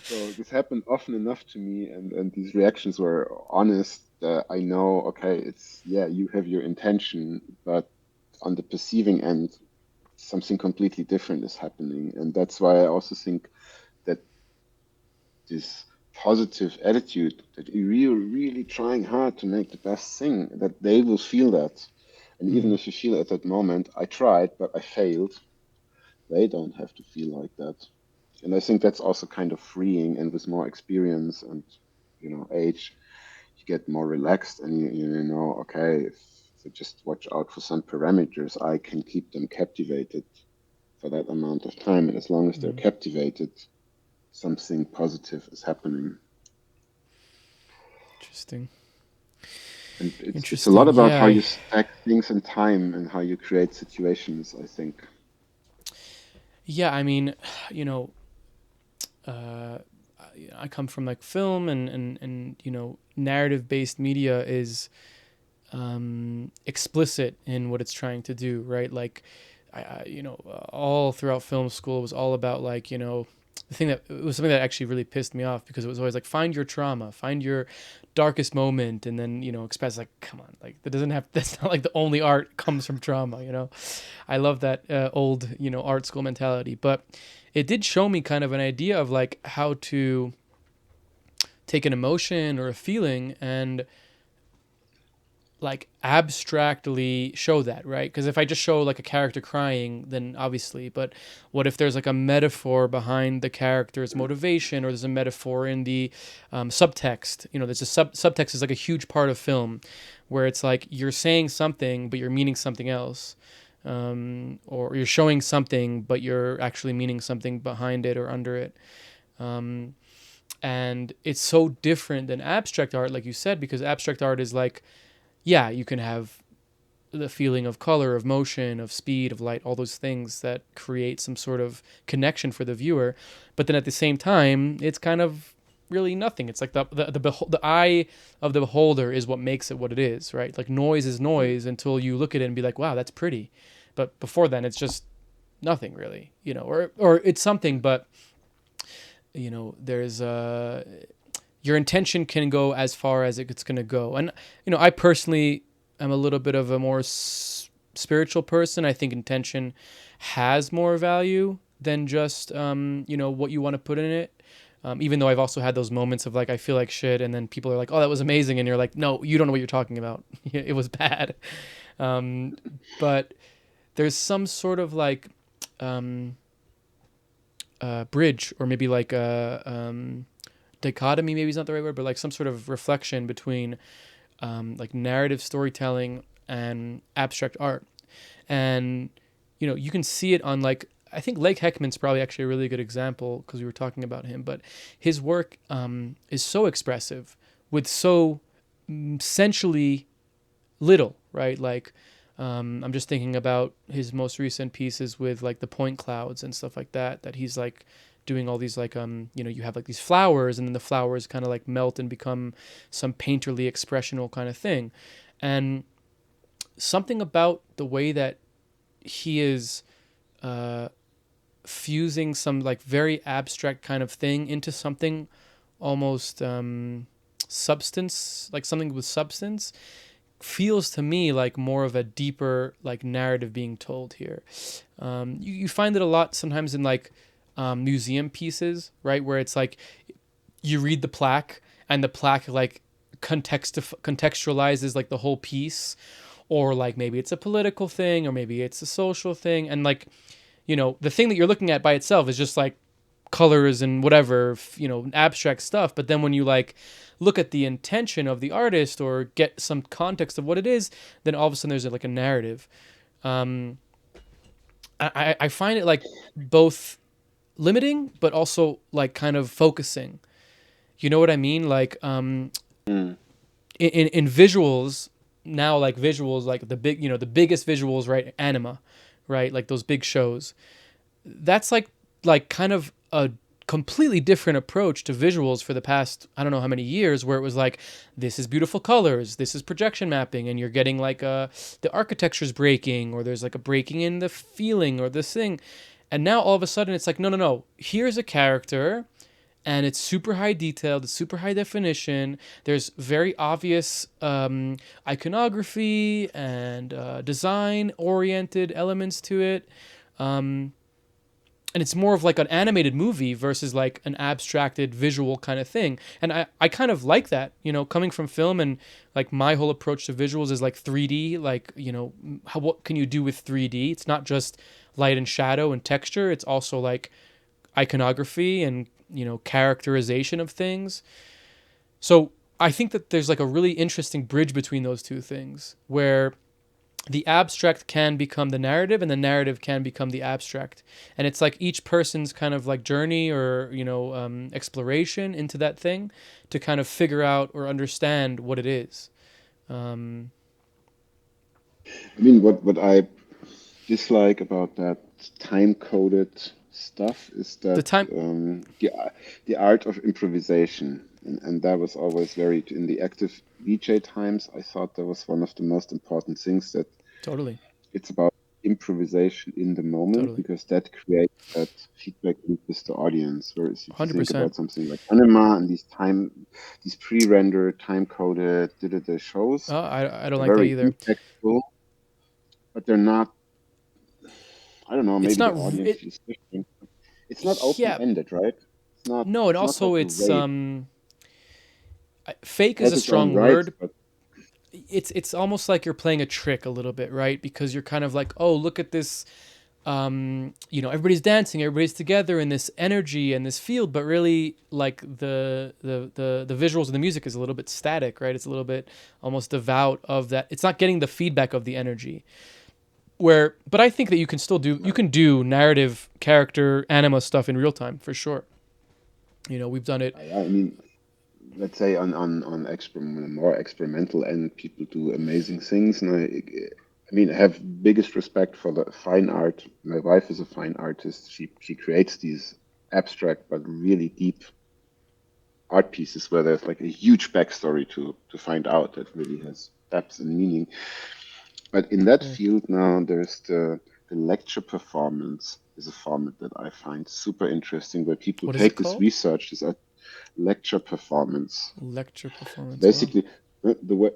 So this happened often enough to me, and these reactions were honest. I know, okay, it's yeah, you have your intention, but on the perceiving end, something completely different is happening, and that's why I also think that this positive attitude that you're really trying hard to make the best thing, that they will feel that, and even Mm. if you feel at that moment, I tried, but I failed. They don't have to feel like that. And I think that's also kind of freeing. And with more experience and age, you get more relaxed, and you know, okay, if I just watch out for some parameters, I can keep them captivated for that amount of time. And as long as they're Mm. captivated, something positive is happening. Interesting. And it's a lot Interesting. about Yeah. how you stack things in time and how you create situations, I think. Yeah. I mean, you know, uh, I come from like film and narrative based media is explicit in what it's trying to do, right? Like, all throughout film school was all about like, the thing that it was something that actually really pissed me off because it was always like, find your trauma, find your darkest moment, and then express like, come on, like that doesn't have that's not like the only art comes from trauma. I love that old art school mentality, but it did show me kind of an idea of like how to take an emotion or a feeling and like abstractly show that, right? Because if I just show like a character crying, then obviously, but what if there's like a metaphor behind the character's motivation, or there's a metaphor in the subtext? There's a subtext is like a huge part of film, where it's like you're saying something but you're meaning something else, or you're showing something but you're actually meaning something behind it or under it. Um, and it's so different than abstract art, like you said, because abstract art is like, yeah, you can have the feeling of color, of motion, of speed, of light, all those things that create some sort of connection for the viewer. But then at the same time, it's kind of really nothing. It's like the eye of the beholder is what makes it what it is, right? Like noise is Mm. noise until you look at it and be like, wow, that's pretty. But before then, it's just nothing really, or it's something, but there's your intention can go as far as it's going to go. And I personally am a little bit of a more spiritual person. I think intention has more value than just what you want to put in it. Even though I've also had those moments of like I feel like shit, and then people are like, "Oh, that was amazing," and you're like, "No, you don't know what you're talking about. It was bad." Um, but there's some sort of like um, bridge, or maybe like a dichotomy, maybe is not the right word, but like some sort of reflection between like narrative storytelling and abstract art. And you can see it on, like, I think Lake Heckman's probably actually a really good example because we were talking about him. But his work is so expressive with so essentially little, right? Like, I'm just thinking about his most recent pieces with like the point clouds and stuff like that. That he's like doing all these like you have like these flowers, and then the flowers kind of like melt and become some painterly expressional kind of thing. And something about the way that he is fusing some like very abstract kind of thing into something almost substance, like something with substance, feels to me like more of a deeper like narrative being told here. You find it a lot sometimes in like museum pieces, right, where it's like you read the plaque, and the plaque like contextualizes like the whole piece, or like maybe it's a political thing, or maybe it's a social thing, and like the thing that you're looking at by itself is just like colors and whatever, abstract stuff. But then when you like look at the intention of the artist or get some context of what it is, then all of a sudden there's like a narrative. I find it like both limiting, but also like kind of focusing. You know what I mean? Like in visuals now, like visuals, like the big, the biggest visuals, right? Anima, right? Like those big shows. That's like kind of a completely different approach to visuals for the past, I don't know how many years, where it was like, this is beautiful colors, this is projection mapping, and you're getting like the architecture's breaking, or there's like a breaking in the feeling or this thing. And now all of a sudden it's like, no, here's a character, and it's super high detailed, it's super high definition. There's very obvious iconography and design oriented elements to it. And it's more of like an animated movie versus like an abstracted visual kind of thing. And I kind of like that, coming from film, and like my whole approach to visuals is like 3D, like, what can you do with 3D? It's not just light and shadow and texture. It's also like iconography and, characterization of things. So I think that there's like a really interesting bridge between those two things, where the abstract can become the narrative, and the narrative can become the abstract. And it's like each person's kind of like journey or, exploration into that thing to kind of figure out or understand what it is. I mean, what I dislike about that time-coded stuff is The that time. the art of improvisation, and that was always very in the active VJ times. I thought that was one of the most important things, that Totally. it's about improvisation in the moment, Totally. because that creates that feedback loop with the audience. Whereas if you think 100%. about something like anima and these pre-rendered, time-coded digital shows, Oh, I don't they're like that very either. impactful, but they're not. I don't know. It's Maybe the not. audience It. feels different. It's not Yeah. open-ended, right? It's not. No, and It's not also like a it's race. fake It is has a its own strong rights, word. but It's almost like you're playing a trick a little bit, right? Because you're kind of like, oh, look at this. Everybody's dancing, everybody's together in this energy and this field, but really, like the visuals and the music is a little bit static, right? It's a little bit almost devout of that. It's not getting the feedback of the energy. But I think that you can do narrative, character, anima stuff in real time for sure. We've done it. I mean, let's say on more experimental end, people do amazing things, and I mean, I have biggest respect for the fine art. My wife is a fine artist. She creates these abstract but really deep art pieces where there's like a huge backstory to find out that really has depth and meaning. But in that Cool. field now, there's the lecture performance is a format that I find super interesting, where people What is it take this called? research, this lecture performance. Lecture performance. Wow. Basically, the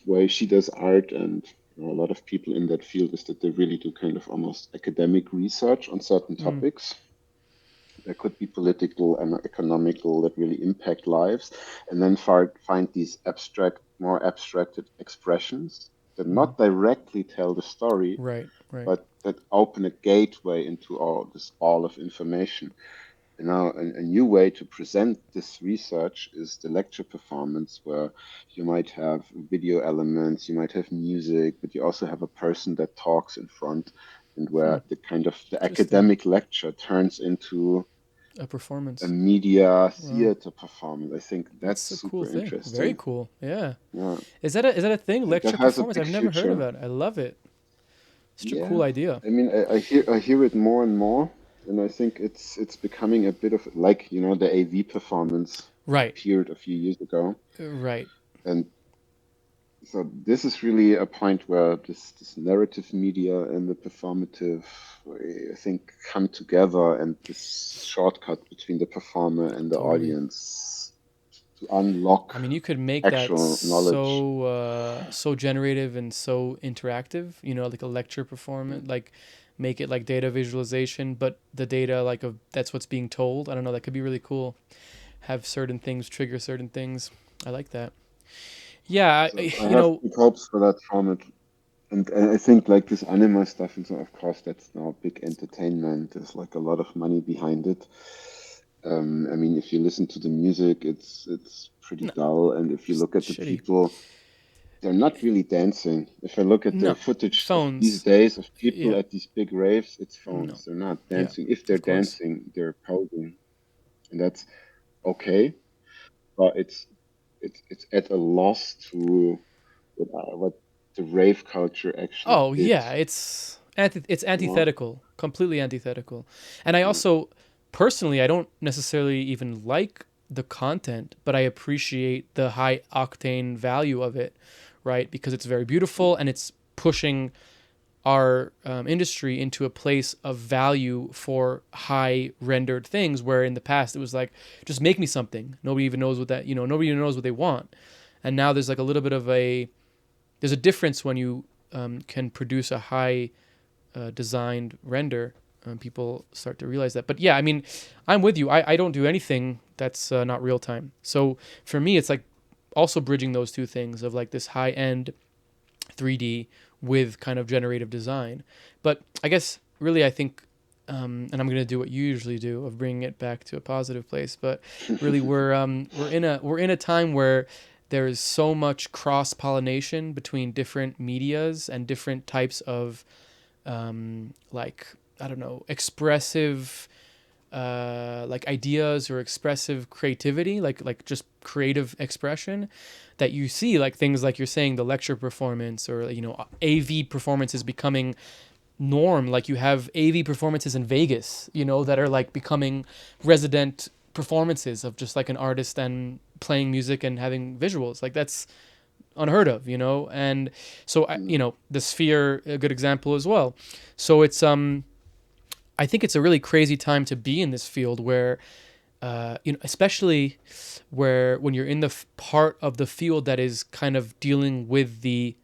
way she does art, and a lot of people in that field, is that they really do kind of almost academic research on certain Mm, topics. There could be political and economical that really impact lives, and then find these more abstracted expressions that mm. not directly tell the story, Right. Right. but that open a gateway into all of information. And now a new way to present this research is the lecture performance, where you might have video elements, you might have music, but you also have a person that talks in front, and Hmm. where the kind of the Interesting. academic lecture turns into A a performance. media Wow. theater performance. I think that's That's a cool super thing. Very interesting. cool. Yeah. Yeah, Is that a thing? I think that Lecture has a performance? big I've never heard future. about it. I love it. Such a Yeah, cool idea. I mean, I hear it more and more, and I think it's becoming a bit of like, the AV performance Right. appeared a few years ago, Right. and so this is really a point where this narrative media and the performative, I think, come together, and this shortcut between the performer and the Totally. audience to unlock I mean, you could make that actual knowledge. so generative and so interactive. Like a lecture performance, like make it like data visualization, but the data like of that's what's being told. I don't know. That could be really cool. Have certain things trigger certain things. I like that. Yeah. So I have big hopes for that format. And I think like this anime stuff, and so of course that's now big entertainment. There's like a lot of money behind it. I mean, if you listen to the music, it's pretty No, dull, and if you just look at the shitty. people, they're not really dancing. If I look at the No, footage of these phones. days of people Yeah. at these big raves, it's No. phones. They're not Yeah. dancing. If they're Of course. dancing, they're posing, and that's okay. But it's at a loss to what the rave culture actually Oh did. yeah, it's You know? antithetical, completely antithetical. And I Yeah. also personally I don't necessarily even like the content, but I appreciate the high octane value of it, right? Because it's very beautiful and it's pushing our industry into a place of value for high rendered things where in the past it was like just make me something, nobody even knows what that, nobody even knows what they want. And now there's like a little bit of there's a difference when you can produce a high designed render. People start to realize that. But yeah, I mean, I'm with you. I don't do anything that's not real time. So for me, it's like also bridging those two things of like this high end 3D with kind of generative design. But I guess really, I think, and I'm gonna do what you usually do of bringing it back to a positive place. But really, we're in a time where there is so much cross pollination between different medias and different types of like I don't know expressive like ideas or expressive creativity, like just creative expression that you see like things like you're saying the lecture performance or AV performance is becoming norm. Like you have AV performances in Vegas, that are like becoming resident performances of just like an artist and playing music and having visuals. Like that's unheard of, and so the Sphere a good example as well. So it's I think it's a really crazy time to be in this field where especially where when you're in the part of the field that is kind of dealing with the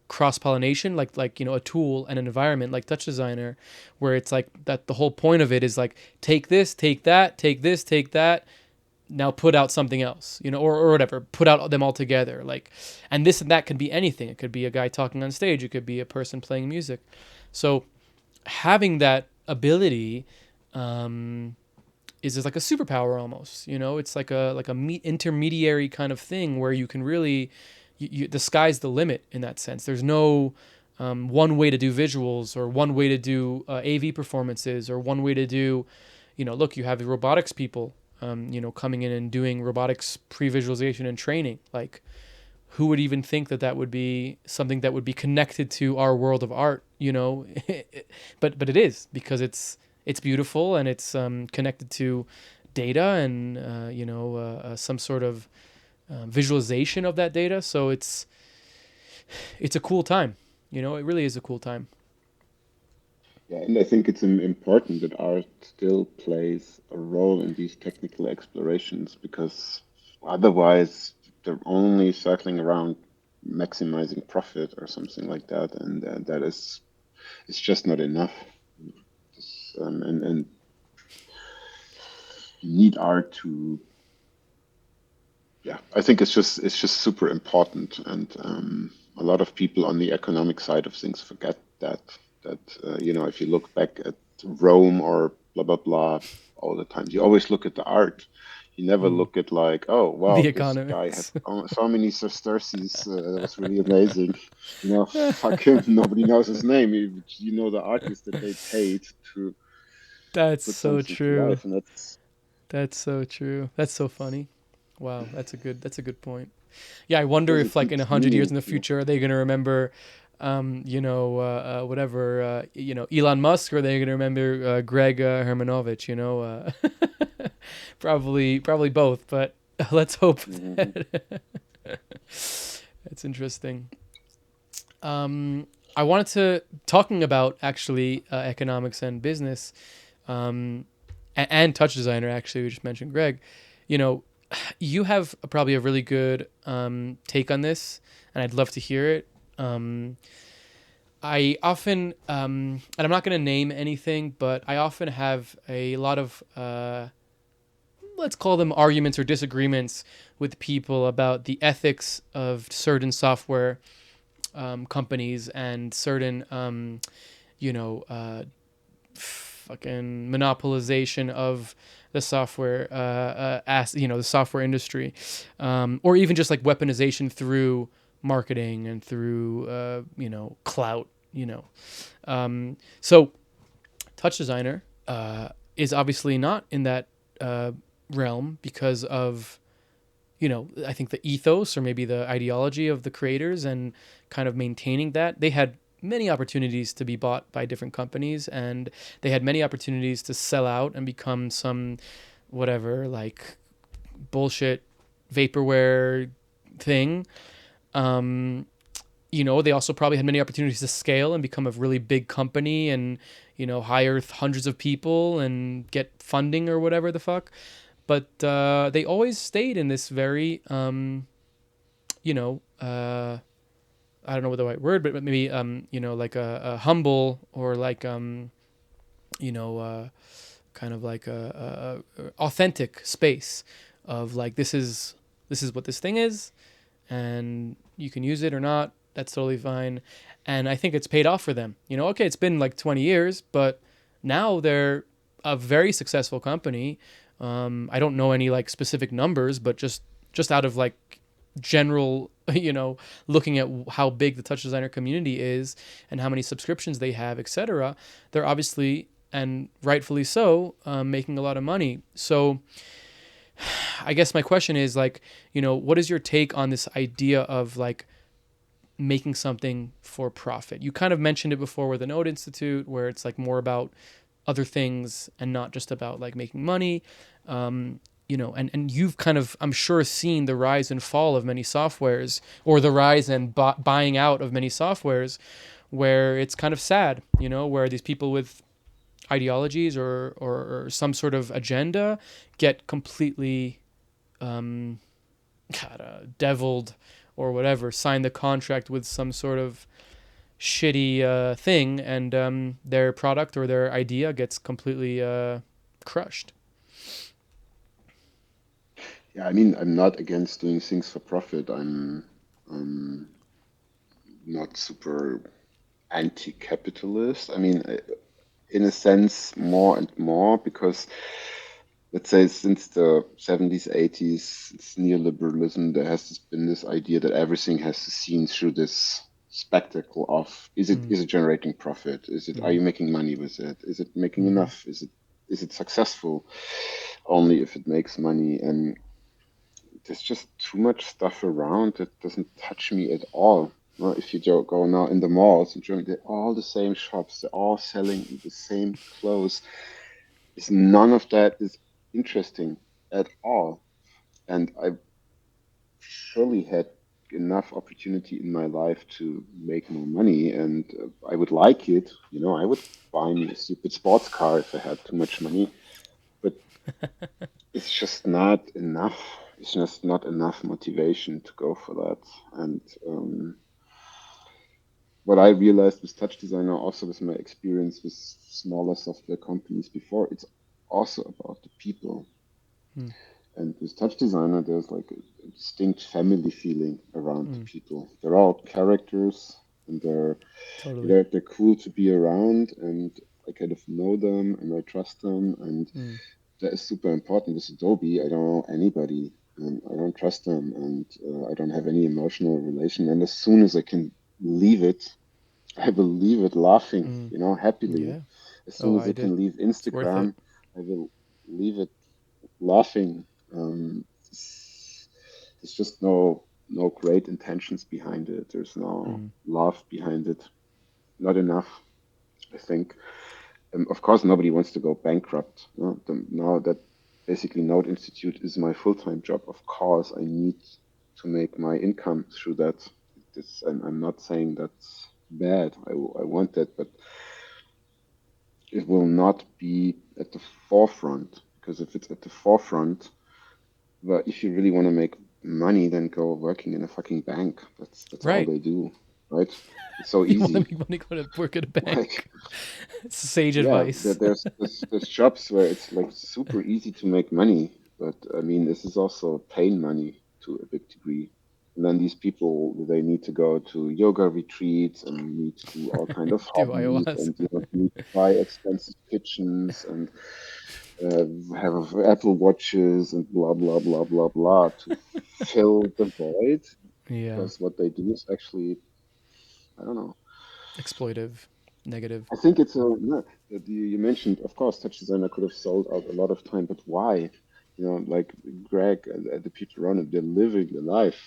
cross pollination, like a tool and an environment like Touch Designer, where it's like that the whole point of it is like take this, take that, take this, take that, now put out something else, or whatever, put out them all together, like, and this and that could be anything. It could be a guy talking on stage, it could be a person playing music. So having that ability is like a superpower almost. It's like a intermediary kind of thing where you can really the sky's the limit in that sense. There's no one way to do visuals or one way to do AV performances or one way to do look, you have the robotics people coming in and doing robotics pre-visualization and training. Like who would even think that that would be something that would be connected to our world of art, but it is because it's beautiful and it's connected to data and some sort of visualization of that data. So it's a cool time. It really is a cool time. Yeah, and I think it's important that art still plays a role in these technical explorations, because otherwise they're only circling around maximizing profit or something like that, and that is it's just not enough. And you need art to, yeah, I think it's just super important, and a lot of people on the economic side of things forget that if you look back at Rome or blah blah blah, all the time. You always look at the art. You never Mm. look at like, oh The wow, this guy had economics. so many sesterces. That was really amazing. Fuck him. Nobody knows his name. You know the artist that they paid to That's put so something to true. life, and that's That's so true. That's so funny. Wow, that's a good point. Yeah, I wonder because if it like in keeps 100 years in meaning. the future, are they gonna remember, whatever, Elon Musk, or are they gonna remember Greg Hermanovich? Probably both, but let's hope Hmm. that it's interesting. I wanted to talking about actually economics and business, um, and touch designer. Actually, we just mentioned Greg. You know, you have probably a really good take on this, and I'd love to hear it. Um, I often, and I'm not going to name anything, but I often have a lot of, let's call them arguments or disagreements with people about the ethics of certain software companies and certain, you know, fucking monopolization of the software, the software industry, or even just like weaponization through marketing and through, clout. So touch designer is obviously not in that realm because of I think the ethos or maybe the ideology of the creators and kind of maintaining that. They had many opportunities to be bought by different companies, and they had many opportunities to sell out and become some whatever, like, bullshit vaporware thing. Um, they also probably had many opportunities to scale and become a really big company and, hire hundreds of people and get funding or whatever the fuck. But they always stayed in this very, you know, uh, I don't know what the right word, but maybe, like a humble or like, you know, uh, kind of like a authentic space of like this is what this thing is, and you can use it or not. That's totally fine, and I think it's paid off for them. Okay, it's been like 20 years, but now they're a very successful company. I don't know any like specific numbers, but just out of like general, looking at how big the touch designer community is and how many subscriptions they have, etc. They're obviously and rightfully so making a lot of money. So I guess my question is like, what is your take on this idea of like making something for profit? You kind of mentioned it before with the Node Institute, where it's like more about other things and not just about like making money. And you've kind of, I'm sure, seen the rise and fall of many softwares, or the rise and buying out of many softwares, where it's kind of sad, where these people with ideologies or some sort of agenda get completely deviled or whatever, sign the contract with some sort of shitty thing, and their product or their idea gets completely crushed. Yeah, I mean, I'm not against doing things for profit. I'm not super anti-capitalist. I mean, in a sense, more and more, because let's say since the 70s, 80s, it's neoliberalism, there has been this idea that everything has to be seen through this spectacle of Mm. is it generating profit? Are Mm-hmm. you making money with it? Is it making Mm-hmm. enough? Is it successful? Only if it makes money. And there's just too much stuff around that doesn't touch me at all. Well, if you go now in the malls in Germany, they're all the same shops. They're all selling the same clothes. None of that is interesting at all. And I surely had enough opportunity in my life to make more money, and I would like it. I would buy me a stupid sports car if I had too much money, but it's just not enough. It's just not enough motivation to go for that. And what I realized with Touch Designer, also with my experience with smaller software companies before, it's also about the people. Mm. And with Touch Designer, there's like a distinct family feeling around the Mm. people. They're all characters, and Totally. they're cool to be around, and I kind of know them and I trust them, and Mm. that is super important with Adobe. I don't know anybody. I don't trust them, and I don't have any emotional relation. And as soon as I can leave it, I will leave it laughing, Mm. happily. Yeah. As soon Oh, as I I did. can leave It's worth it. Instagram, I will leave it laughing. There's just no great intentions behind it. There's no Mm. love behind it. Not enough, I think. Of course, nobody wants to go bankrupt. No? Now that basically Node Institute is my full-time job, of course, I need to make my income through that. I'm not saying that's bad. I want that, but it will not be at the forefront, because if it's at the forefront, well, if you really want to make money, then go working in a fucking bank. That's all Right. they do, right? It's so You want to easy. make money, go to work at a Like, bank. It's sage yeah, advice. there's jobs where it's like super easy to make money, but I mean, this is also pain money to a big degree. And then these people, they need to go to yoga retreats and need to do all kind of Do hobbies, and ayahuasca. need to buy expensive kitchens and have Apple watches and blah blah blah blah blah to fill the void, Yeah. because what they do is actually, I don't know. Exploitive. Negative. I think it's a no, that you mentioned, of course, touch designer could have sold out a lot of time, but why? Like Greg and the people around him, they're living the life.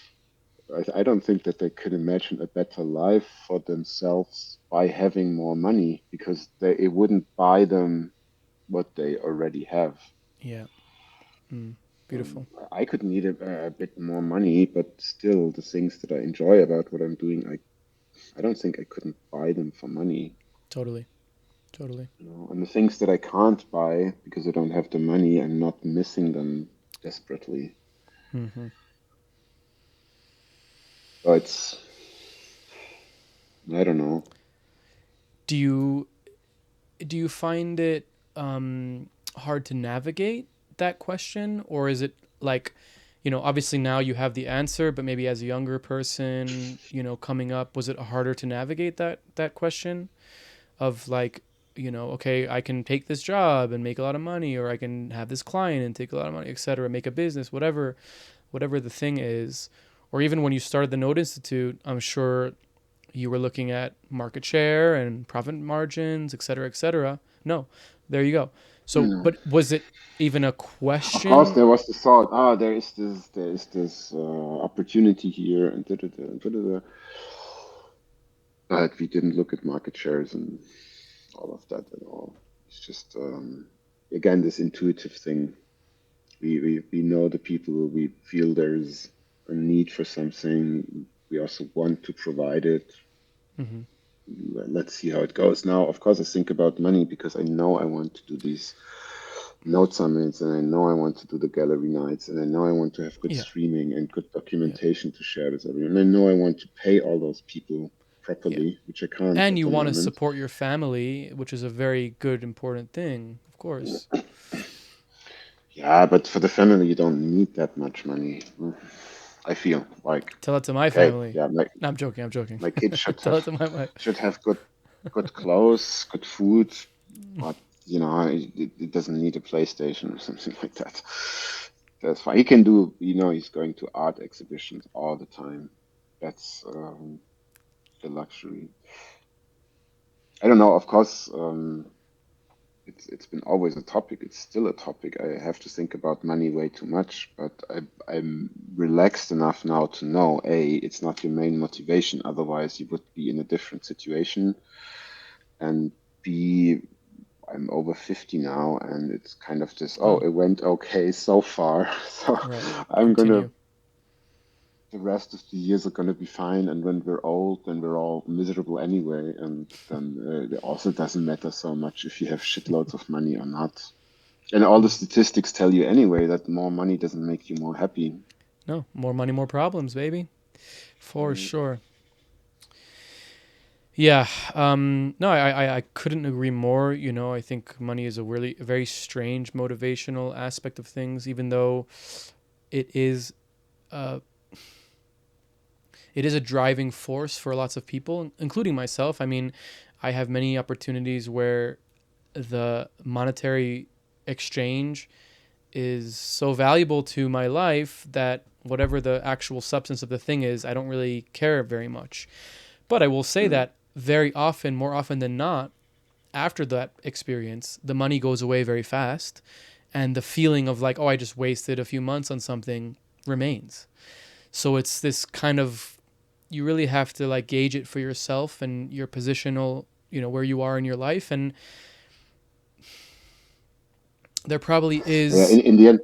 I don't think that they could imagine a better life for themselves by having more money, because it wouldn't buy them what they already have. Yeah. Mm. Beautiful. I could need a bit more money, but still, the things that I enjoy about what I'm doing, I don't think I couldn't buy them for money. Totally. Totally. And the things that I can't buy because I don't have the money, I'm not missing them desperately. Hmm. So I don't know. Do you find it hard to navigate that question, or is it like, obviously now you have the answer, but maybe as a younger person, coming up, was it harder to navigate that question of like, okay, I can take this job and make a lot of money, or I can have this client and take a lot of money, etc., make a business, whatever the thing is. Or even when you started the Node Institute, I'm sure you were looking at market share and profit margins, et cetera, et cetera. No, there you go. So, No. but was it even a Of course, question? there was the thought, there is this opportunity here, and da, da, da, da, da, da. But we didn't look at market shares and all of that at all. It's just again this intuitive thing. We know the people. We feel there's a need for something. We also want to provide it. Mm-hmm. Let's see how it goes. Now, of course, I think about money because I know I want to do these note summits, and I know I want to do the gallery nights, and I know I want to have good Yeah, streaming and good yeah, documentation to share with everyone. And I know I want to pay all those people yeah. properly, which I can't And at you the want to moment. support your family, which is a very good, important thing, of course. Yeah, but for the family, you don't need that much money. I feel like, Tell it to my okay, family. yeah, No, I'm joking. I'm joking. my kids Tell it to my wife. should have good clothes, good food, but it doesn't need a PlayStation or something like that. That's fine. He can do, he's going to art exhibitions all the time. That's the luxury. I don't know. Of course, it's been always a topic. It's still a topic. I have to think about money way too much, but I'm relaxed enough now to know, A, it's not your main motivation. Otherwise, you would be in a different situation. And B, I'm over 50 now, and it's kind of this, oh, Oh, it went okay so far. So right. I'm gonna, Continue. the rest of the years are gonna be fine. And when we're old, then we're all miserable anyway. And then it also doesn't matter so much if you have shitloads of money or not. And all the Mm. statistics tell you anyway that more money doesn't make you more happy. No, more money, more problems, baby. For Mm. sure. Yeah. No, I couldn't agree more. I think money is a very strange motivational aspect of things, even though it is uh, it is a driving force for lots of people, including myself. I mean, I have many opportunities where the monetary exchange is so valuable to my life that whatever the actual substance of the thing is, I don't really care very much. But I will say that very often, more often than not, after that experience, the money goes away very fast, and the feeling of like, oh, I just wasted a few months on something remains. So it's this kind of, you really have to like gauge it for yourself and your positional, where you are in your life. And there probably Yeah, is, in the end,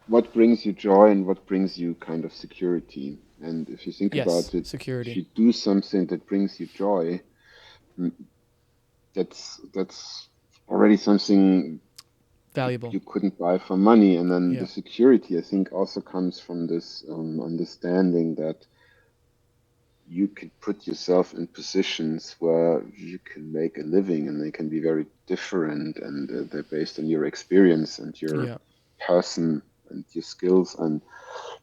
what brings you joy and what brings you kind of security? And if you think yes, about it, if security, you do something that brings you joy, mm, that's already something valuable. you couldn't buy for money. And then the Yeah. security, I think, also comes from this understanding that you could put yourself in positions where you can make a living, and they can be very different, and they're based on your experience and your Yeah. person and your skills. And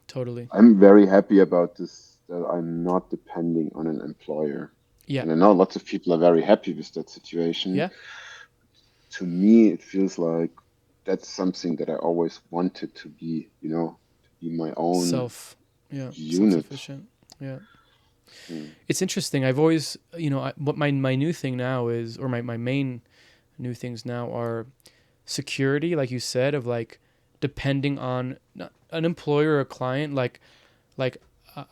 Totally. I'm very happy about this, that I'm not depending on an employer. Yeah. And I know lots of people are very happy with that situation. Yeah. To me, it feels like that's something that I always wanted to be, to be my own Yeah. unit. Self-sufficient. Yeah. Mm. It's interesting. I've always, what my new thing now is, or my main new things now are security, like you said, of like depending on an employer or a client. Like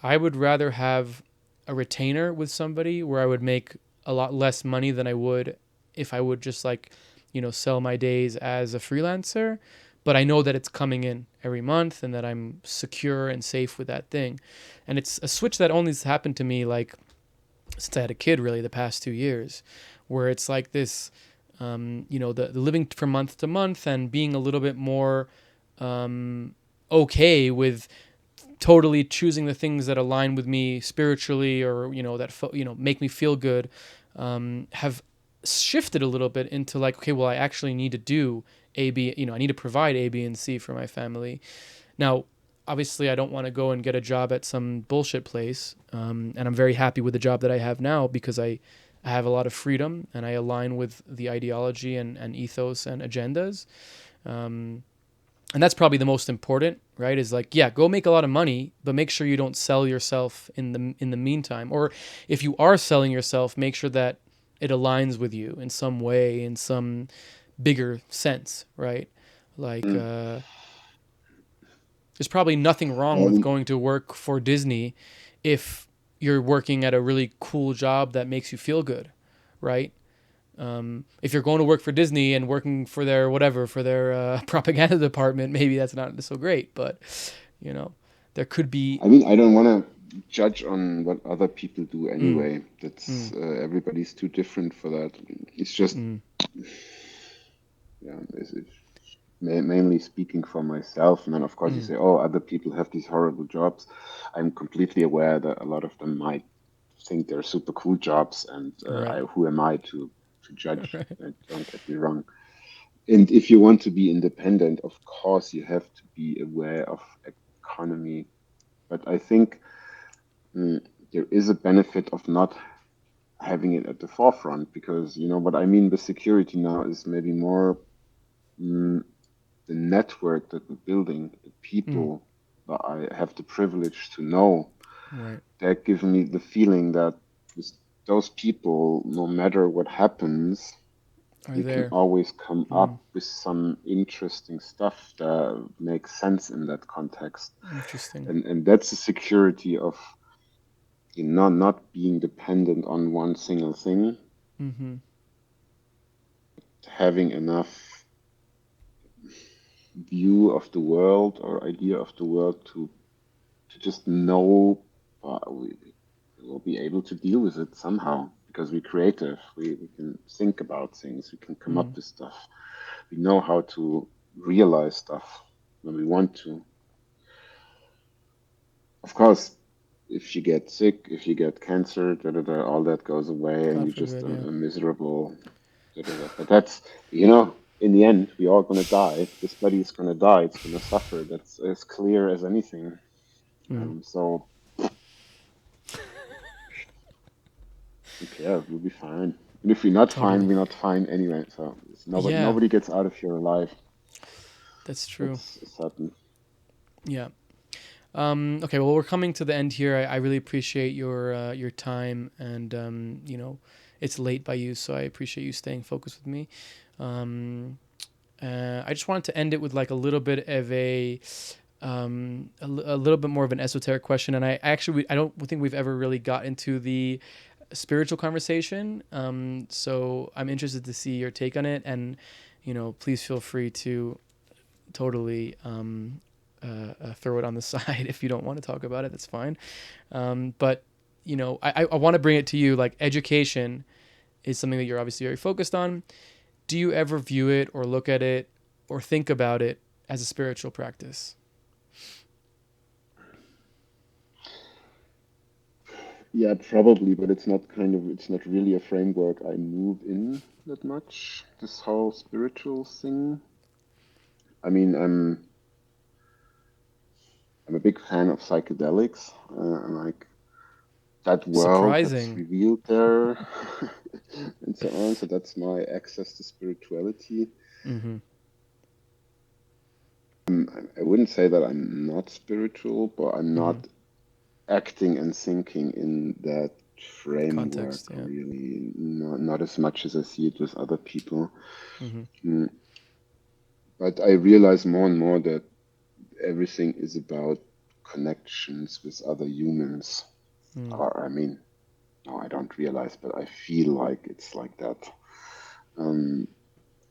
I would rather have a retainer with somebody where I would make a lot less money than I would if I would just like, sell my days as a freelancer. But I know that it's coming in every month and that I'm secure and safe with that thing. And it's a switch that only has happened to me like since I had a kid, really, the past 2 years, where it's like this, the living from month to month and being a little bit more okay with totally choosing the things that align with me spiritually, or that make me feel good, have shifted a little bit into like, okay, well, I actually need to do A, B, I need to provide A, B, and C for my family. Now, obviously, I don't want to go and get a job at some bullshit place, and I'm very happy with the job that I have now because I have a lot of freedom and I align with the ideology and ethos and agendas. And that's probably the most important, right? Is like, yeah, go make a lot of money, but make sure you don't sell yourself in the meantime. Or if you are selling yourself, make sure that it aligns with you in some way, in some bigger sense, right? Like, Mm. there's probably nothing wrong with Um, going to work for Disney if you're working at a really cool job that makes you feel good, right? If you're going to work for Disney and working for their whatever, for their propaganda department, maybe that's not so great. But you know, there could be. I mean, I don't want to judge on what other people do Mm, anyway. That's mm, everybody's too different for that. It's just, mm, yeah, it's mainly speaking for myself. And then, of course, you mm, say, oh, other people have these horrible jobs. I'm completely aware that a lot of them might think they're super cool jobs, and right. who am I to judge? Right. Don't get me wrong. And if you want to be independent, of course, you have to be aware of economy. But I think mm, there is a benefit of not having it at the forefront, because what I mean with security now is maybe more mm, the network that we're building, the Mm, people that I have the privilege to know. right. That gives me the feeling that with those people, no matter what happens, Are you can there? always come Mm, up with some interesting stuff that makes sense in that context. interesting. And that's the security of not being dependent on one single thing, Mm-hmm. having enough view of the world or idea of the world to just know we will be able to deal with it somehow, because we're creative. We can think about things. We can come Mm, up with stuff. We know how to realize stuff when we want to. Of course, if you get sick, if you get cancer, all that goes away, and God you're just forbid. Yeah. a miserable. But that's, in the end, we are going to die. This body is going to die. It's going to suffer. That's as clear as anything. Mm, So, okay, we'll be fine. And if we're not fine, totally. we're not fine anyway. So nobody, Yeah. nobody gets out of here alive. That's true. That's certain. Yeah. Okay, well, we're coming to the end here. I really appreciate your time, and it's late by you, so I appreciate you staying focused with me. I just wanted to end it with like a little bit of a little bit more of an esoteric question, and I don't think we've ever really got into the spiritual conversation. So I'm interested to see your take on it, and please feel free to totally throw it on the side if you don't want to talk about it. That's fine. But I want to bring it to you. Like, education is something that you're obviously very focused on. Do you ever view it or look at it or think about it as a spiritual practice? Yeah, probably, but it's not really a framework I move in that much. This whole spiritual thing. I mean, I'm a big fan of psychedelics, like that world that's Surprising. revealed there, and so on. So that's my access to spirituality. Mm-hmm. I wouldn't say that I'm not spiritual, but I'm Mm-hmm. not acting and thinking in that framework, Context. Yeah. really. Not as much as I see it with other people. Mm-hmm. Mm. But I realize more and more that everything is about connections with other humans. Mm. Or, I mean, no, I don't realize, but I feel like it's like that. Um,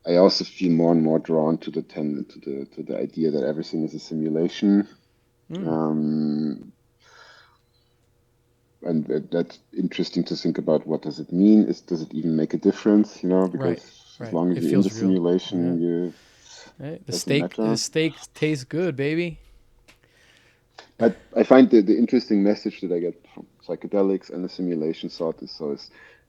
I also feel more and more drawn to the idea that everything is a simulation. Mm. Um, and that's interesting to think about. What does it mean? Does it even make a difference? Because Right. as Right. long as It you're in the feels real. Yeah. simulation, you Right. The doesn't steak. The matter. steak tastes good, baby. But I find the interesting message that I get from psychedelics and the simulation thought is,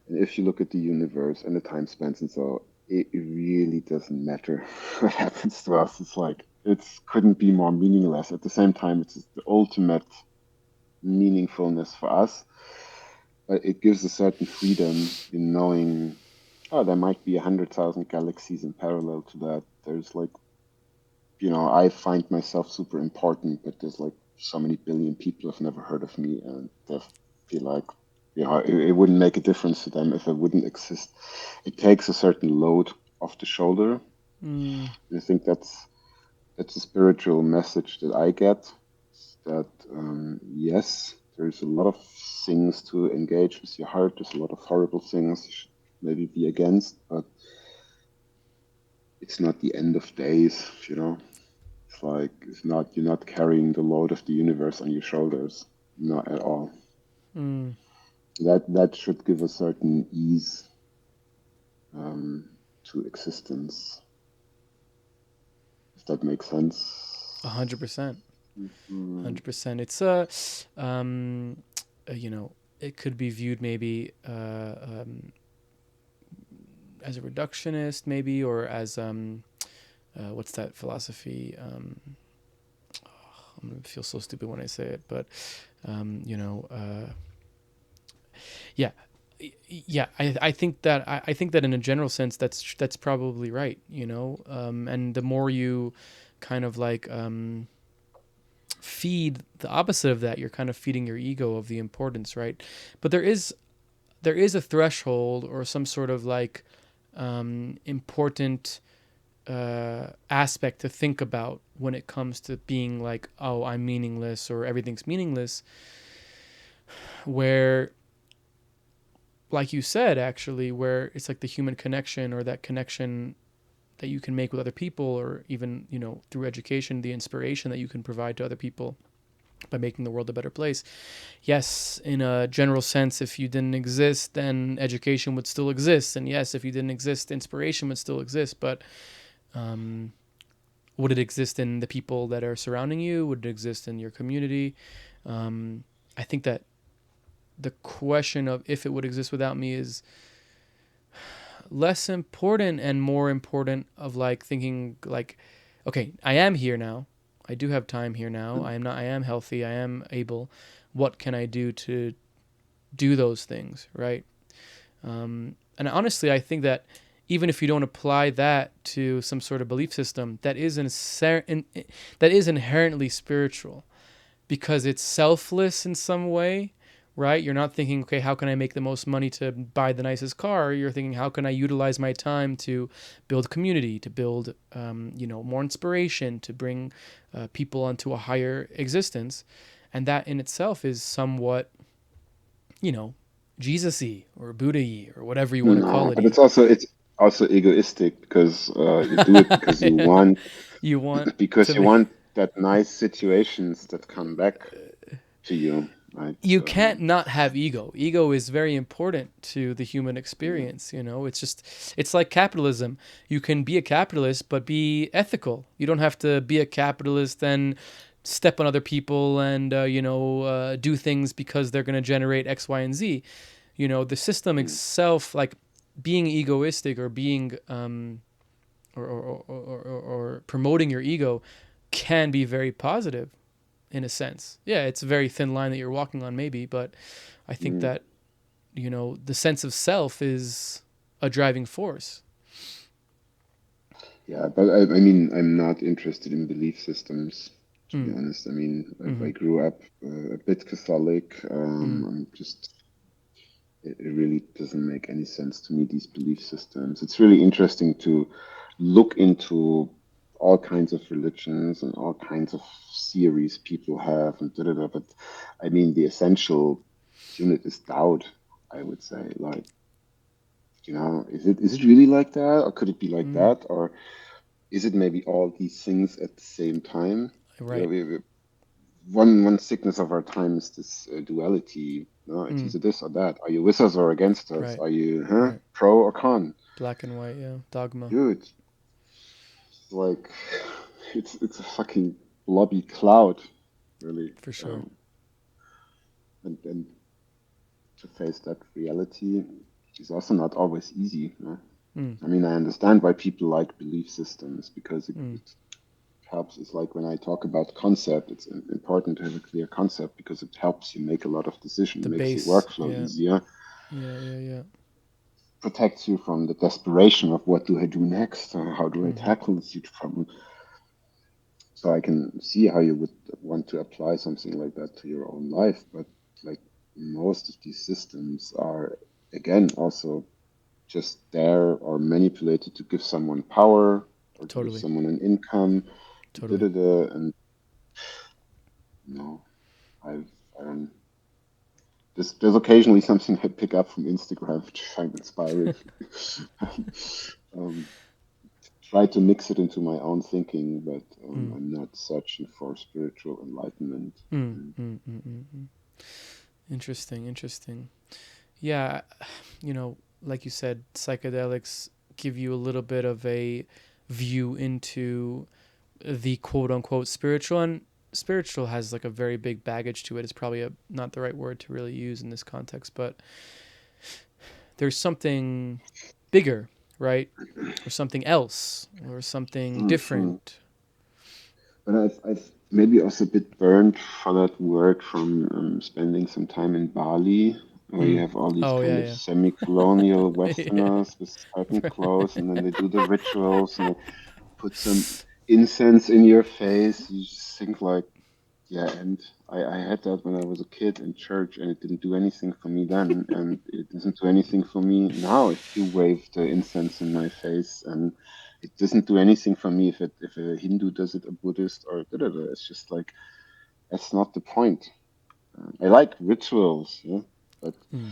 and if you look at the universe and the time spans and so, it really doesn't matter what happens to us. It's like it couldn't be more meaningless. At the same time, it's the ultimate meaningfulness for us, but it gives a certain freedom in knowing, oh, there might be 100,000 galaxies in parallel to that. There's like, I find myself super important, but there's like so many billion people have never heard of me, and they feel like, it wouldn't make a difference to them if I wouldn't exist. It takes a certain load off the shoulder. Mm. And I think that's a spiritual message that I get. That yes, there's a lot of things to engage with your heart. There's a lot of horrible things you should maybe be against, but it's not the end of days. It's like you're not carrying the load of the universe on your shoulders, not at all. Mm. That should give a certain ease to existence, if that makes sense. 100%. Mhm. 100%. It's it could be viewed maybe as a reductionist, maybe, or as what's that philosophy? I'm gonna feel so stupid when I say it, but yeah, yeah. I think that I think that in a general sense, that's probably right. And the more you kind of like feed the opposite of that, you're kind of feeding your ego of the importance, right? But there is a threshold or some sort of like important aspect to think about when it comes to being like, oh, I'm meaningless or everything's meaningless, where, like you said, actually, where it's like the human connection or that connection that you can make with other people, or even through education, the inspiration that you can provide to other people by making the world a better place. Yes, in a general sense, if you didn't exist, then education would still exist. And yes, if you didn't exist, inspiration would still exist. But would it exist in the people that are surrounding you? Would it exist in your community? I think that the question of if it would exist without me is less important and more important of like thinking like, okay, I am here now. I do have time here now. I am healthy. I am able. What can I do to do those things, right? And honestly, I think that even if you don't apply that to some sort of belief system, that is that is inherently spiritual, because it's selfless in some way, right? You're not thinking, okay, how can I make the most money to buy the nicest car? You're thinking, how can I utilize my time to build community, to build, more inspiration, to bring people onto a higher existence. And that in itself is somewhat, Jesus-y or Buddha-y or whatever you want to call No, it. but it's also egoistic because you do it because you Yeah. want You want because to you make, want that nice situations that come back to you, right? you can't not have ego. Ego is very important to the human Yeah. experience. It's like capitalism. You can be a capitalist, but be ethical. You don't have to be a capitalist and step on other people and, do things because they're going to generate X, Y, and Z. The system Mm. itself, like being egoistic or being, or promoting your ego can be very positive in a sense. Yeah, it's a very thin line that you're walking on, maybe, but I think Mm. that, the sense of self is a driving force. Yeah, but I mean, I'm not interested in belief systems, to be Mm. honest. I mean, I Mm-hmm. grew up a bit Catholic. Mm. I'm just, it really doesn't make any sense to me, these belief systems. It's really interesting to look into all kinds of religions and all kinds of theories people have and da da da. But I mean, the essential unit is doubt, I would say. Like, is it really like that, or could it be like Mm. that, or is it maybe all these things at the same time? You know, Right. one sickness of our time is this duality. No, it's Mm. either this or that. Are you with us or against us? Right. Are you Right. pro or con? Black and white. Yeah. Dogma. Dude, it's like it's a fucking blobby cloud, really. For sure. And to face that reality is also not always easy. No? Mm. I mean, I understand why people like belief systems because Mm. it helps. It's like when I talk about concept, it's important to have a clear concept because it helps you make a lot of decisions, The makes your base. workflow Yeah. easier, Yeah. Yeah. Yeah. protects you from the desperation of what do I do next, or how do I Mm-hmm. tackle this huge problem. So I can see how you would want to apply something like that to your own life, but like most of these systems are again also just there or manipulated to give someone power or to give Totally. someone an income, Totally. da-da-da, and no, I don't. There's occasionally something I pick up from Instagram which I find inspiring. um, Try to mix it into my own thinking, but Mm. I'm not searching for spiritual enlightenment. Mm. Mm. Mm. Mm. Mm. Interesting. Interesting. Yeah. Like you said, psychedelics give you a little bit of a view into the quote unquote spiritual, and spiritual has like a very big baggage to it. It's probably not the right word to really use in this context, but there's something bigger, right? Or something else, or something Mm-hmm. different. But I've maybe also a bit burned for that word from spending some time in Bali, where you Mm. have all these Oh kind of yeah, semi-colonial yeah. Westerners with certain clothes, and then they do the rituals and they put some incense in your face. You just think like, yeah, and I had that when I was a kid in church, and it didn't do anything for me then, and it doesn't do anything for me now if you wave the incense in my face, and it doesn't do anything for me if a Hindu does it, a Buddhist, or da da da. It's just like that's not the point. I like rituals, yeah, but Mm.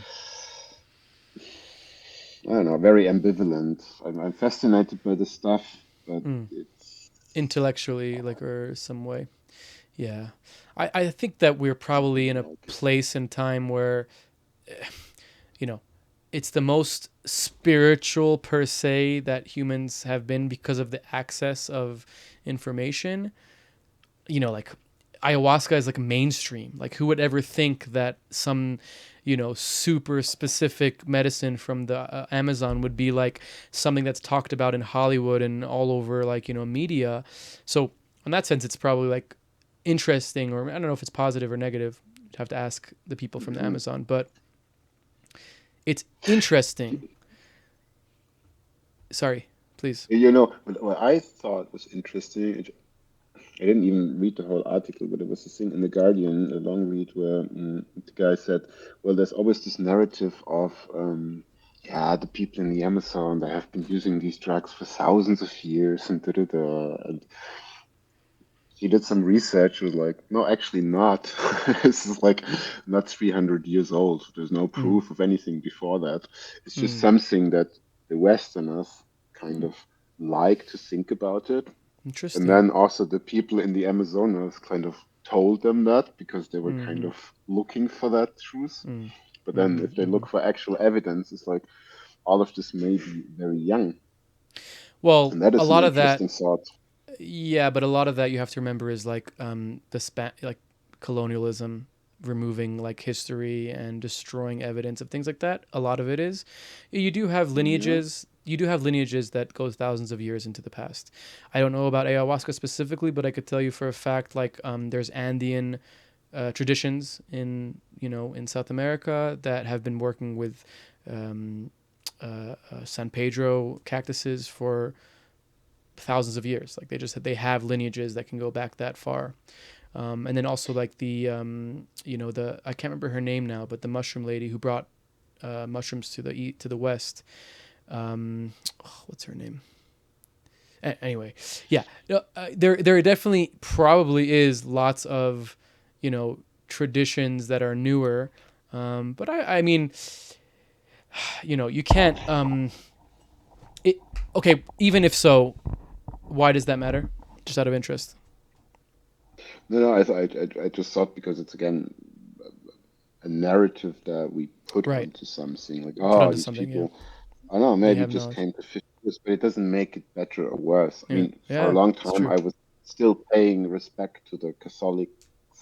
I don't know, very ambivalent. I'm fascinated by the stuff, but Mm. it's Intellectually, like, or some way. Yeah. I think that we're probably in a like place in time where, you know, it's the most spiritual per se that humans have been because of the access of information. Like ayahuasca is like mainstream. Like, who would ever think that some, super specific medicine from the Amazon would be like something that's talked about in Hollywood and all over, like, media. So in that sense, it's probably like interesting, or I don't know if it's positive or negative. You'd have to ask the people from the Amazon, but it's interesting Sorry, please. What I thought was interesting, I didn't even read the whole article, but it was a thing in the Guardian, a long read, where the guy said, well, there's always this narrative of, yeah, the people in the Amazon, they have been using these drugs for thousands of years, and da da da. And he did some research, was like, no, actually not. This is like not 300 years old. There's no Mm, proof of anything before that. It's just mm, something that the Westerners kind of like to think about it. And interesting. then also the people in the Amazonas kind of told them that because they were kind Mm-hmm, of looking for that truth. mm, But then mm-hmm, if they mm-hmm. look for actual evidence, it's like all of this may be very young. Well, And that a is an lot of that, interesting thought. yeah, but a lot of that you have to remember is like like colonialism, removing like history and destroying evidence of things like that. A lot of it is. You do have Yeah. lineages. You do have lineages that go thousands of years into the past. I don't know about ayahuasca specifically, but I could tell you for a fact like there's Andean traditions in in South America that have been working with um, San Pedro cactuses for thousands of years. Like they have lineages that can go back that far. And then also like the the I can't remember her name now, but the mushroom lady who brought mushrooms to the west. What's her name? Anyway, yeah, there definitely probably is lots of traditions that are newer, but I mean you can't it okay, even if so, why does that matter? Just out of interest. No, no, I just thought because it's again a narrative that we put Right. onto something like, Put oh, onto these something. Yeah. people, I don't know, They maybe have just knowledge. came to 50 years, but it doesn't make it better or worse. I Yeah. mean, for a Yeah. long It's time, true. I was still paying respect to the Catholic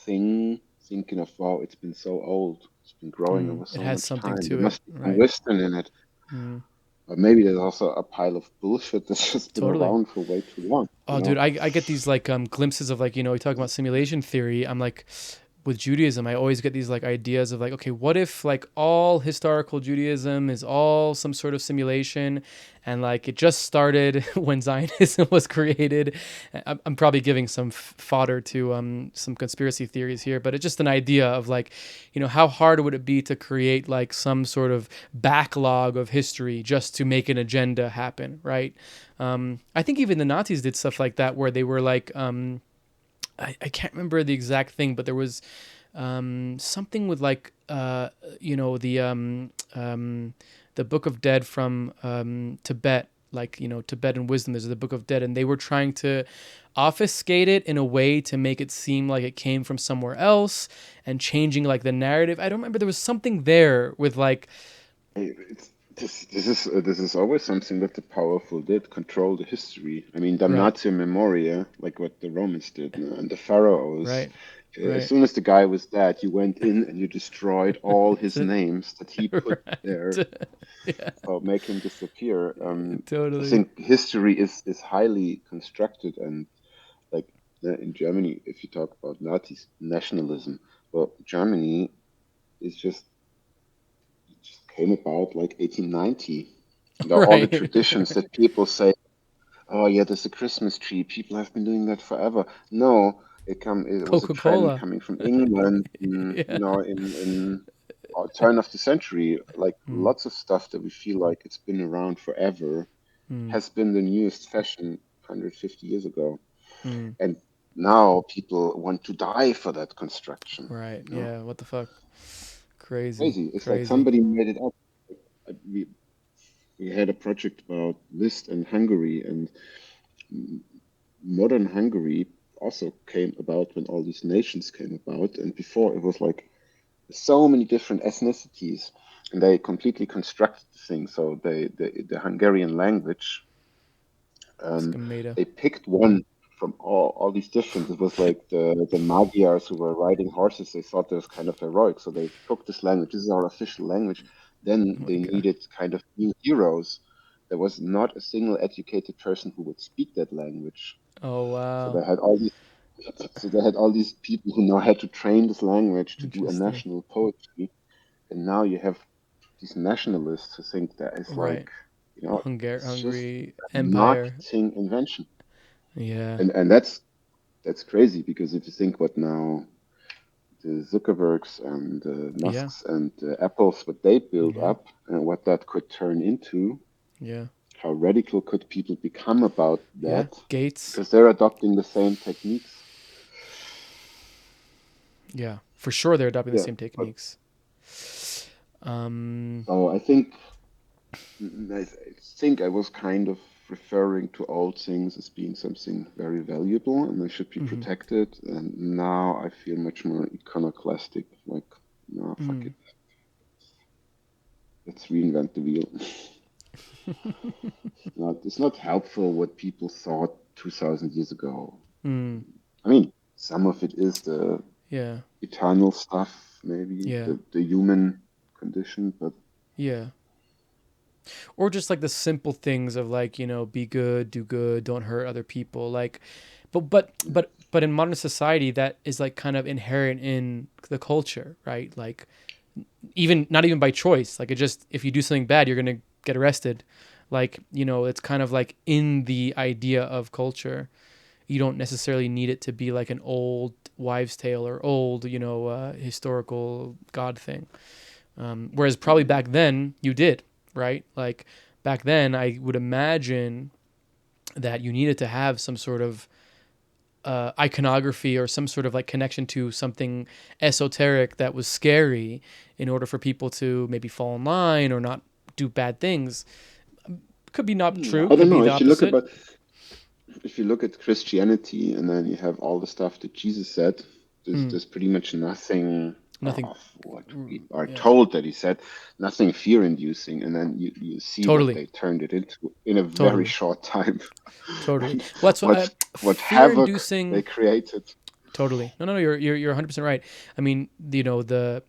thing, thinking of, wow, it's been so old, it's been growing over It so has much something time. There to it. must be some Right. wisdom in it. Mm, But maybe there's also a pile of bullshit that's just been totally. around for way too long, you Oh, dude, know? I get these like glimpses of like we talk about simulation theory. I'm like, with Judaism, I always get these like ideas of like, okay, what if like all historical Judaism is all some sort of simulation, and like it just started when Zionism was created. I'm probably giving some fodder to some conspiracy theories here, but it's just an idea of like, how hard would it be to create like some sort of backlog of history just to make an agenda happen, right? I think even the Nazis did stuff like that where they were like. I can't remember the exact thing, but there was something with like the Book of Dead from Tibet, like Tibetan wisdom. There's the Book of Dead, and they were trying to obfuscate it in a way to make it seem like it came from somewhere else and changing like the narrative. I don't remember. There was something there with like This is always something that the powerful did control the history. I mean, right, damnatio memoria, like what the Romans did, no? And the pharaohs. right, As right, soon as the guy was dead, you went in and you destroyed all his names that he put right. there, Yeah, or make him disappear. I totally. think history is highly constructed, and like in Germany, if you talk about Nazis, nationalism, well, Germany is just came about like 1890. And all the Right, traditions that people say, oh yeah, there's a Christmas tree. People have been doing that forever. No, it was a Coca trend Cola. coming from England, Yeah. in turn of the century. Like Mm, lots of stuff that we feel like it's been around forever mm, has been the newest fashion 150 years ago. mm. And now people want to die for that construction, Right. you know? Yeah. What the fuck? Crazy. Crazy. It's like Crazy. somebody made it up. We had a project about Liszt and Hungary, and modern Hungary also came about when all these nations came about. And before it was like so many different ethnicities, and they completely constructed the thing. So the Hungarian language, It's like um, a made up. they picked one from all these different. It was like the Magyars who were riding horses. They thought it was kind of heroic, so they took this language. This is our official language. Then Oh my they god. needed kind of new heroes. There was not a single educated person who would speak that language. Oh So wow. they had all these people who know how to train this language to do a Interesting. national poetry. And now you have these nationalists who think that it's like, Right. You know, it's just Hungary a Empire. marketing invention, Yeah. and that's crazy because if you think what now the Zuckerbergs and the Yeah. Musks and the Apples, what they build Yeah. up and what that could turn into, Yeah. how radical could people become about Yeah. that? Gates. Because they're adopting the same techniques. Yeah. For sure they're adopting the Yeah, same but techniques. Um so I think I was kind of referring to old things as being something very valuable and they should be mhm. protected. And now I feel much more iconoclastic, like, no, fuck Mm. it. Let's reinvent the wheel. It's not helpful what people thought 2000 years ago. Mm. I mean, some of it is the Yeah. eternal stuff, maybe Yeah. the human condition, but Yeah. Or just like the simple things of like, be good, do good, don't hurt other people. Like, but in modern society, that is like kind of inherent in the culture, right? Like, even not even by choice. Like, it just, if you do something bad, you're gonna get arrested. Like, it's kind of like in the idea of culture. You don't necessarily need it to be like an old wives' tale or old, historical God thing. Whereas probably back then you did, right? Like back then, I would imagine that you needed to have some sort of iconography or some sort of like connection to something esoteric that was scary in order for people to maybe fall in line or not do bad things. Could be not true. I Could don't be know. the opposite. If you look at Christianity and then you have all the stuff that Jesus said, Hmm. there's pretty much nothing Nothing. of what we are Yeah. told that he said, nothing fear-inducing, and then you see what Totally. they turned it into in a very Totally. short time, Totally. and Well, that's what what havoc they fear-inducing. created. Totally. No, you're 100% right. I mean, the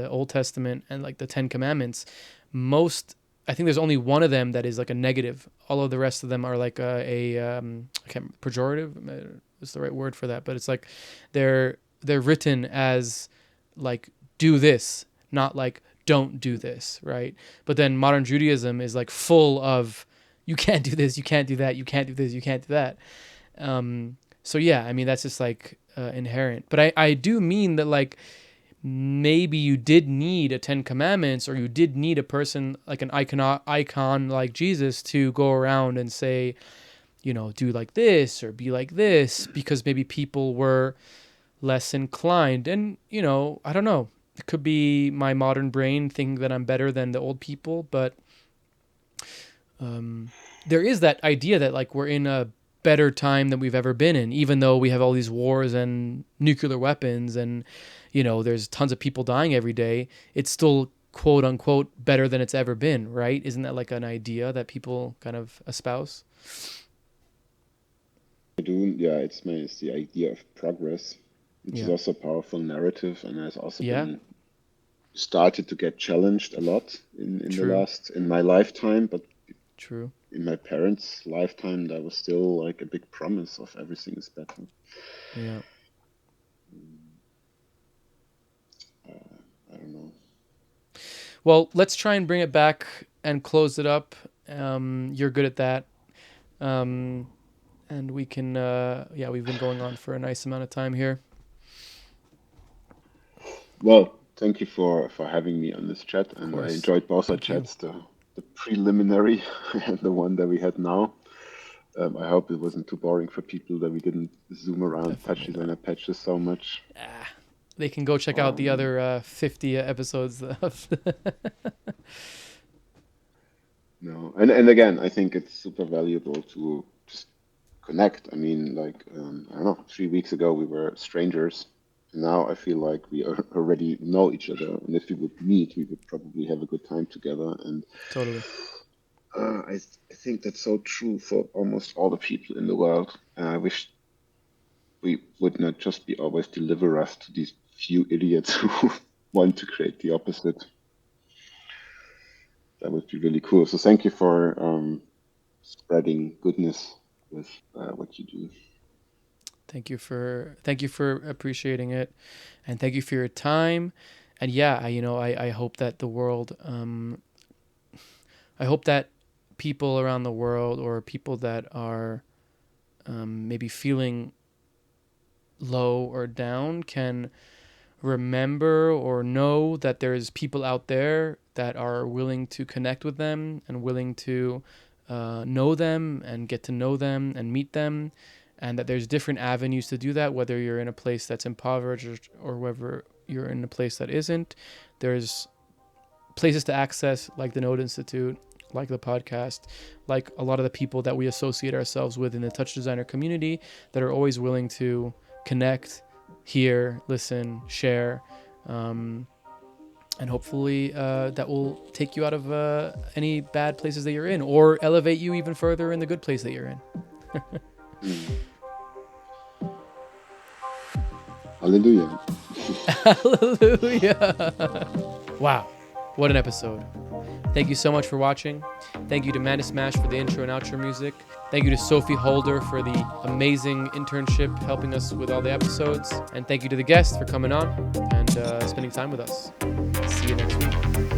Old Testament and like the Ten Commandments, most I think there's only one of them that is like a negative. All of the rest of them are like I can't pejorative is the right word for that, but it's like they're written as like do this, not like don't do this, right? But then modern Judaism is like full of you can't do this, you can't do that, you can't do this, you can't do that. So yeah, I mean that's just like inherent. But I do mean that like maybe you did need a Ten Commandments or you did need a person like an icon like Jesus to go around and say, do like this or be like this because maybe people were less inclined. And I don't know. It could be my modern brain thinking that I'm better than the old people, but there is that idea that like we're in a better time than we've ever been in, even though we have all these wars and nuclear weapons and there's tons of people dying every day. It's still quote unquote better than it's ever been, right? Isn't that like an idea that people kind of espouse? I do, yeah, it's the idea of progress, which is Yeah. also a powerful narrative, and has also Yeah. been started to get challenged a lot True. in my lifetime, but True. in my parents' lifetime, that was still like a big promise of everything is better. Yeah. I don't know. Well, let's try and bring it back and close it up. You're good at that. Um, and we can, yeah, we've been going on for a nice amount of time here. Well, thank you for having me on this chat, Of and I course. enjoyed both our Thank you. chats, the preliminary and the one that we had now. I hope it wasn't too boring for people that we didn't zoom around Definitely patches not. and patches so much. They can go check out the Um, other 50 episodes of. no, and again, I think it's super valuable to just connect. I mean, like I don't know, 3 weeks ago we were strangers. Now I feel like we already know each other, and if we would meet, we would probably have a good time together. And Totally. I think that's so true for almost all the people in the world. I wish we would not just be always deliver us to these few idiots who want to create the opposite. That would be really cool. So thank you for spreading goodness with what you do. Thank you for appreciating it, and thank you for your time. And yeah, I hope that the world. I hope that people around the world, or people that are maybe feeling low or down, can remember or know that there's people out there that are willing to connect with them and willing to know them and get to know them and meet them, and that there's different avenues to do that, whether you're in a place that's impoverished or whether you're in a place that isn't. There's places to access, like the Node Institute, like the podcast, like a lot of the people that we associate ourselves with in the touch designer community, that are always willing to connect, hear, listen, share, and hopefully that will take you out of any bad places that you're in, or elevate you even further in the good place that you're in. Hallelujah. Hallelujah. Wow, what an episode. Thank you so much for watching. Thank you to Man to Smash for the intro and outro music. Thank you to Sophie Holder for the amazing internship, helping us with all the episodes. And thank you to the guests for coming on and spending time with us. See you next week.